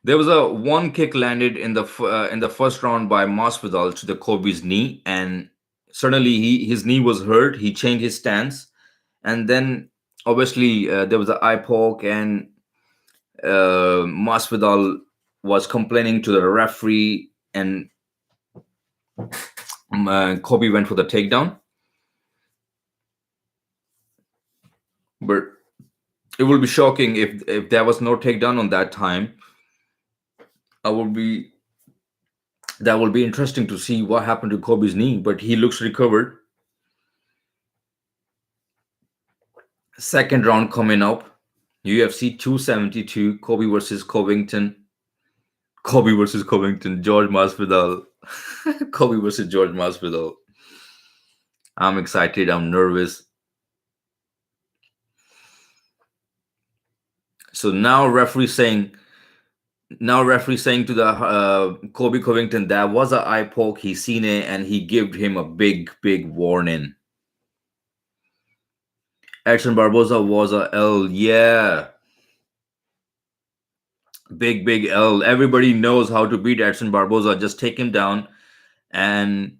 There was a one kick landed in the first round by Masvidal to the Kobe's knee, and suddenly his knee was hurt. He changed his stance, and then obviously there was an eye poke, and Masvidal was complaining to the referee, and Kobe went for the takedown. But it will be shocking if there was no takedown on that time. I would be That will be interesting to see what happened to Kobe's knee, but he looks recovered. Second round coming up, UFC 272, Kobe versus Covington. Kobe versus Covington, George Masvidal. Kobe versus George Masvidal. I'm excited. I'm nervous. So now referee saying to the Kobe Covington that was an eye poke. He seen it and he gave him a big warning. Edson Barboza was a L. Yeah, big L. Everybody knows how to beat Edson Barboza. Just take him down, and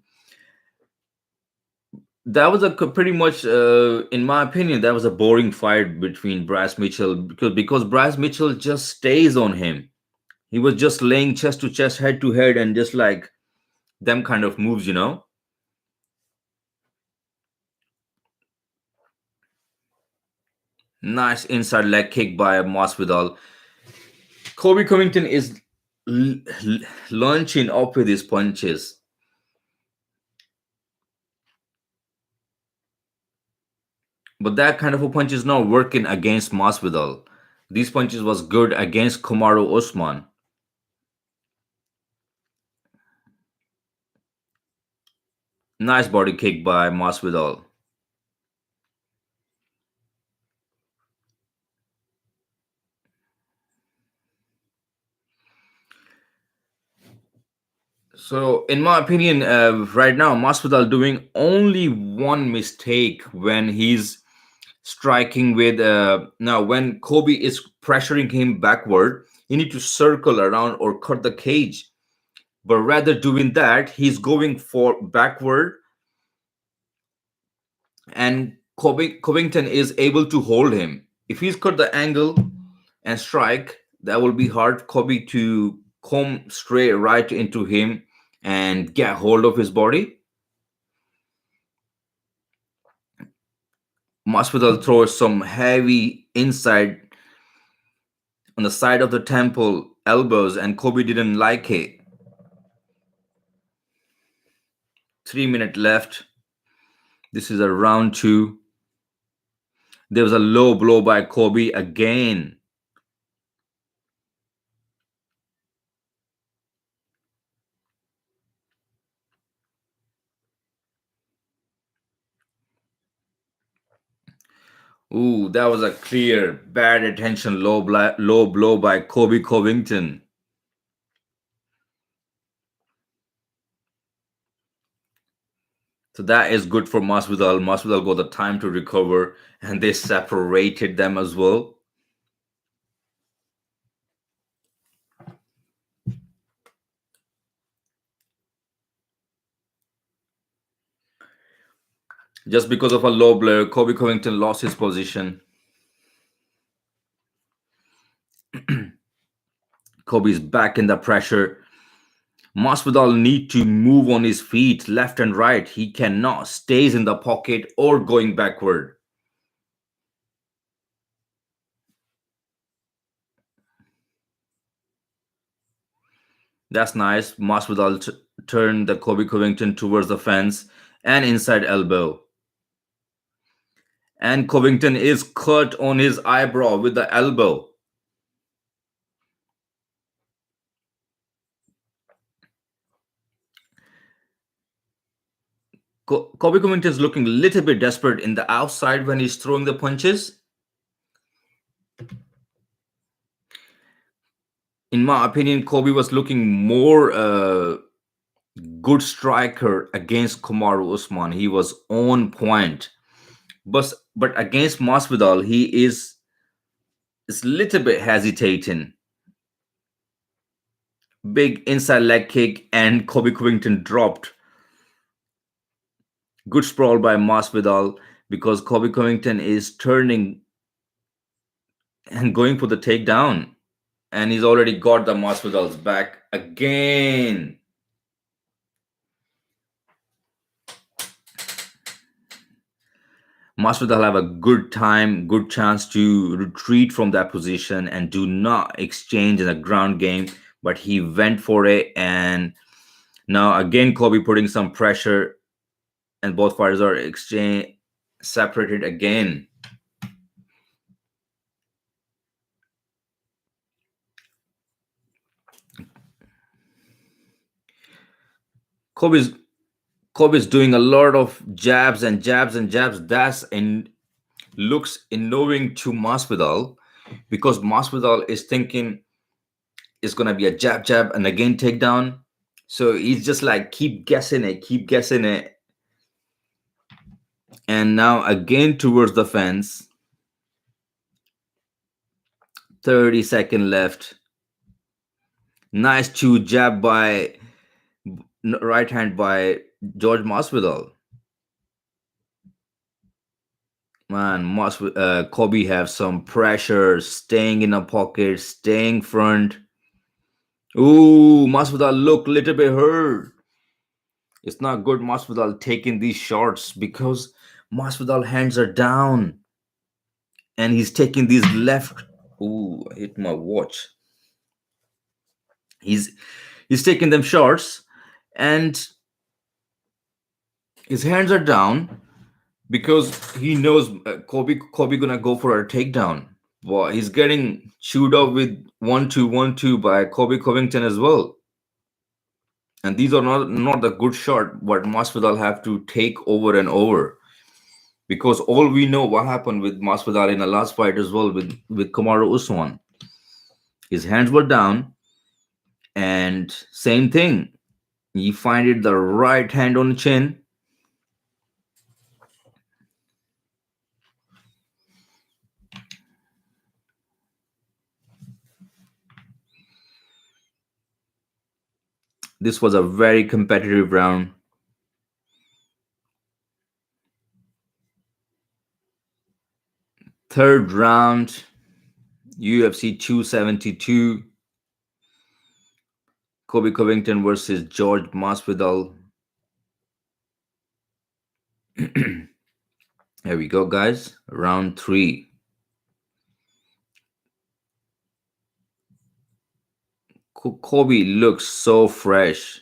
that was a pretty much, in my opinion, that was a boring fight between Bryce Mitchell because Bryce Mitchell just stays on him. He was just laying chest to chest, head to head, and just like them kind of moves. Nice inside leg kick by Masvidal. Kobe Covington is launching up with his punches. But that kind of a punch is not working against Masvidal. These punches was good against Kamaru Usman. Nice body kick by Masvidal. So, in my opinion, right now Masvidal doing only one mistake when he's striking with. Now, when Kobe is pressuring him backward, you need to circle around or cut the cage. But rather doing that, he's going for backward, and Covington is able to hold him. If he's cut the angle and strike, that will be hard Kobe to come straight right into him and get hold of his body. Masvidal throws some heavy inside on the side of the temple elbows, and Kobe didn't like it. 3 minutes left. This is a round two. There was a low blow by Kobe again. Ooh, that was a clear bad attention low blow by Colby Covington. So that is good for Masvidal. Masvidal got the time to recover, and they separated them as well. Just because of a low blow, Colby Covington lost his position. Kobe's back in the pressure. Masvidal need to move on his feet left and right. He cannot stays in the pocket or going backward. That's nice. Masvidal turned the Colby Covington towards the fence and inside elbow. And Covington is cut on his eyebrow with the elbow. Colby Covington is looking a little bit desperate in the outside when he's throwing the punches. In my opinion, Colby was looking more good striker against Kamaru Usman. He was on point. But against Masvidal, he is a little bit hesitating. Big inside leg kick and Colby Covington dropped. Good sprawl by Masvidal because Colby Covington is turning and going for the takedown. And he's already got the Masvidal's back again. Masvidal have a good time, good chance to retreat from that position and do not exchange in a ground game. But he went for it, and now again Colby putting some pressure, and both fighters are separated again. Colby's doing a lot of jabs and jabs and jabs. That's looks annoying to Masvidal because Masvidal is thinking it's gonna be a jab jab and again takedown. So he's just like keep guessing it. And now again towards the fence. 30-second left. Nice two jab by right hand by George Masvidal. Man, Colby have some pressure, staying in a pocket, staying front. Ooh, Masvidal look little bit hurt. It's not good Masvidal taking these shots because Masvidal hands are down. And he's taking these left. Ooh, I hit my watch. He's taking them shots and his hands are down because he knows Colby gonna go for a takedown. But he's getting chewed up with 1-2 by Colby Covington as well. And these are not the good shot what Masvidal have to take over and over. Because all we know what happened with Masvidal in the last fight as well with Kamaru Usman. His hands were down, and same thing. He find it the right hand on the chin. This was a very competitive round. Third round, UFC 272. Colby Covington versus George Masvidal. Here we go, guys. Round 3. Colby looks so fresh.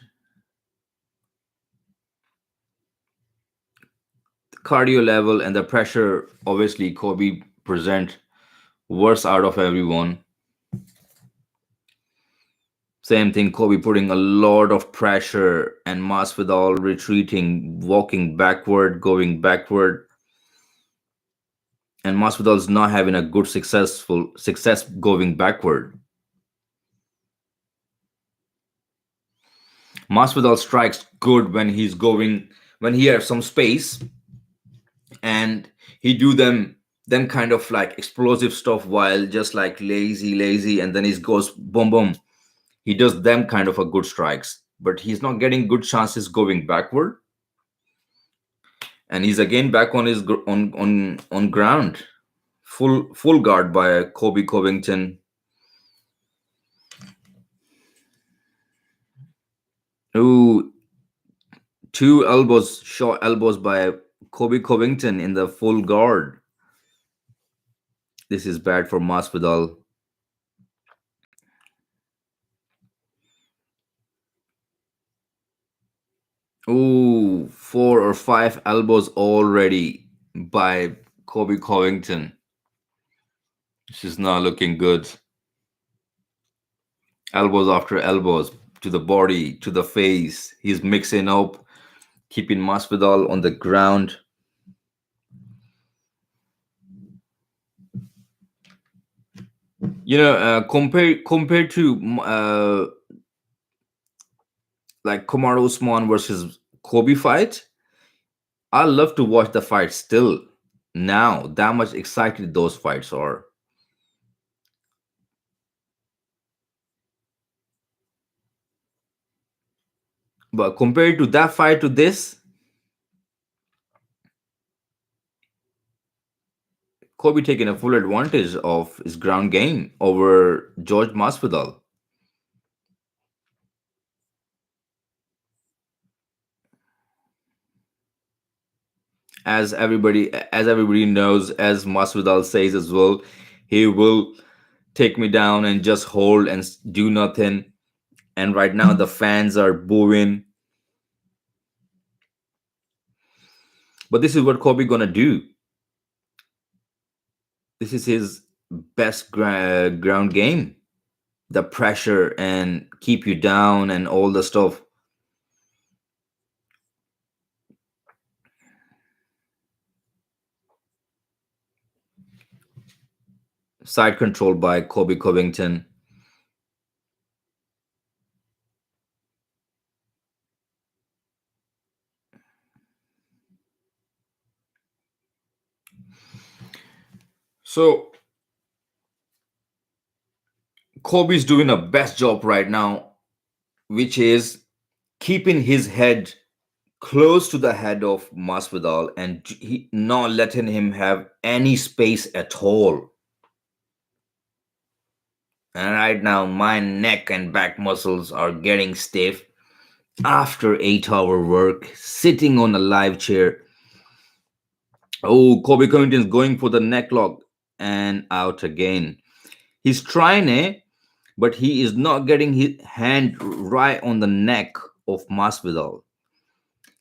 The cardio level and the pressure, obviously, Colby present worst out of everyone. Same thing, Colby putting a lot of pressure and Masvidal retreating, walking backward, going backward. And Masvidal's not having a good success going backward. Masvidal strikes good when he has some space, and he do them kind of like explosive stuff while just like lazy, and then he goes boom boom. He does them kind of a good strikes, but he's not getting good chances going backward. And he's again back on his on ground. Full guard by Colby Covington. Ooh, two elbows, short elbows by Colby Covington in the full guard. This is bad for Masvidal. Ooh, four or five elbows already by Colby Covington. This is not looking good. Elbows after elbows to the body, to the face. He's mixing up, keeping Masvidal on the ground. Compared to like Kamaru Usman versus Kobe fight, I love to watch the fight still. Now, that much excited those fights are. But compared to that fight to this, Kobe taking a full advantage of his ground game over George Masvidal. As everybody knows, as Masvidal says as well, he will take me down and just hold and do nothing. And right now the fans are booing. But this is what Kobe gonna do. This is his best ground game. The pressure and keep you down and all the stuff. Side control by Kobe Covington. So Kobe's doing a best job right now, which is keeping his head close to the head of Masvidal and not letting him have any space at all. And right now, my neck and back muscles are getting stiff after 8-hour work, sitting on a live chair. Oh, Kobe Covington's going for the neck lock and out again. He's trying it, but he is not getting his hand right on the neck of Masvidal.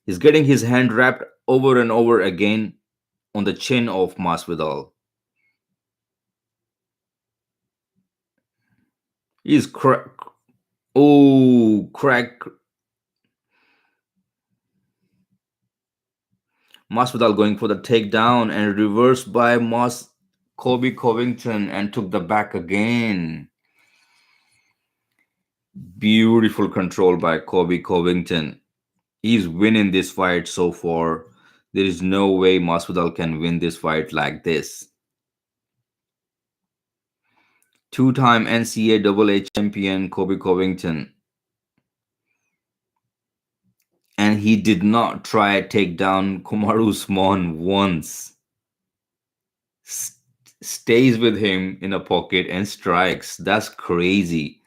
He's getting his hand wrapped over and over again on the chin of Masvidal. He's crack. Masvidal going for the takedown and reversed by Kobe Covington and took the back again. Beautiful control by Kobe Covington. He's winning this fight so far. There is no way Masvidal can win this fight like this. Two-time NCAA champion Kobe Covington. And he did not try to take down Kamaru Usman once. Stays with him in a pocket and strikes. That's crazy.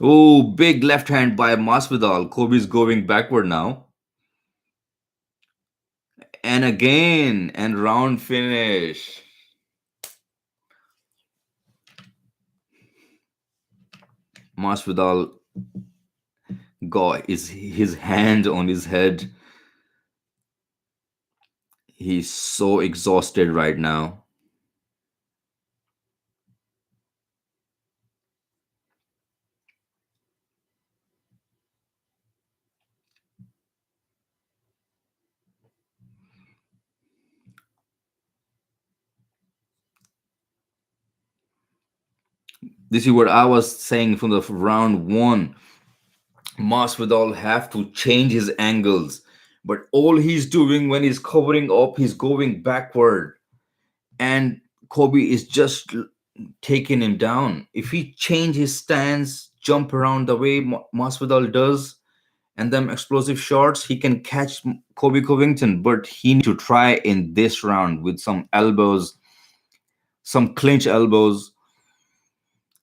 Oh, big left hand by Masvidal. Kobe's going backward now. And again, and round finish. Masvidal got his hand on his head. He's so exhausted right now. This is what I was saying from the round one. Masvidal have to change his angles, but all he's doing when he's covering up, he's going backward, and Kobe is just taking him down. If he change his stance, jump around the way Masvidal does, and them explosive shots, he can catch Kobe Covington. But he need to try in this round with some elbows, some clinch elbows.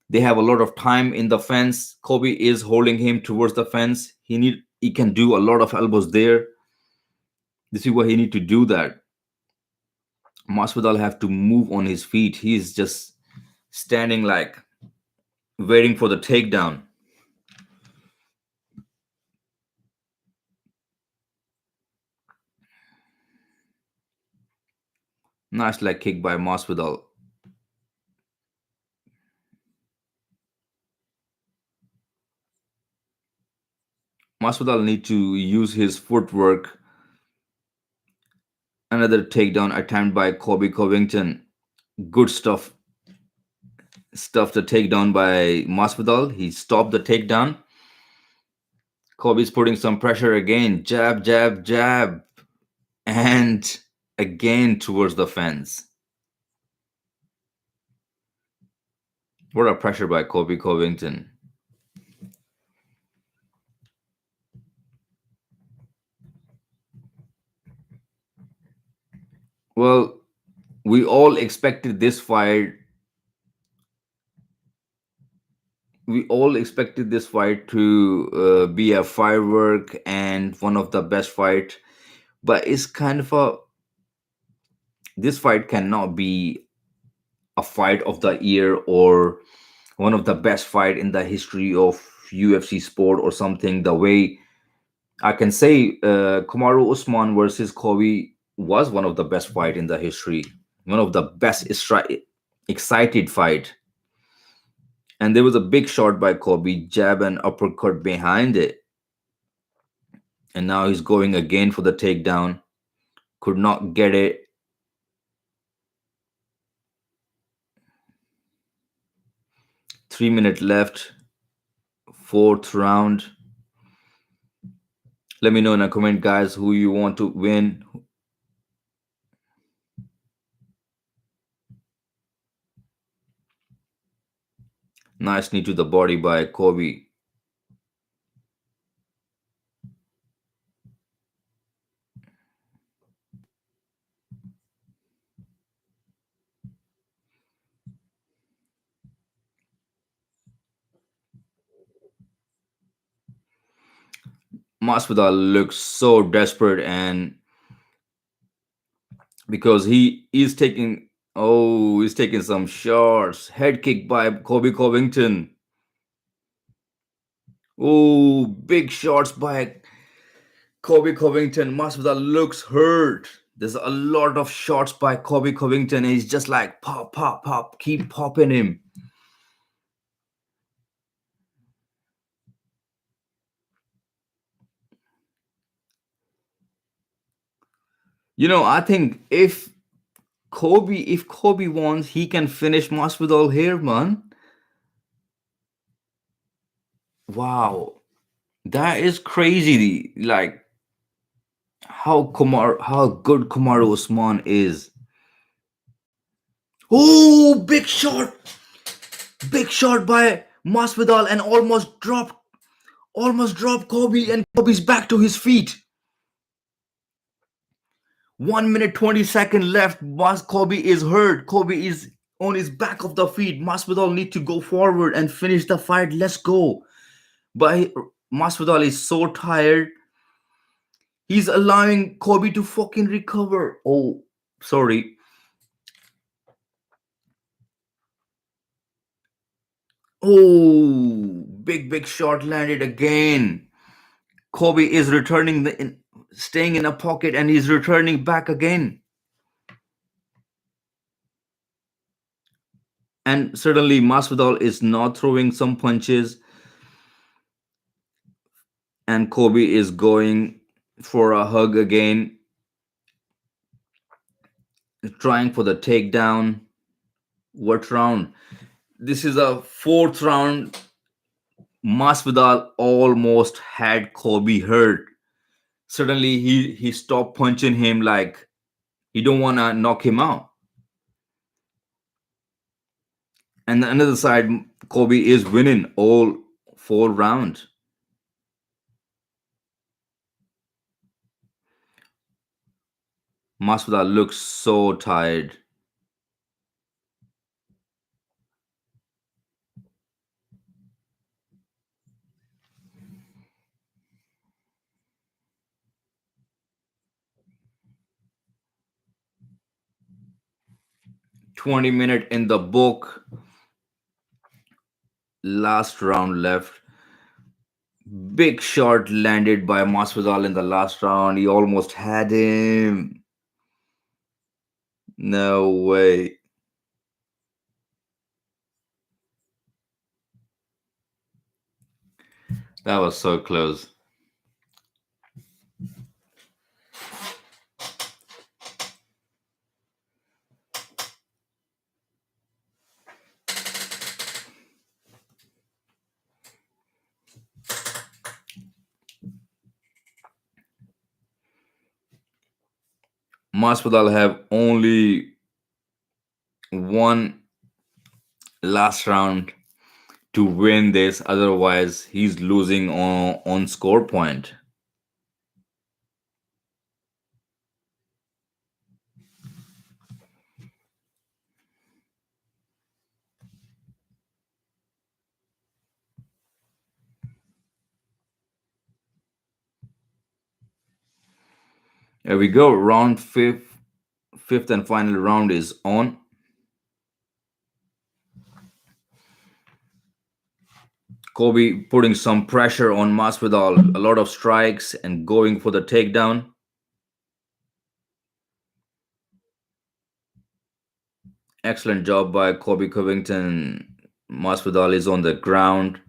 They have a lot of time in the fence. Kobe is holding him towards the fence. He can do a lot of elbows there. This is what he need to do. That Masvidal have to move on his feet. He's just standing like waiting for the takedown. Nice leg kick by Masvidal. Masvidal need to use his footwork. Another takedown attempt by Colby Covington. Good stuff. The takedown by Masvidal. He stopped the takedown. Kobe's putting some pressure again. Jab, jab, jab. And again towards the fence. What a pressure by Colby Covington. Well, we all expected this fight. We all expected this fight to be a firework and one of the best fight. But it's kind of a this fight cannot be a fight of the year or one of the best fight in the history of UFC sport or something. The way I can say Kamaru Usman versus Kobe was one of the best fight in the history, one of the best excited fight. And there was a big shot by Kobe, jab and uppercut behind it. And now he's going again for the takedown. Could not get it. 3 minutes left. Fourth round. Let me know in a comment, guys, who you want to win. Nice knee to the body by Kobe. Masvidal looks so desperate, and because he is taking he's taking some shots. Head kick by Colby Covington. Oh, big shots by Colby Covington. Masvidal looks hurt. There's a lot of shots by Colby Covington, and he's just like pop, pop, pop, keep popping him. I think if Kobe wants, he can finish Masvidal here, man. Wow, that is crazy. Like how good Kamaru Usman is. Oh, big shot by Masvidal, and almost dropped Kobe, and Kobe's back to his feet. 1 minute 20 seconds left. Kobe is hurt. Kobe is on his back of the feet. Masvidal need to go forward and finish the fight. Let's go. But Masvidal is so tired. He's allowing Kobe to fucking recover. Oh, sorry. Oh, big shot landed again. Kobe is returning staying in a pocket, and he's returning back again. And suddenly Masvidal is not throwing some punches, and Kobe is going for a hug again, trying for the takedown. What round? This is a fourth round. Masvidal almost had Kobe hurt. Suddenly he stopped punching him like he don't want to knock him out. And the another side, Kobe is winning all four rounds. Masvidal looks so tired. 20 minute in the book. Last round left. Big shot landed by Masvidal in the last round. He almost had him. No way. That was so close. Masvidal have only one last round to win this. Otherwise, he's losing on score point. Here we go. Round fifth and final round is on. Kobe putting some pressure on Masvidal, a lot of strikes and going for the takedown. Excellent job by Colby Covington. Masvidal is on the ground.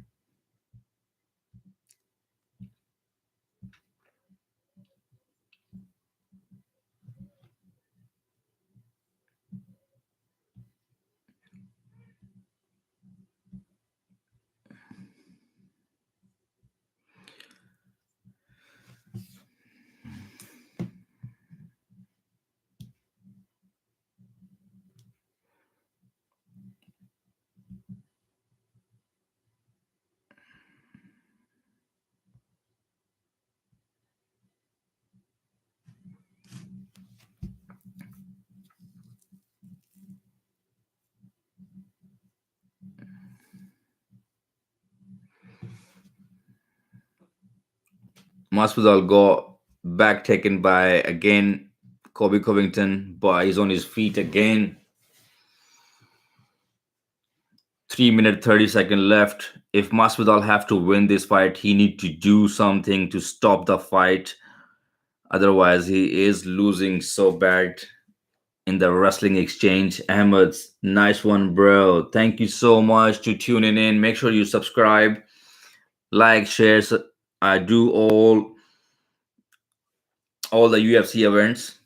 Masvidal got back taken by again Colby Covington, but he's on his feet again. 3 minute 30-second left. If Masvidal have to win this fight, he need to do something to stop the fight. Otherwise, he is losing so bad in the wrestling exchange. Ahmed, nice one, bro. Thank you so much to tuning in. Make sure you subscribe, like, share. I do all the UFC events.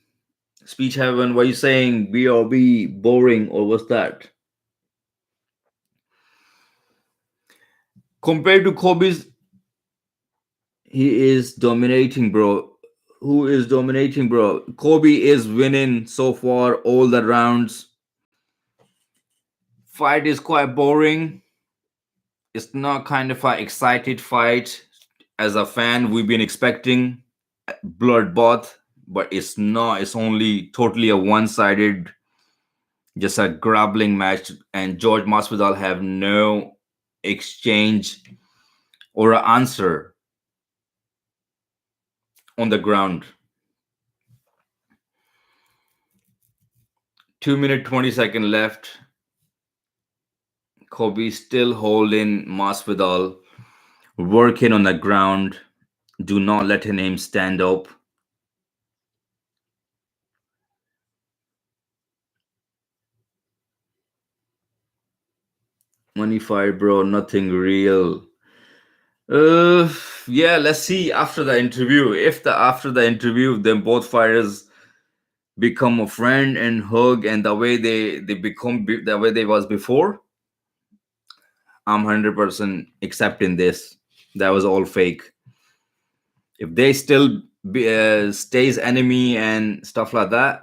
Speech Heaven, what are you saying? BRB boring or what's that? Compared to Kobe's, he is dominating, bro. Who is dominating, bro? Kobe is winning so far all the rounds. Fight is quite boring. It's not kind of an excited fight. As a fan, we've been expecting bloodbath, but it's not. It's only totally a one-sided, just a grappling match. And George Masvidal have no exchange or an answer on the ground. 2 minute 20-second left. Kobe still holding Masvidal, working on the ground. Do not let him stand up. Money fight, bro. Nothing real. Yeah. Let's see after the interview. If after the interview, then both fighters become a friend and hug, and the way they become the way they was before, I'm 100% accepting this. That was all fake. If they still stays enemy and stuff like that,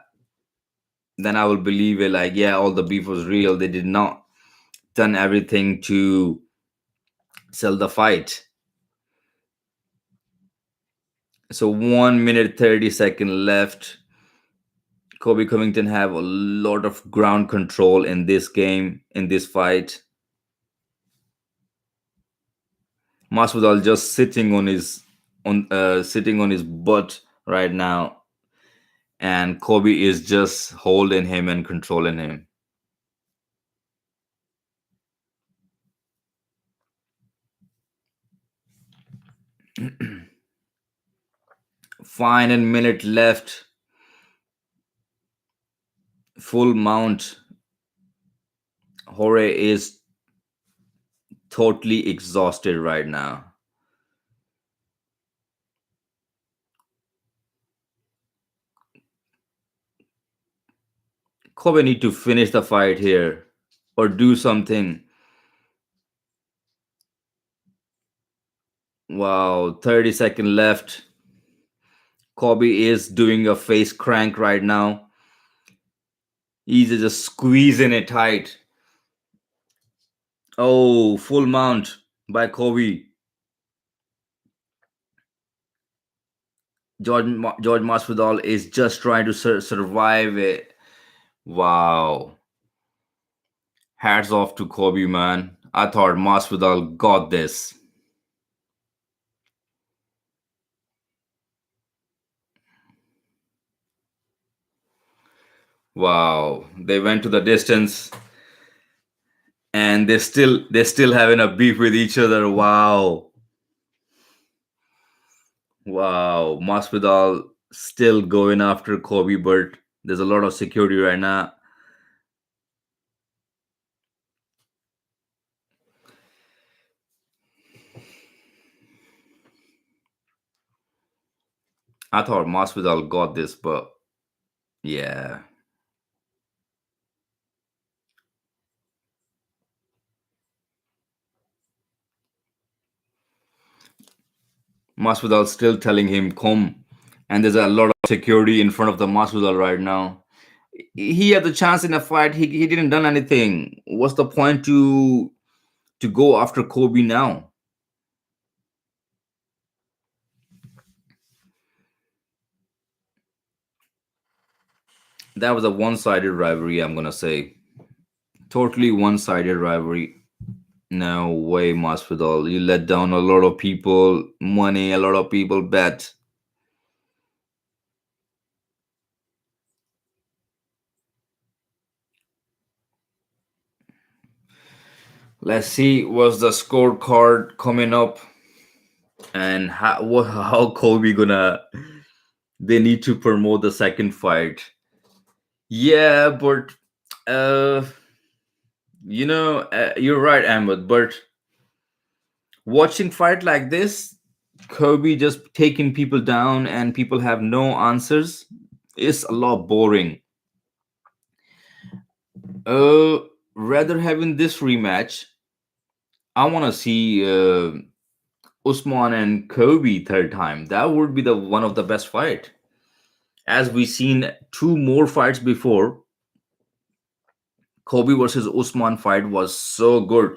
then I will believe it. Like, yeah, all the beef was real. They did not done everything to sell the fight. So 1 minute 30-second left. Kobe Covington have a lot of ground control in this game, in this fight. Masvidal just sitting on his butt right now, and Kobe is just holding him and controlling him. Final minute left. Full mount. Jorge is totally exhausted right now. Kobe need to finish the fight here or do something. Wow, 30-second left. Kobe is doing a face crank right now. He's just squeezing it tight. Oh, full mount by Kobe. George Masvidal is just trying to survive it. Wow. Hats off to Kobe, man. I thought Masvidal got this. Wow. They went to the distance and they're still having a beef with each other. Wow. Wow. Masvidal still going after Kobe, but there's a lot of security right now. I thought Masvidal got this, but yeah. Masvidal still telling him come, and there's a lot of security in front of the Masvidal right now. He had the chance in a fight. He didn't done anything. What's the point to go after Kobe now? That was a one-sided rivalry. I'm gonna say totally one-sided rivalry. No way, Masvidal. You let down a lot of people, money. A lot of people bet. Let's see what's the scorecard coming up and how Kobe gonna. They need to promote the second fight. Yeah, but uh, you're right, Ahmed. But watching fight like this, Kobe just taking people down and people have no answers is a lot boring. Uh, Rather having this rematch, I want to see Usman and Kobe third time. That would be the one of the best fight. As we seen two more fights before, Kobe versus Usman fight was so good.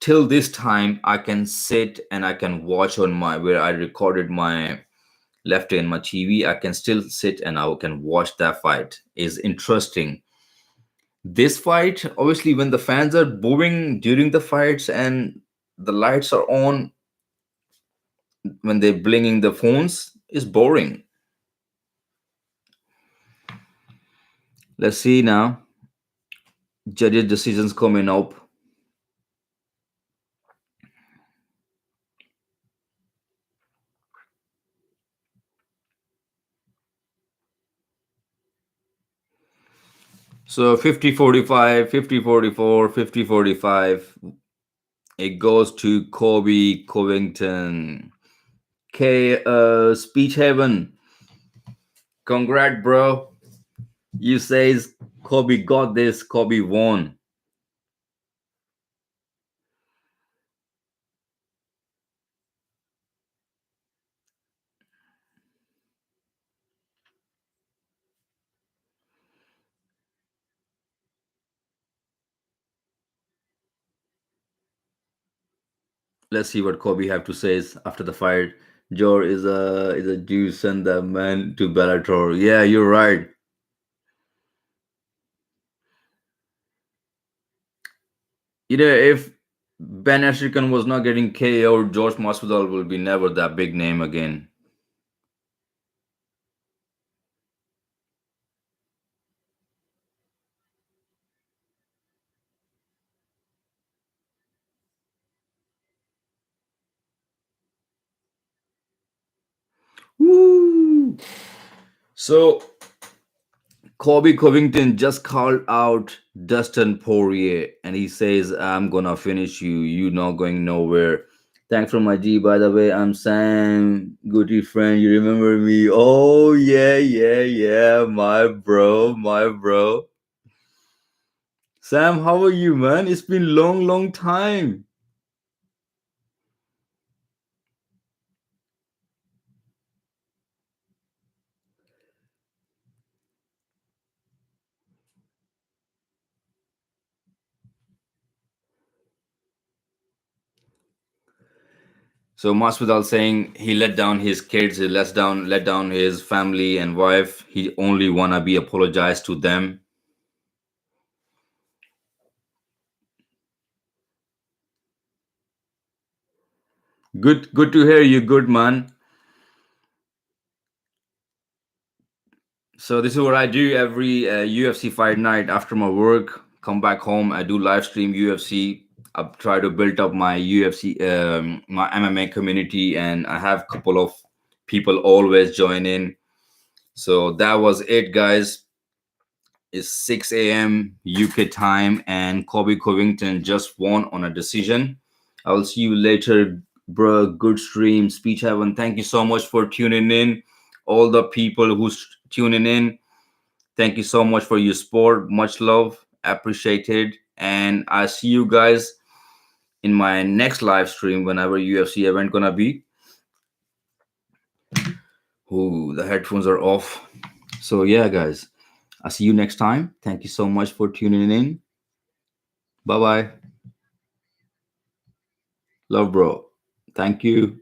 Till this time, I can sit and I can watch on my where I recorded my left in my TV. I can still sit and I can watch that fight. Is interesting. This fight, obviously, when the fans are booing during the fights and the lights are on when they're blinging the phones, is boring. Let's see now. Judges' decisions coming up. So 50-45, 50-44, 50-45. It goes to Colby Covington. Speech Heaven. Congrats, bro. You says Kobe got this, Kobe won. Let's see what Kobe have to say after the fight. Jor is a Jew, send the man to Bellator. Yeah, you're right. If Ben Askren was not getting KO, George Masvidal will be never that big name again. Woo! So Colby Covington just called out Dustin Poirier, and he says, "I'm gonna finish you. You not going nowhere." Thanks for my G, by the way. I'm Sam, goody friend. You remember me? Oh yeah, yeah, yeah, my bro, my bro. Sam, how are you, man? It's been long, long time. So Masvidal saying he let down his kids, he let down his family and wife. He only wanna be apologized to them. Good to hear you, good man. So this is what I do every UFC fight night after my work. Come back home, I do live stream UFC. I try to build up my UFC, my MMA community, and I have a couple of people always join in. So that was it, guys. It's 6 a.m. UK time, and Colby Covington just won on a decision. I will see you later, bro. Good stream, speech heaven. Thank you so much for tuning in. All the people who's tuning in, thank you so much for your support. Much love, appreciated, and I see you guys in my next live stream whenever UFC event gonna be. Ooh, the headphones are off. So yeah, guys, I'll see you next time. Thank you so much for tuning in. Bye bye. Love, bro. Thank you.